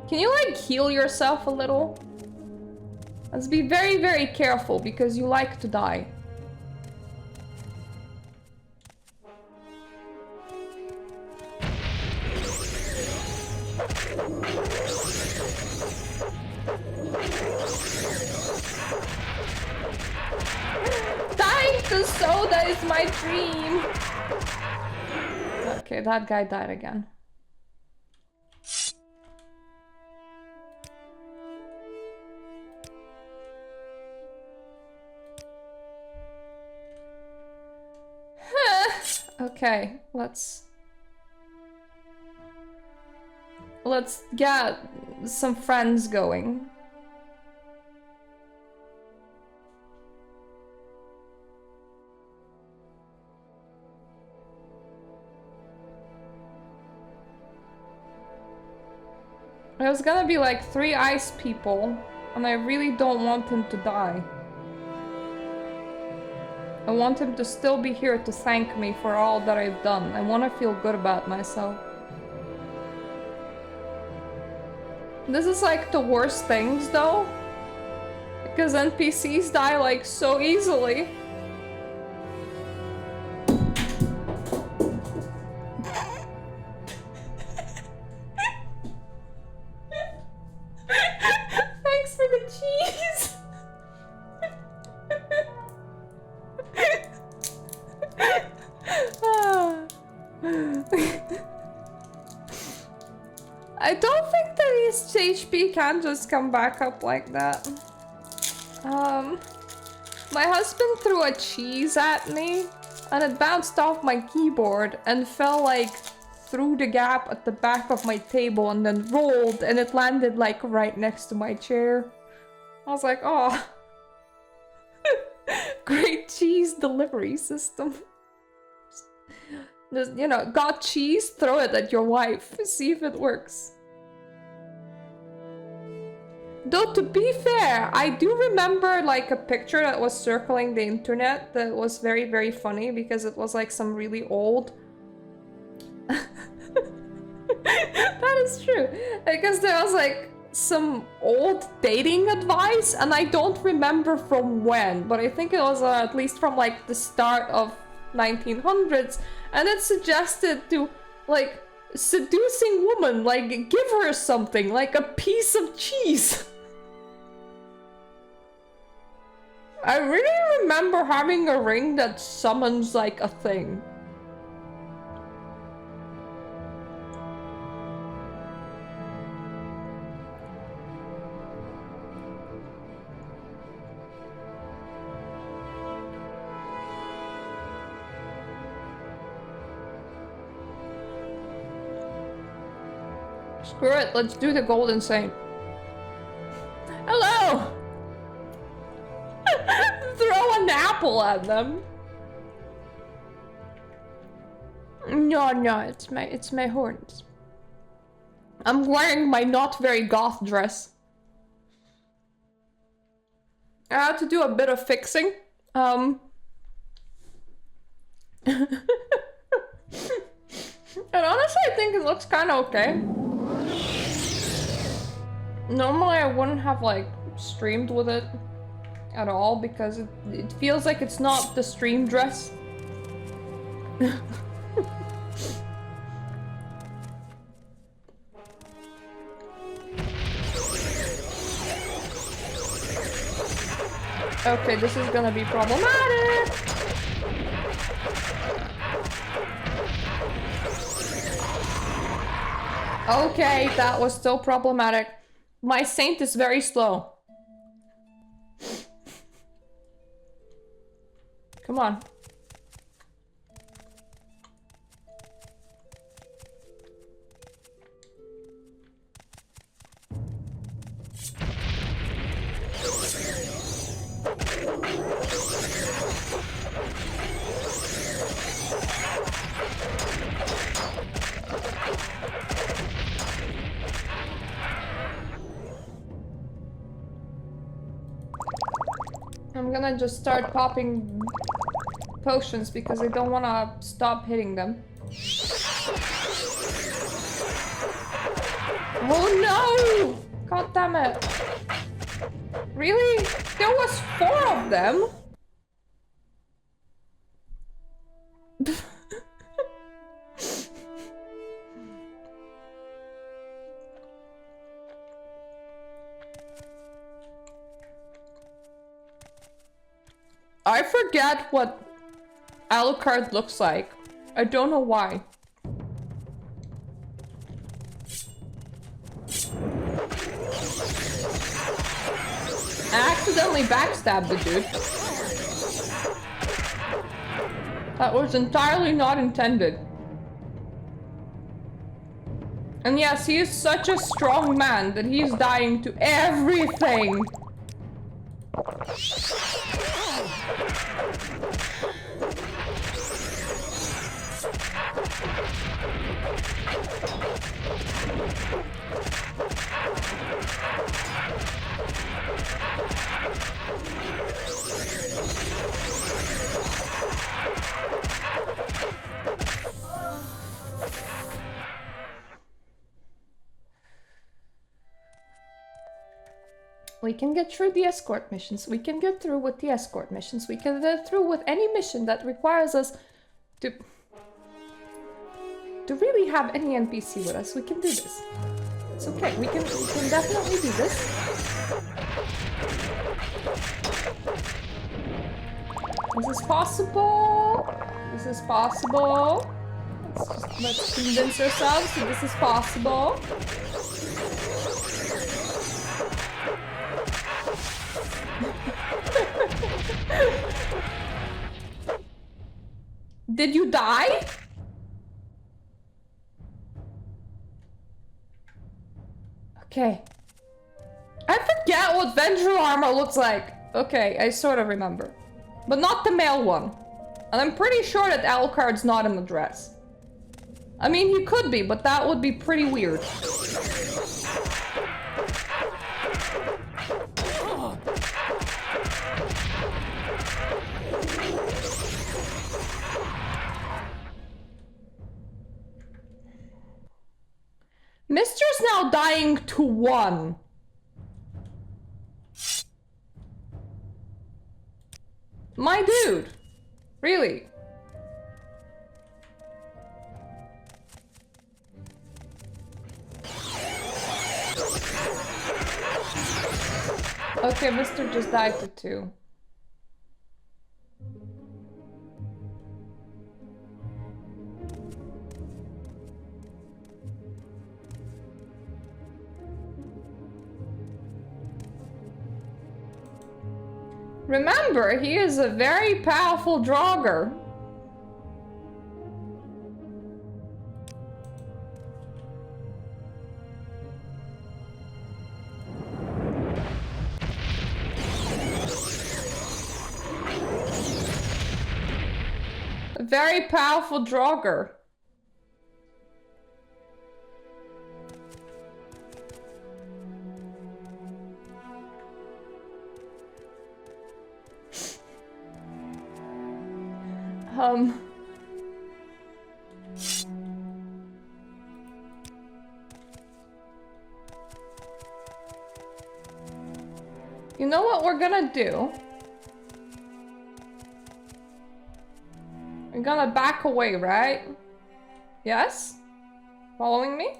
Can you, like, heal yourself a little? Let's be very, very careful, because you like to die. Dying to soda is my dream! Okay, that guy died again. Okay, let's get some friends going. There's gonna be like 3 ice people, and I really don't want him to die. I want him to still be here to thank me for all that I've done. I want to feel good about myself. This is like the worst things though, because NPCs die like so easily. Thanks for the cheese. I don't think that his HP can just come back up like that. My husband threw a cheese at me and it bounced off my keyboard and fell like through the gap at the back of my table and then rolled, and it landed like right next to my chair. I was like, oh. Great cheese delivery system. Just, you know, got cheese, throw it at your wife, see if it works. Though, to be fair, I do remember like a picture that was circling the internet that was very, very funny because it was like some really old... That is true. Because there was like some old dating advice and I don't remember from when, but I think it was at least from like the start of 1900s, and it suggested to like seducing woman, like give her something like a piece of cheese. I really remember having a ring that summons like a thing. Screw it, let's do the golden saint. Hello! Throw an apple at them. No, it's my horns. I'm wearing my not very goth dress. I had to do a bit of fixing. And honestly, I think it looks kind of okay. Normally, I wouldn't have, like, streamed with it at all because it feels like it's not the stream dress. Okay, this is gonna be problematic. Okay, that was still problematic. My saint is very slow. Come on. I'm gonna just start popping potions because I don't wanna stop hitting them. Oh no! God damn it. Really? There was 4 of them? I forget what Alucard looks like. I don't know why. I accidentally backstabbed the dude. That was entirely not intended. And yes, he is such a strong man that he's dying to everything. We can get through the escort missions. We can get through with the escort missions. We can get through with any mission that requires us to really have any NPC with us. We can do this. It's okay. We can definitely do this. This is possible. This is possible. Let's convince ourselves that this is possible. Did you die? Okay. I forget what Vengeful armor looks like. Okay, I sort of remember. But not the male one. And I'm pretty sure that Alucard's not in the dress. I mean, he could be, but that would be pretty weird. Mister's now dying to 1. My dude. Really? Okay, Mister just died to 2. Remember, he is a very powerful draugr. A very powerful draugr. Um... You know what we're gonna do? We're gonna back away, right? Yes? Following me?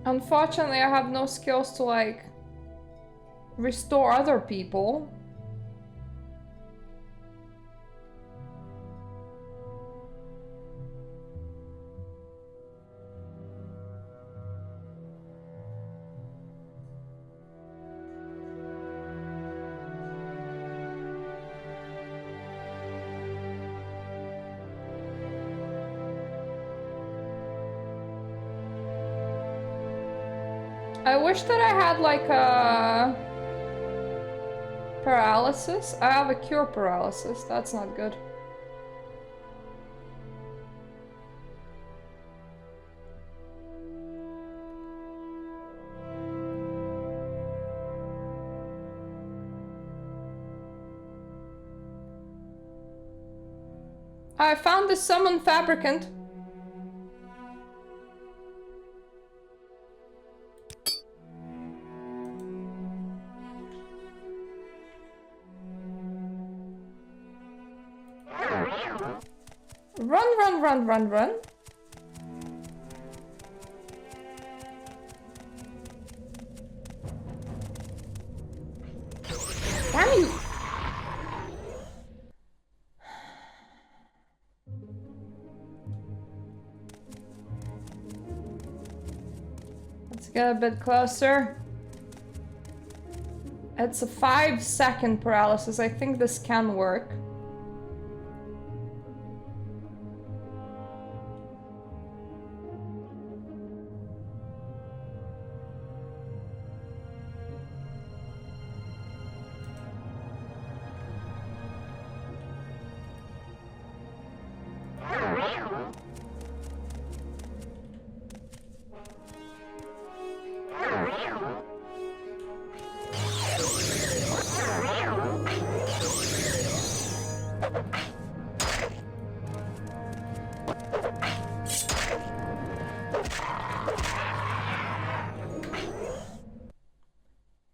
Unfortunately, I have no skills to, like, restore other people. I wish that I had like a paralysis. I have a cure paralysis. That's not good. I found the summon fabricant. Run. Damn you! Let's get a bit closer. It's a 5-second paralysis. I think this can work.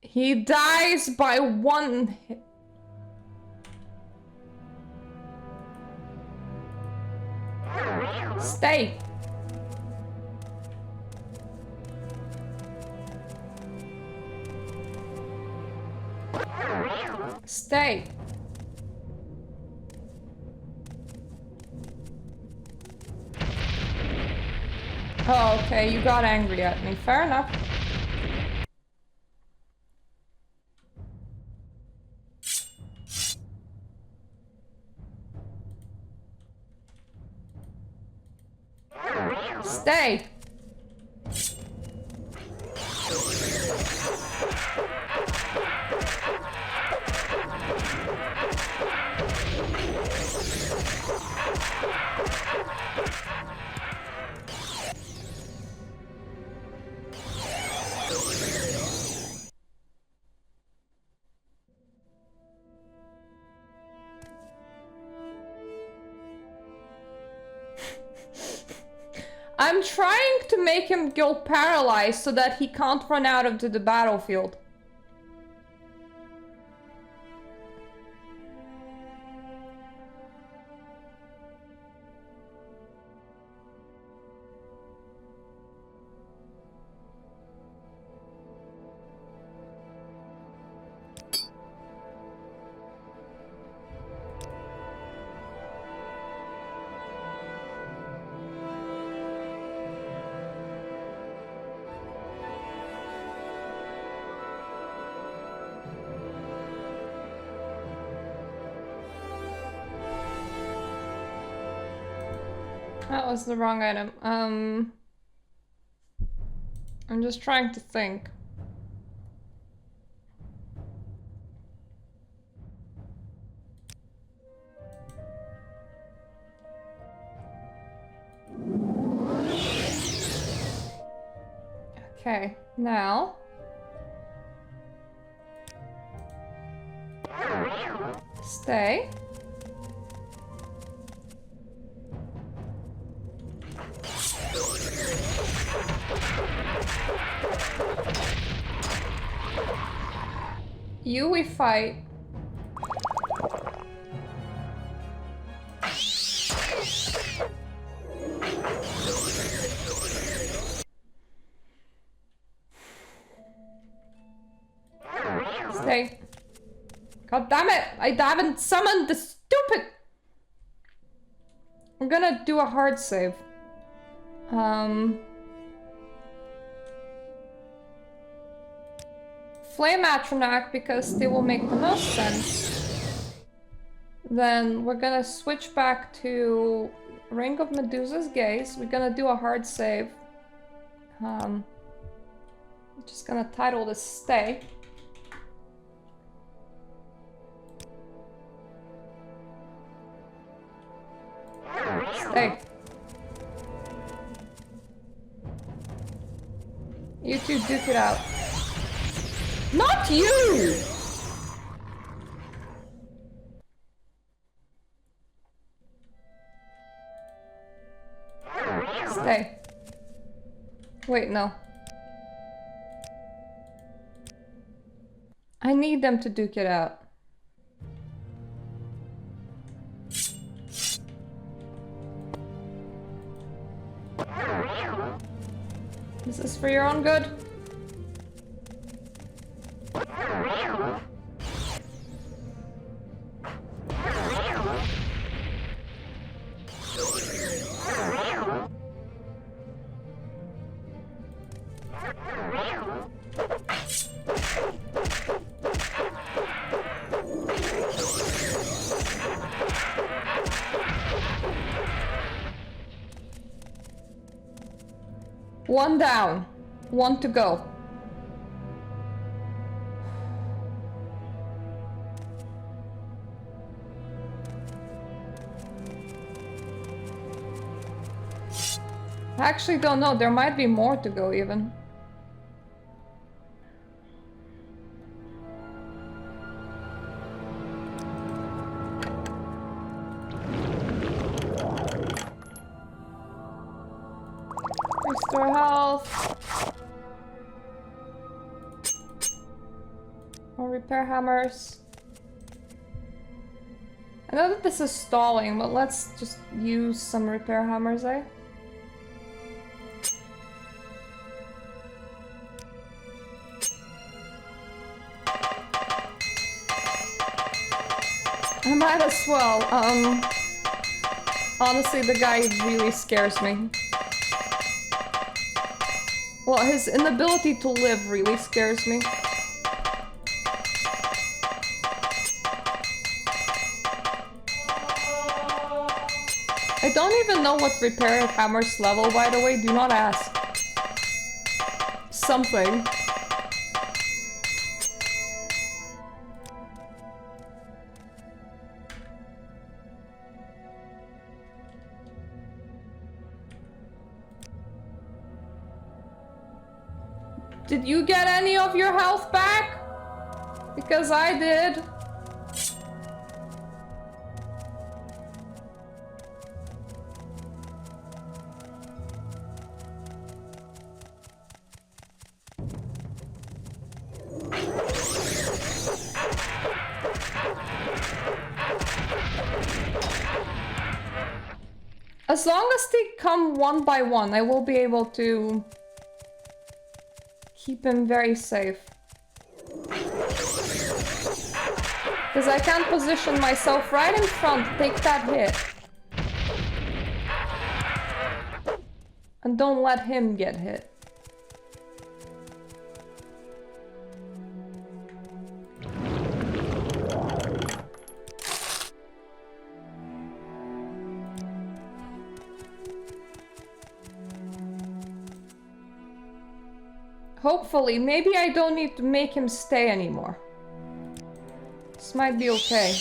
He dies by 1 hit. Stay. Stay. Oh, okay, you got angry at me. Fair enough. Stay. I'm trying to make him go paralyzed so that he can't run out into the battlefield. That was the wrong item. I'm just trying to think. Okay, now. Stay. You we fight. Stay. God damn it! I haven't summoned the stupid. I'm gonna do a hard save. Flame Atronach because they will make the most sense. Then we're gonna switch back to Ring of Medusa's Gaze. We're gonna do a hard save. I'm just gonna title this Stay. Stay. You two duke it out. Not you! Stay. Wait, no. I need them to duke it out. This is for your own good. One down. One to go. I actually don't know. There might be more to go even. Restore health. More repair hammers. I know that this is stalling, but let's just use some repair hammers, eh? I might as well. Honestly, the guy really scares me. Well, his inability to live really scares me. I don't even know what repair hammer's level, by the way. Do not ask. Something. Did you get any of your health back? Because I did. As long as they come one by one, I will be able to keep him very safe. Because I can't position myself right in front to take that hit. And don't let him get hit. Hopefully, maybe I don't need to make him stay anymore. This might be okay.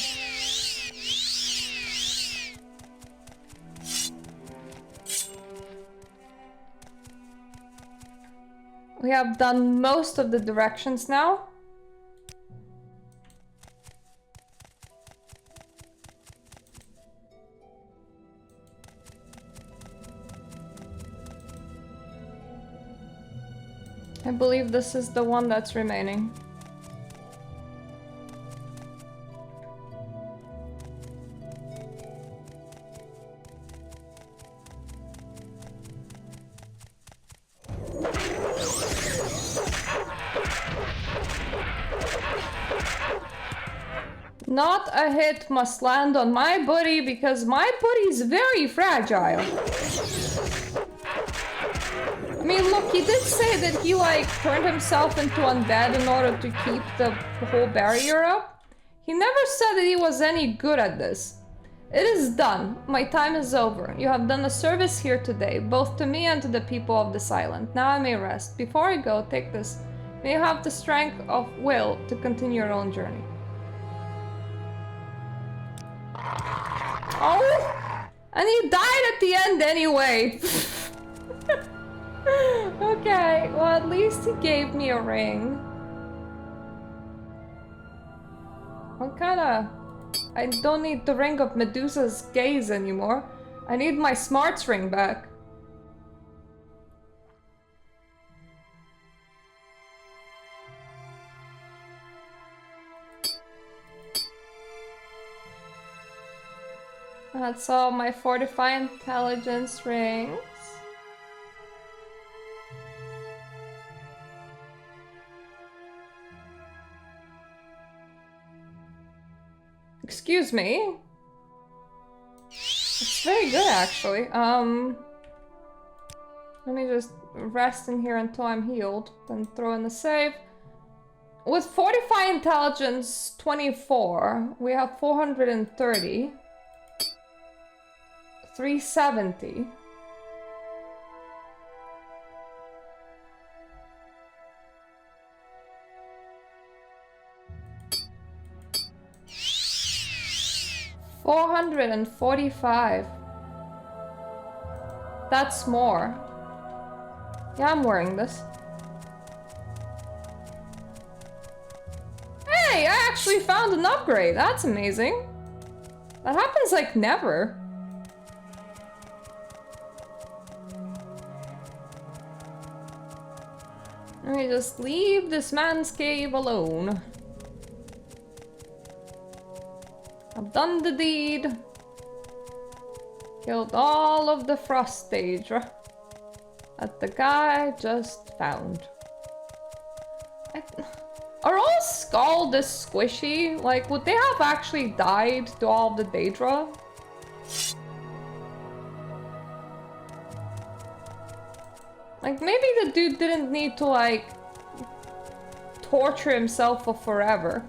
We have done most of the directions now. I believe this is the one that's remaining. Not a hit must land on my buddy because my buddy's very fragile. I mean, look, he did say that he, like, turned himself into undead in order to keep the whole barrier up. He never said that he was any good at this. It is done. My time is over. You have done a service here today, both to me and to the people of this island. Now I may rest. Before I go, take this. May you have the strength of will to continue your own journey. Oh! And he died at the end anyway. Okay, well at least he gave me a ring. What kinda... I don't need the ring of Medusa's gaze anymore. I need my smarts ring back. That's all my fortify intelligence rings. Excuse me. It's very good, actually. Let me just rest in here until I'm healed, then throw in the save. With Fortify Intelligence 24, we have 430. 370. $445. That's more. Yeah, I'm wearing this. Hey, I actually found an upgrade. That's amazing. That happens like never. Let me just leave this man's cave alone. I've done the deed. Killed all of the frost daedra that the guy just found. Are all skull this squishy? Like, would they have actually died to all of the daedra? Like, maybe the dude didn't need to, like, torture himself for forever.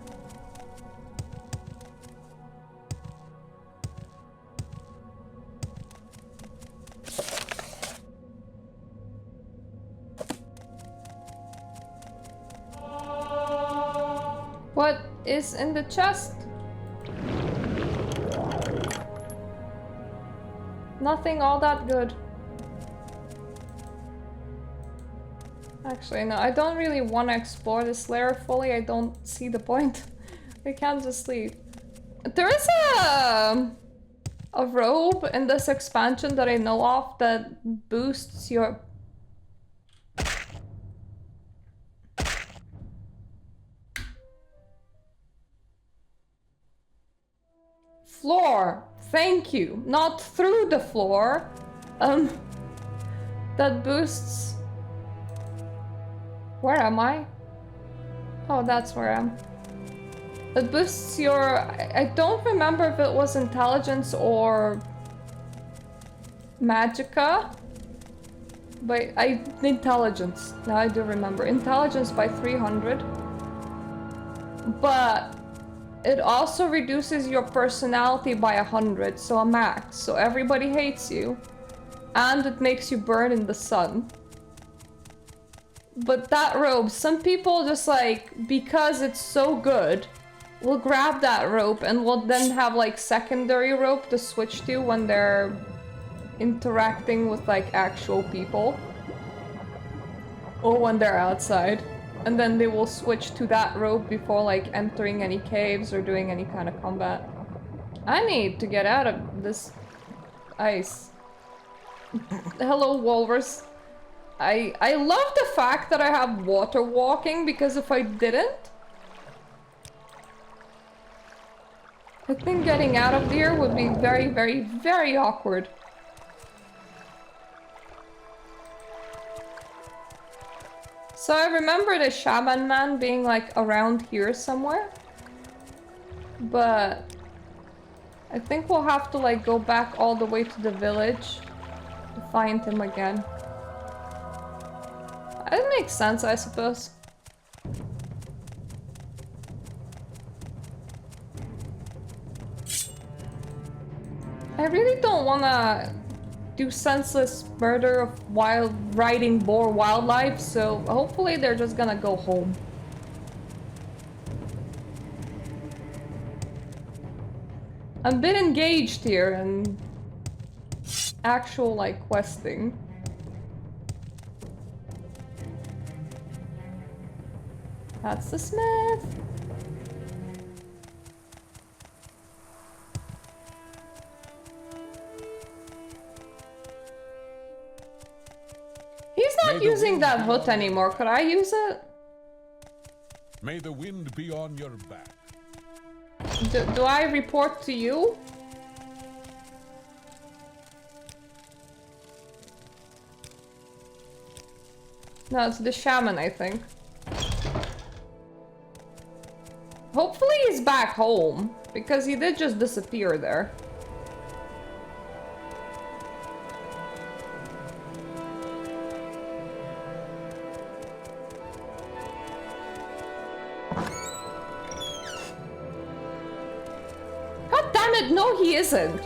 What is in the chest? Nothing all that good. Actually, no, I don't really want to explore this lair fully. I don't see the point. We can't just leave. There is a robe in this expansion that I know of that boosts your... floor. Thank you. Not through the floor. That boosts... Where am I? Oh, that's where I am. It boosts your... I don't remember if it was intelligence or... magicka. But intelligence. Now I do remember. Intelligence by 300. But... it also reduces your personality by 100, so a max. So everybody hates you. And it makes you burn in the sun. But that robe, some people just like, because it's so good, will grab that rope and will then have like secondary rope to switch to when they're interacting with like actual people. or when they're outside. And then they will switch to that rope before like entering any caves or doing any kind of combat. I need to get out of this ice. Hello, walrus. I love the fact that I have water walking, because if I didn't, I think getting out of here would be very, very, very awkward. So I remember the shaman man being like around here somewhere, but I think we'll have to like go back all the way to the village to find him again. That makes sense, I suppose. I really don't wanna do senseless murder of riding boar wildlife, so hopefully they're just gonna go home. I'm a bit engaged here in actual like questing. That's the smith. He's not using that hook anymore. Could I use it? May the wind be on your back. Do I report to you? No, it's the shaman, I think. Hopefully he's back home, because he did just disappear there. God damn it, no he isn't.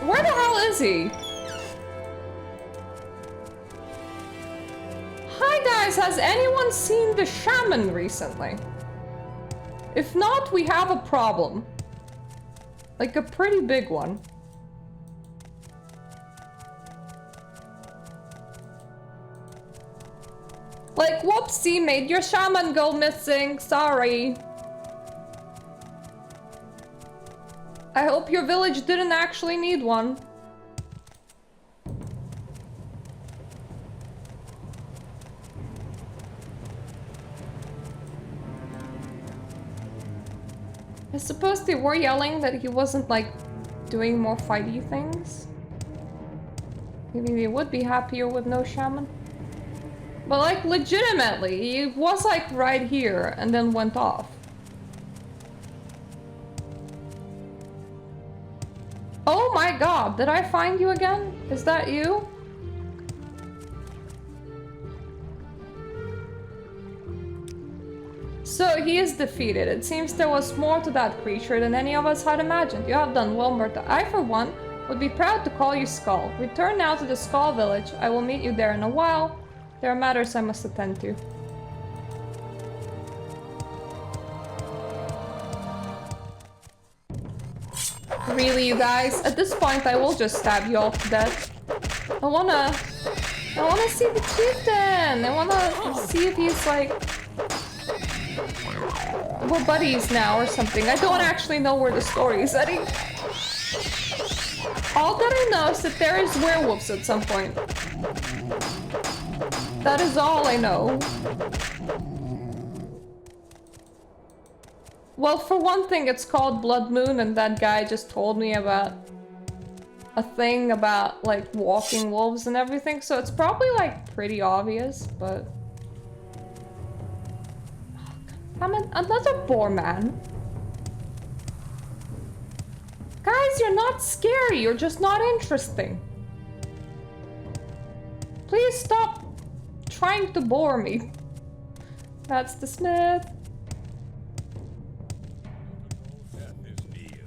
Where the hell is he? Hi guys, has anyone seen the shaman recently? If not, we have a problem. Like a pretty big one. Like, whoopsie, made your shaman go missing. Sorry. I hope your village didn't actually need one. I suppose they were yelling that he wasn't, like, doing more fighty things. Maybe they would be happier with no shaman. But, like, legitimately, he was, like, right here and then went off. Oh my god, did I find you again? Is that you? So he is defeated. It seems there was more to that creature than any of us had imagined. You have done well, Murta. I, for one, would be proud to call you Skull. Return now to the Skull village. I will meet you there in a while. There are matters I must attend to. Really, you guys? At this point, I will just stab you all to death. I wanna see the chieftain! I wanna see if he's like... we're buddies now or something. I don't actually know where the story is heading. All that I know is that there is werewolves at some point. That is all I know. Well, for one thing, it's called Bloodmoon, and that guy just told me about a thing about, like, walking wolves and everything, so it's probably, like, pretty obvious, but... I'm another boar man. Guys, you're not scary, you're just not interesting. Please stop trying to bore me. That's the smith. Death is near.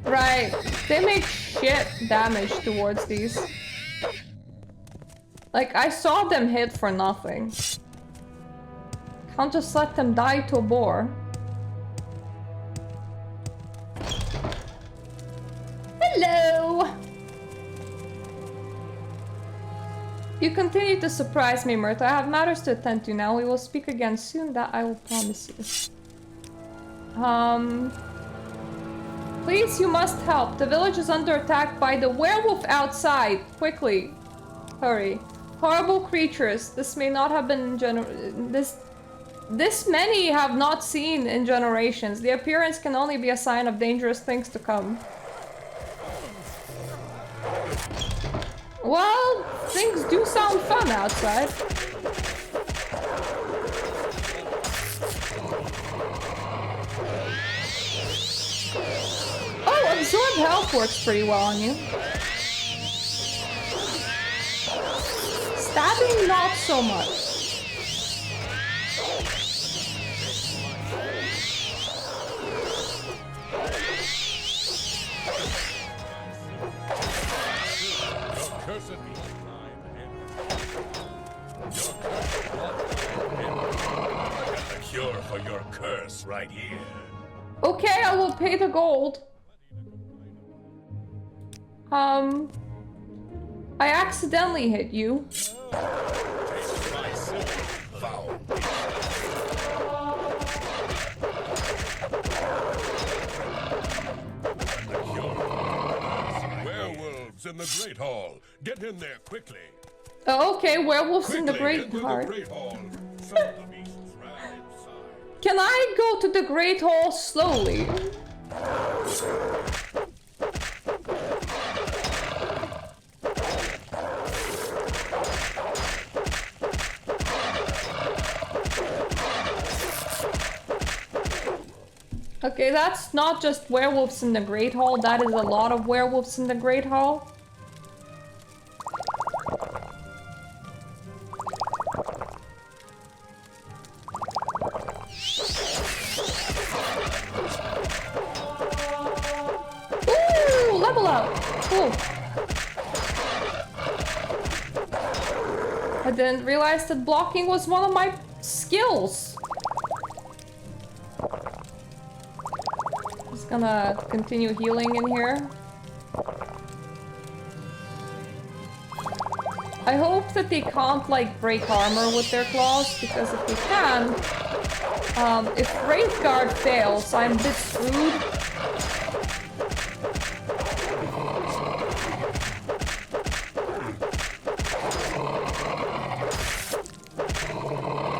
Right, they make shit damage towards these. Like, I saw them hit for nothing. Can't just let them die to a boar. You continue to surprise me, Myrtle. I have matters to attend to now. We will speak again soon, that I will promise you. Please, you must help. The village is under attack by the werewolf outside. Quickly. Hurry. Horrible creatures. This may not have been This many have not seen in generations. The appearance can only be a sign of dangerous things to come. Well, things do sound fun outside. Oh, absorb health works pretty well on you. Stabbing, not so much. Cure for your curse right here. Okay, I will pay the gold. I accidentally hit you. Werewolves in the Great Hall. Get in there quickly. Oh, okay, werewolves in the Great Into Hall. the Great Hall. Some of the beasts ran inside. Can I go to the Great Hall slowly? Okay, that's not just werewolves in the Great Hall, that is a lot of werewolves in the Great Hall. Ooh, level up! Cool. I didn't realize that blocking was one of my skills. Just gonna continue healing in here. I hope that they can't like break armor with their claws, because if they can, if Wraithguard fails, I'm a bit screwed.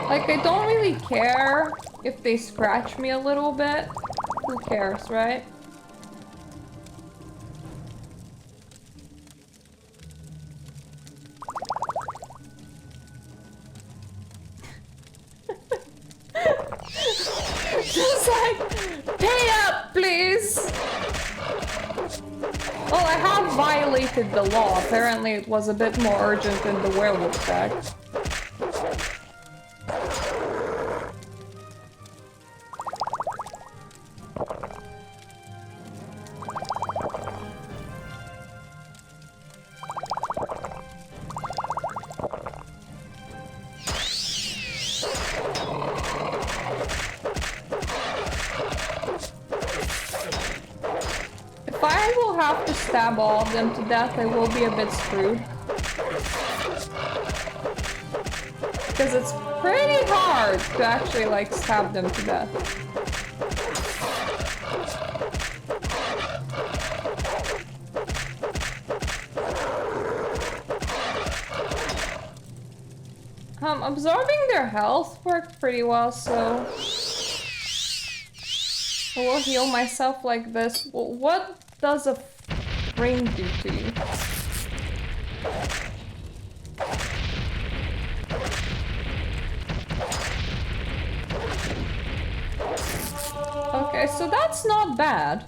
Like, I don't really care if they scratch me a little bit. Who cares, right? Just like, pay up, please! Well, I have violated the law. Apparently it was a bit more urgent than the werewolf attack. If I will have to stab all of them to death, I will be a bit screwed. Because it's pretty hard to actually, like, stab them to death. Absorbing their health worked pretty well, so I will heal myself like this. What does a ring do to you? Okay, so that's not bad.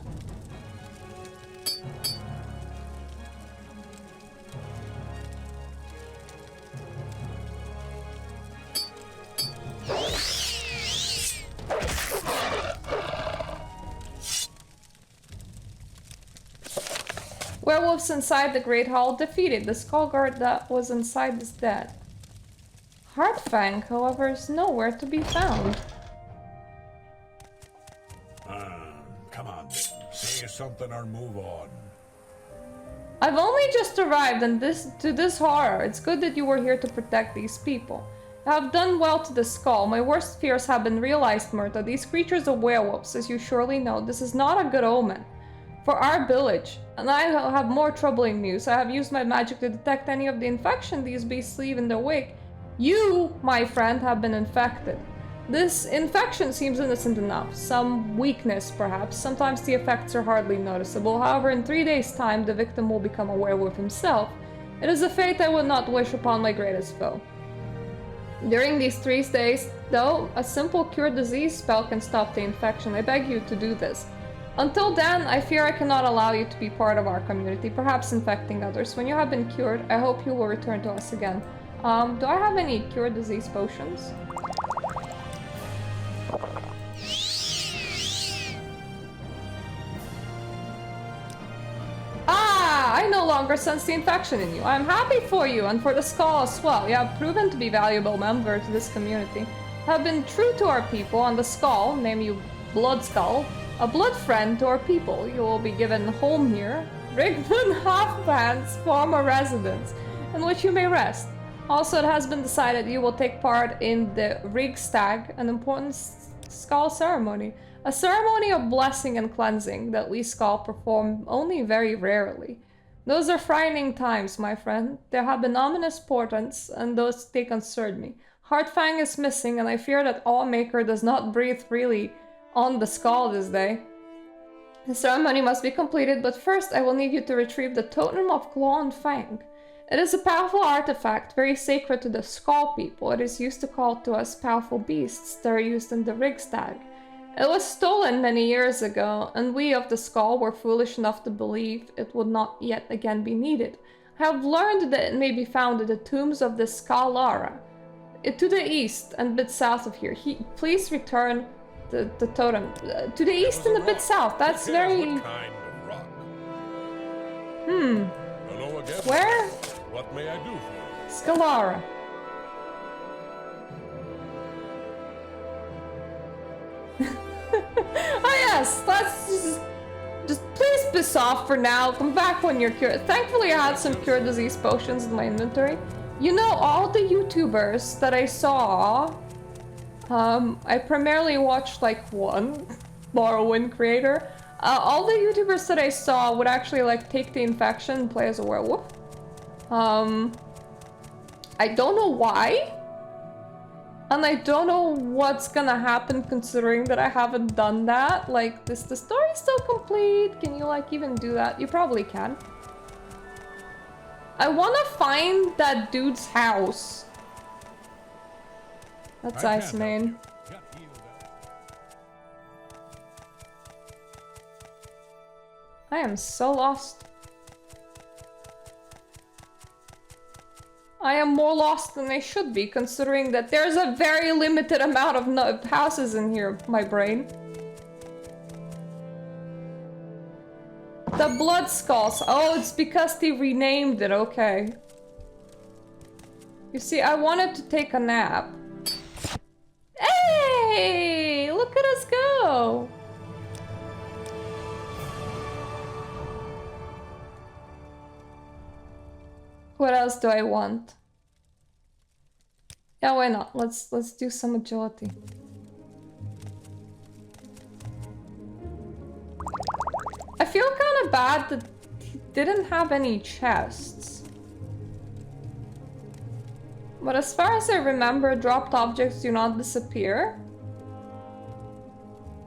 Werewolves inside the Great Hall defeated. The Skullguard that was inside is dead. Heartfang, however, is nowhere to be found. Come on, say something or move on. I've only just arrived and to this horror. It's good that you were here to protect these people. I have done well to the skull. My worst fears have been realized, Myrta. These creatures are werewolves, as you surely know. This is not a good omen for our village. And I have more troubling news. I have used my magic to detect any of the infection these beasts leave in their wake. You, my friend, have been infected. This infection seems innocent enough. Some weakness, perhaps. Sometimes the effects are hardly noticeable. However, in 3 days' time, the victim will become a werewolf himself. It is a fate I would not wish upon my greatest foe. During these 3 days, though, a simple cure disease spell can stop the infection. I beg you to do this. Until then, I fear I cannot allow you to be part of our community, perhaps infecting others. When you have been cured, I hope you will return to us again. Do I have any cure disease potions? I no longer sense the infection in you. I am happy for you and for the skull as well. You have proven to be valuable member to this community. Have been true to our people, and the skull, name you Blood Skull, a blood friend to our people. You will be given home here. Rigmund Halfbands form a residence in which you may rest. Also, it has been decided you will take part in the Rigsdag, an important skull ceremony. A ceremony of blessing and cleansing that we skull perform only very rarely. Those are frightening times, my friend. There have been ominous portents, and those they concern me. Heartfang is missing, and I fear that Allmaker does not breathe freely on the skull this day. The ceremony must be completed, but first I will need you to retrieve the Totem of Claw and Fang. It is a powerful artifact, very sacred to the skull people. It is used to call to us powerful beasts that are used in the Rigsdag. It was stolen many years ago, and we of the skull were foolish enough to believe it would not yet again be needed. I have learned that it may be found in the tombs of the Skalara, to the east and a bit south of here. Please return the totem. To the east and a bit south, that's very... What kind of rock? Hello again. Where? What may I do for you? Skalara. Oh yes, let's just please piss off for now. Come back when you're cured. Thankfully I had some cure disease potions in my inventory. You know, all the YouTubers that I saw, I primarily watched like one Morrowind creator. All the YouTubers that I saw would actually like take the infection and play as a werewolf. I don't know why. And I don't know what's gonna happen considering that I haven't done that. Like, is the story still complete? Can you like even do that? You probably can. I wanna find that dude's house. That's Iceman. I am so lost. I am more lost than I should be, considering that there's a very limited amount of houses in here, my brain. The Blood Skulls. Oh, it's because they renamed it, okay. You see, I wanted to take a nap. Hey! Look at us go! What else do I want? Yeah, why not? Let's do some agility. I feel kind of bad that he didn't have any chests. But as far as I remember, dropped objects do not disappear.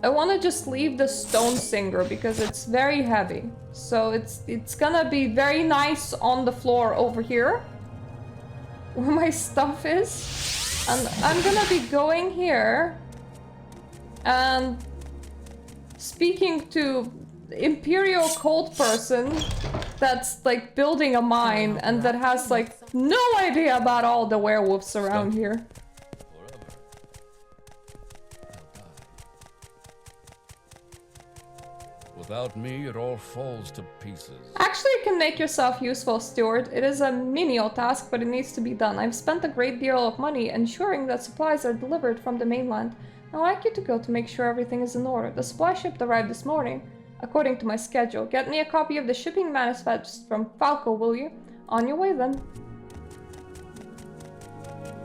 I want to just leave the stone singer because it's very heavy. So it's gonna be very nice on the floor over here where my stuff is. And I'm gonna be going here and speaking to the Imperial cult person that's like building a mine and that has like no idea about all the werewolves around here. Without me, it all falls to pieces. Actually, you can make yourself useful, Steward. It is a menial task, but it needs to be done. I've spent a great deal of money ensuring that supplies are delivered from the mainland. I'd like you to go to make sure everything is in order. The supply ship arrived this morning. according to my schedule. Get me a copy of the shipping manifest from Falco, will you? On your way then.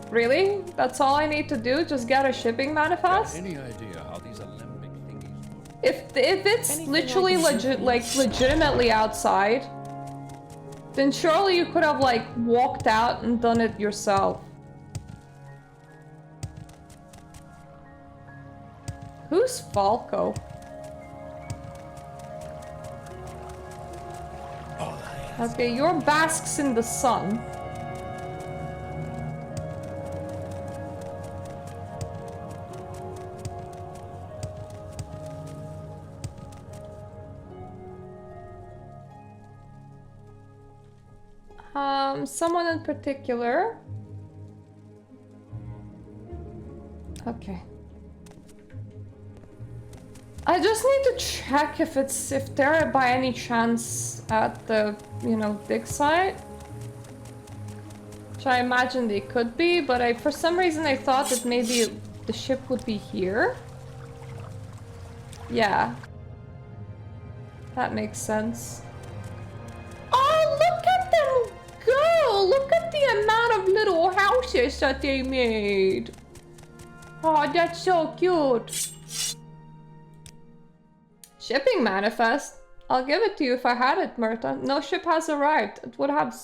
Really? That's all I need to do? Just get a shipping manifest? Any idea how these Alembic thingies work? If it's Anything literally I can do for you? legitimately outside, then surely you could have like walked out and done it yourself. Who's Falco? Okay, your basks in the sun. Someone in particular. Okay. I just need to check if they're by any chance at the, dig site. Which I imagine they could be, but for some reason I thought that maybe the ship would be here. Yeah. That makes sense. Oh, look at them go! Look at the amount of little houses that they made. Oh, that's so cute. Shipping manifest? I'll give it to you if I had it, Myrta. No ship has arrived. It would have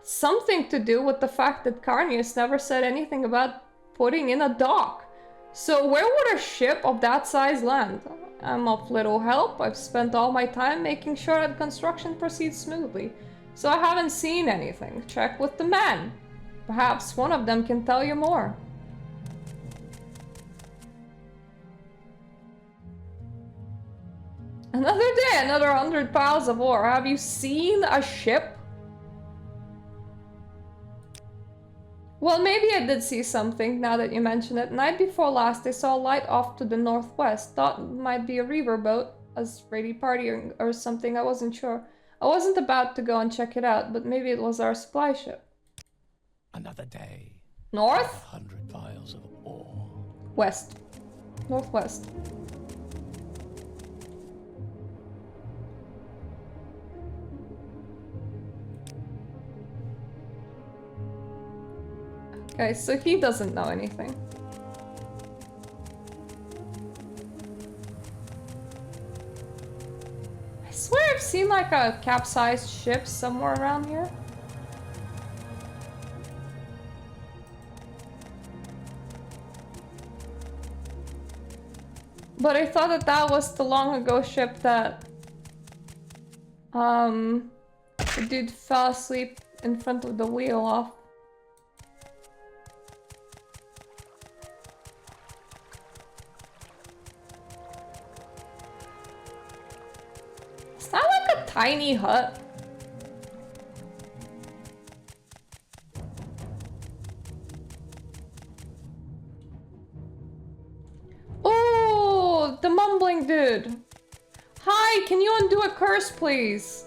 something to do with the fact that Carnius never said anything about putting in a dock. So where would a ship of that size land? I'm of little help. I've spent all my time making sure that construction proceeds smoothly. So I haven't seen anything. Check with the men. Perhaps one of them can tell you more. Another day, another 100 piles of ore. Have you seen a ship? Well, maybe I did see something now that you mention it. Night before last, I saw a light off to the northwest. Thought it might be a reaver boat, as ready partying or something. I wasn't sure. I wasn't about to go and check it out, but maybe it was our supply ship. Another day. North? 100 piles of ore. West. Northwest. Okay, so he doesn't know anything. I swear I've seen like a capsized ship somewhere around here. But I thought that was the long ago ship that the dude fell asleep in front of the wheel off. Is that like a tiny hut? Oh, the mumbling dude. Hi, can you undo a curse, please?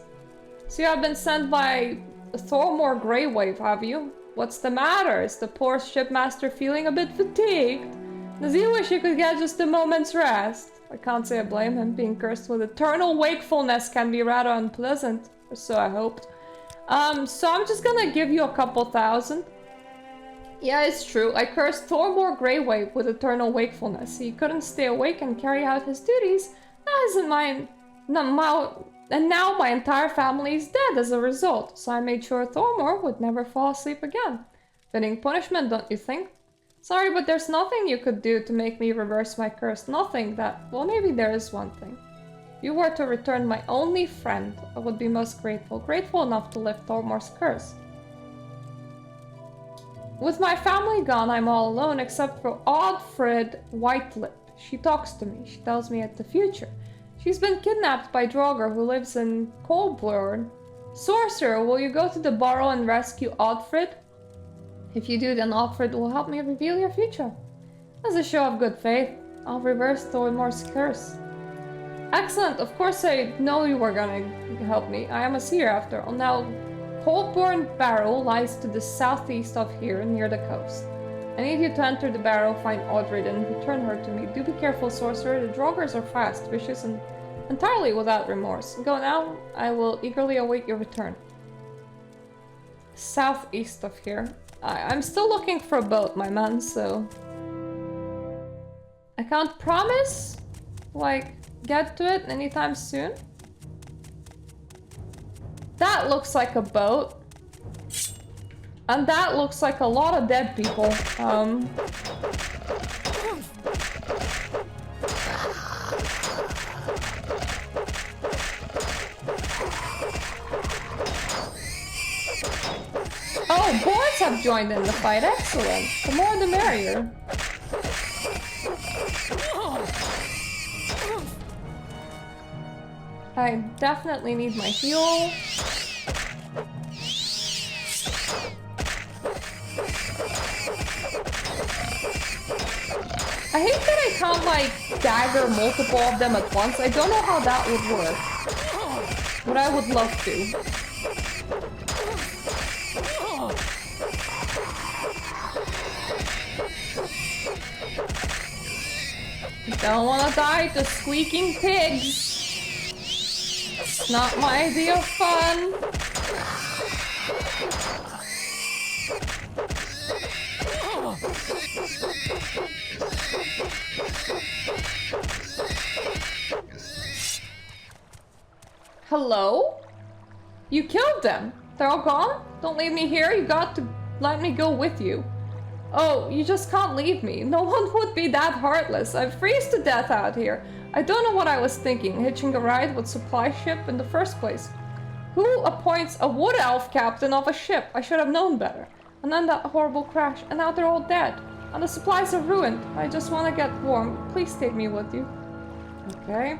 So you have been sent by Thormore Greywave, have you? What's the matter? Is the poor shipmaster feeling a bit fatigued? Does he wish he could get just a moment's rest? I can't say I blame him. Being cursed with eternal wakefulness can be rather unpleasant. Or so I hoped. So I'm just gonna give you a couple thousand. Yeah, it's true. I cursed Thormore Greywave with eternal wakefulness. He couldn't stay awake and carry out his duties. That isn't mine. And now my entire family is dead as a result. So I made sure Thormore would never fall asleep again. Fitting punishment, don't you think? Sorry, but there's nothing you could do to make me reverse my curse. Nothing that... Well, maybe there is one thing. If you were to return my only friend, I would be most grateful. Grateful enough to lift Thormore's curse. With my family gone, I'm all alone except for Oddfrid Whitelip. She talks to me. She tells me at the future. She's been kidnapped by draugr who lives in Coldblurn. Sorcerer, will you go to the burrow and rescue Oddfrid? If you do, then Oddfrid will help me reveal your future. As a show of good faith, I'll reverse Thormore's curse. Excellent, of course I know you were gonna help me. I am a seer after all. Now, Coldblurn Barrow lies to the southeast of here, near the coast. I need you to enter the barrow, find Oddfrid, and return her to me. Do be careful, sorcerer. The draugrs are fast, vicious, and entirely without remorse. Go now, I will eagerly await your return. Southeast of here. I'm still looking for a boat, my man, so... I can't promise, like, get to it anytime soon. That looks like a boat. And that looks like a lot of dead people. Oh, boards have joined in the fight. Excellent. The more the merrier. I definitely need my heal. I hate that I can't, like, dagger multiple of them at once. I don't know how that would work. But I would love to. Don't wanna die to squeaking pigs. It's not my idea of fun. Hello? You killed them. They're all gone? Don't leave me here. You got to let me go with you. Oh, you just can't leave me. No one would be that heartless. I freeze to death out here. I don't know what I was thinking, hitching a ride with supply ship in the first place. Who appoints a wood elf captain of a ship? I should have known better. And then that horrible crash, and now they're all dead. And the supplies are ruined. I just want to get warm. Please take me with you. Okay.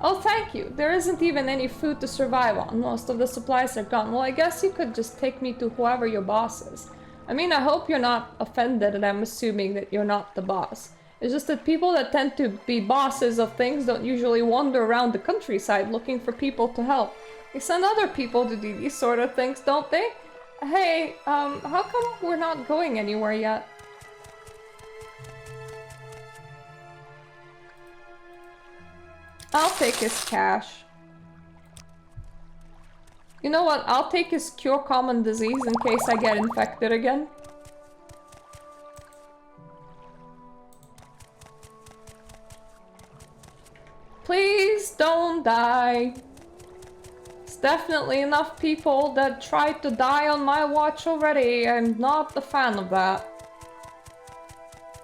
Oh, thank you. There isn't even any food to survive on. Most of the supplies are gone. Well, I guess you could just take me to whoever your boss is. I mean, I hope you're not offended and I'm assuming that you're not the boss. It's just that people that tend to be bosses of things don't usually wander around the countryside looking for people to help. They send other people to do these sort of things, don't they? Hey, how come we're not going anywhere yet? I'll take his cash. You know what? I'll take his cure common disease in case I get infected again. Please don't die. It's definitely enough people that tried to die on my watch already. I'm not a fan of that.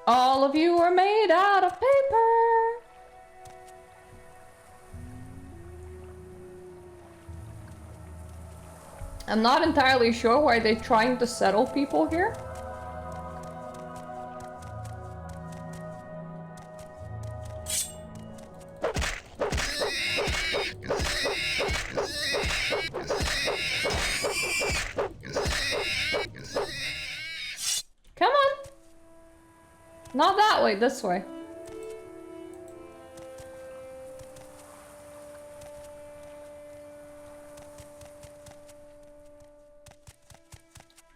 All of you are made out of paper. I'm not entirely sure why they're trying to settle people here. Come on! Not that way, this way.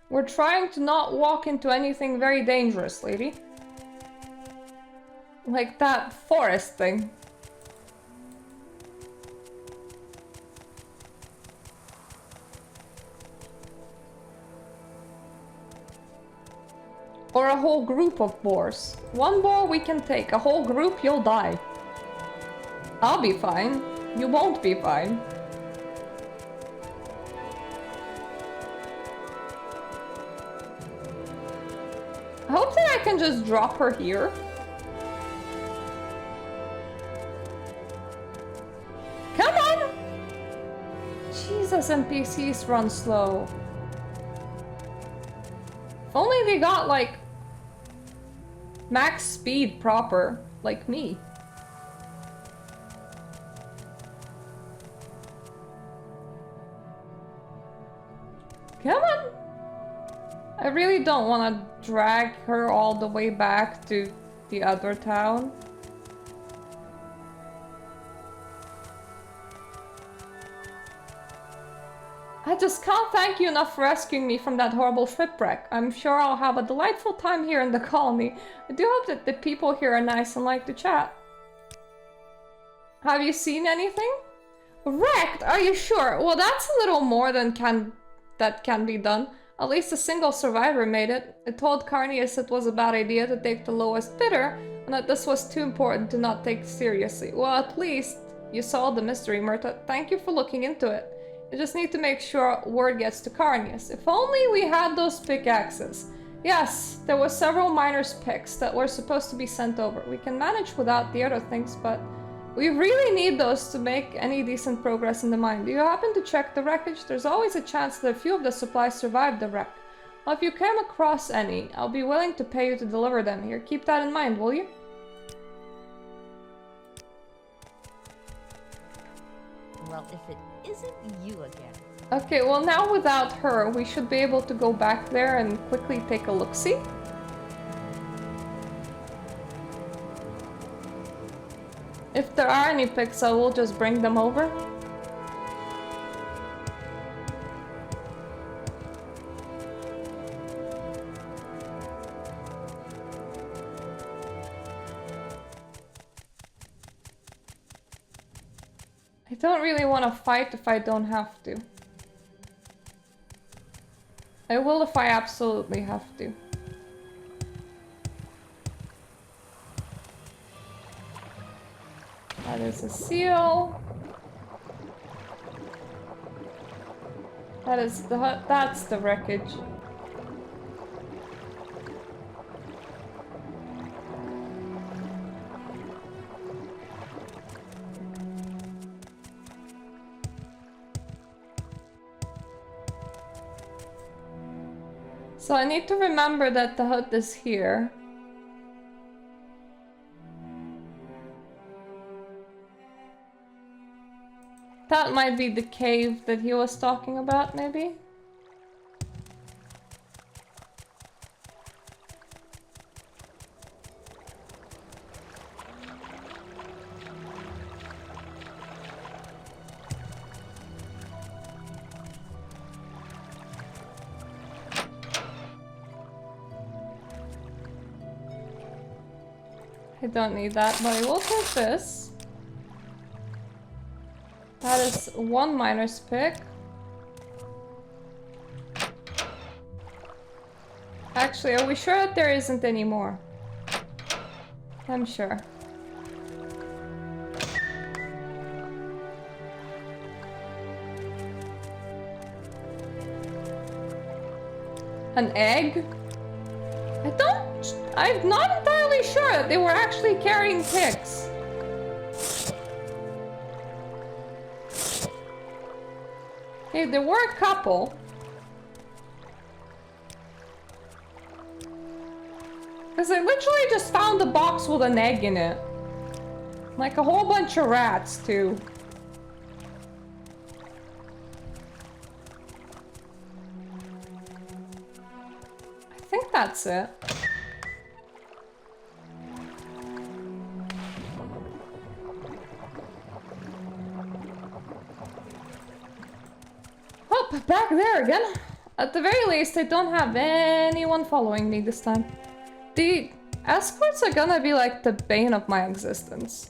We're trying to not walk into anything very dangerous, lady. Like that forest thing. Or a whole group of boars. One boar we can take, a whole group you'll die. I'll be fine. You won't be fine. I hope that I can just drop her here. Come on! Jesus, NPCs run slow. If only they got, like, max speed proper, like me. Come on! I really don't want to drag her all the way back to the other town. I just can't thank you enough for rescuing me from that horrible shipwreck. I'm sure I'll have a delightful time here in the colony. I do hope that the people here are nice and like to chat. Have you seen anything? Wrecked? Are you sure? Well, that's a little more than can be done. At least a single survivor made it. It told Carnius it was a bad idea to take the lowest bidder, and that this was too important to not take seriously. Well, at least you solved the mystery, Myrta. Thank you for looking into it. You just need to make sure word gets to Carnius. If only we had those pickaxes. Yes, there were several miners' picks that were supposed to be sent over. We can manage without the other things, but we really need those to make any decent progress in the mine. Do you happen to check the wreckage? There's always a chance that a few of the supplies survived the wreck. Well, if you come across any, I'll be willing to pay you to deliver them here. Keep that in mind, will you? Well, if it isn't you again. Okay, well now without her, we should be able to go back there and quickly take a look-see. If there are any picks, I will just bring them over. I don't really want to fight if I don't have to. I will if I absolutely have to. That is a seal. That is the hut. That's the wreckage. So I need to remember that the hut is here. That might be the cave that he was talking about, maybe? I don't need that, but I will take this. That is one miner's pick. Actually, are we sure that there isn't any more? I'm sure. An egg? I'm not entirely sure that they were actually carrying picks. Okay, there were a couple. Because I literally just found a box with an egg in it. Like a whole bunch of rats, too. I think that's it. Back there again. At the very least, I don't have anyone following me this time. The escorts are gonna be like the bane of my existence.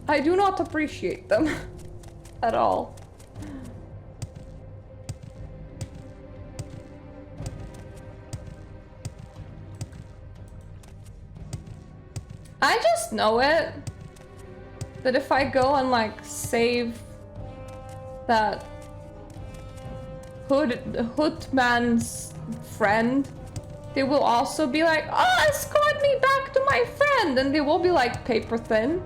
I do not appreciate them at all. I just know it. That if I go and like save that Hoodman's friend, they will also be like, oh, escort me back to my friend, and they will be like paper thin.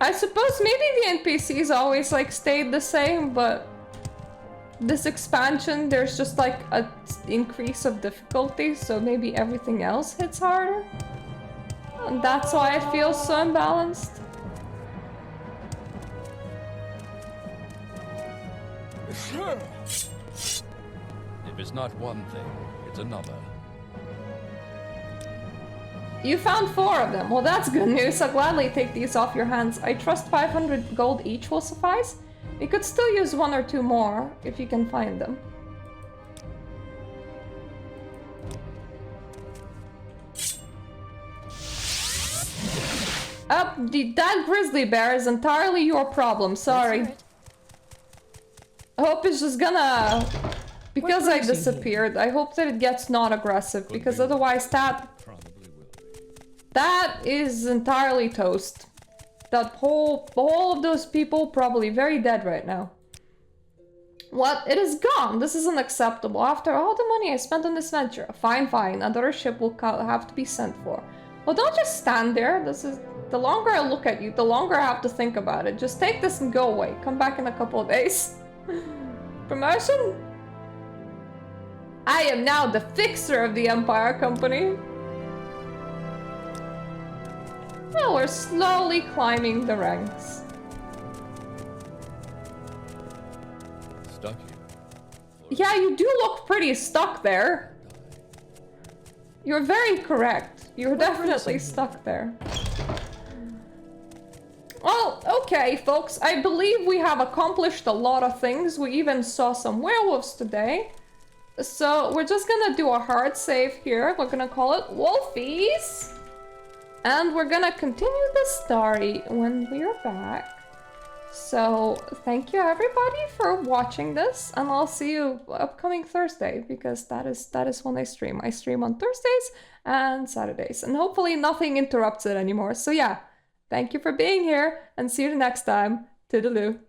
I suppose maybe the NPCs always like stayed the same, but this expansion there's just like an increase of difficulty, so maybe everything else hits harder. And that's why it feels so imbalanced. If it's not one thing, it's another. You found 4 of them. Well, that's good news. I'll gladly take these off your hands. I trust 500 gold each will suffice. You could still use 1 or 2 more if you can find them. that grizzly bear is entirely your problem. Sorry. I hope it's just gonna... Because I disappeared, I hope that it gets not aggressive, because otherwise that is entirely toast. That all of those people probably very dead right now. What? It is gone! This is unacceptable. After all the money I spent on this venture. Fine, fine. Another ship will have to be sent for. Well, don't just stand there. This is... The longer I look at you, the longer I have to think about it. Just take this and go away. Come back in a couple of days. Promotion? I am now the fixer of the Empire Company. Well, we're slowly climbing the ranks. Stuck here. Yeah, you do look pretty stuck there. You're very correct. You're definitely stuck there. Well, okay, folks. I believe we have accomplished a lot of things. We even saw some werewolves today. So we're just gonna do a hard save here. We're gonna call it Wolfies. And we're gonna continue the story when we're back. So thank you everybody for watching this, and I'll see you upcoming Thursday, because that is when I stream. I stream on Thursdays and Saturdays, and hopefully nothing interrupts it anymore. So yeah, thank you for being here, and see you next time. Toodaloo.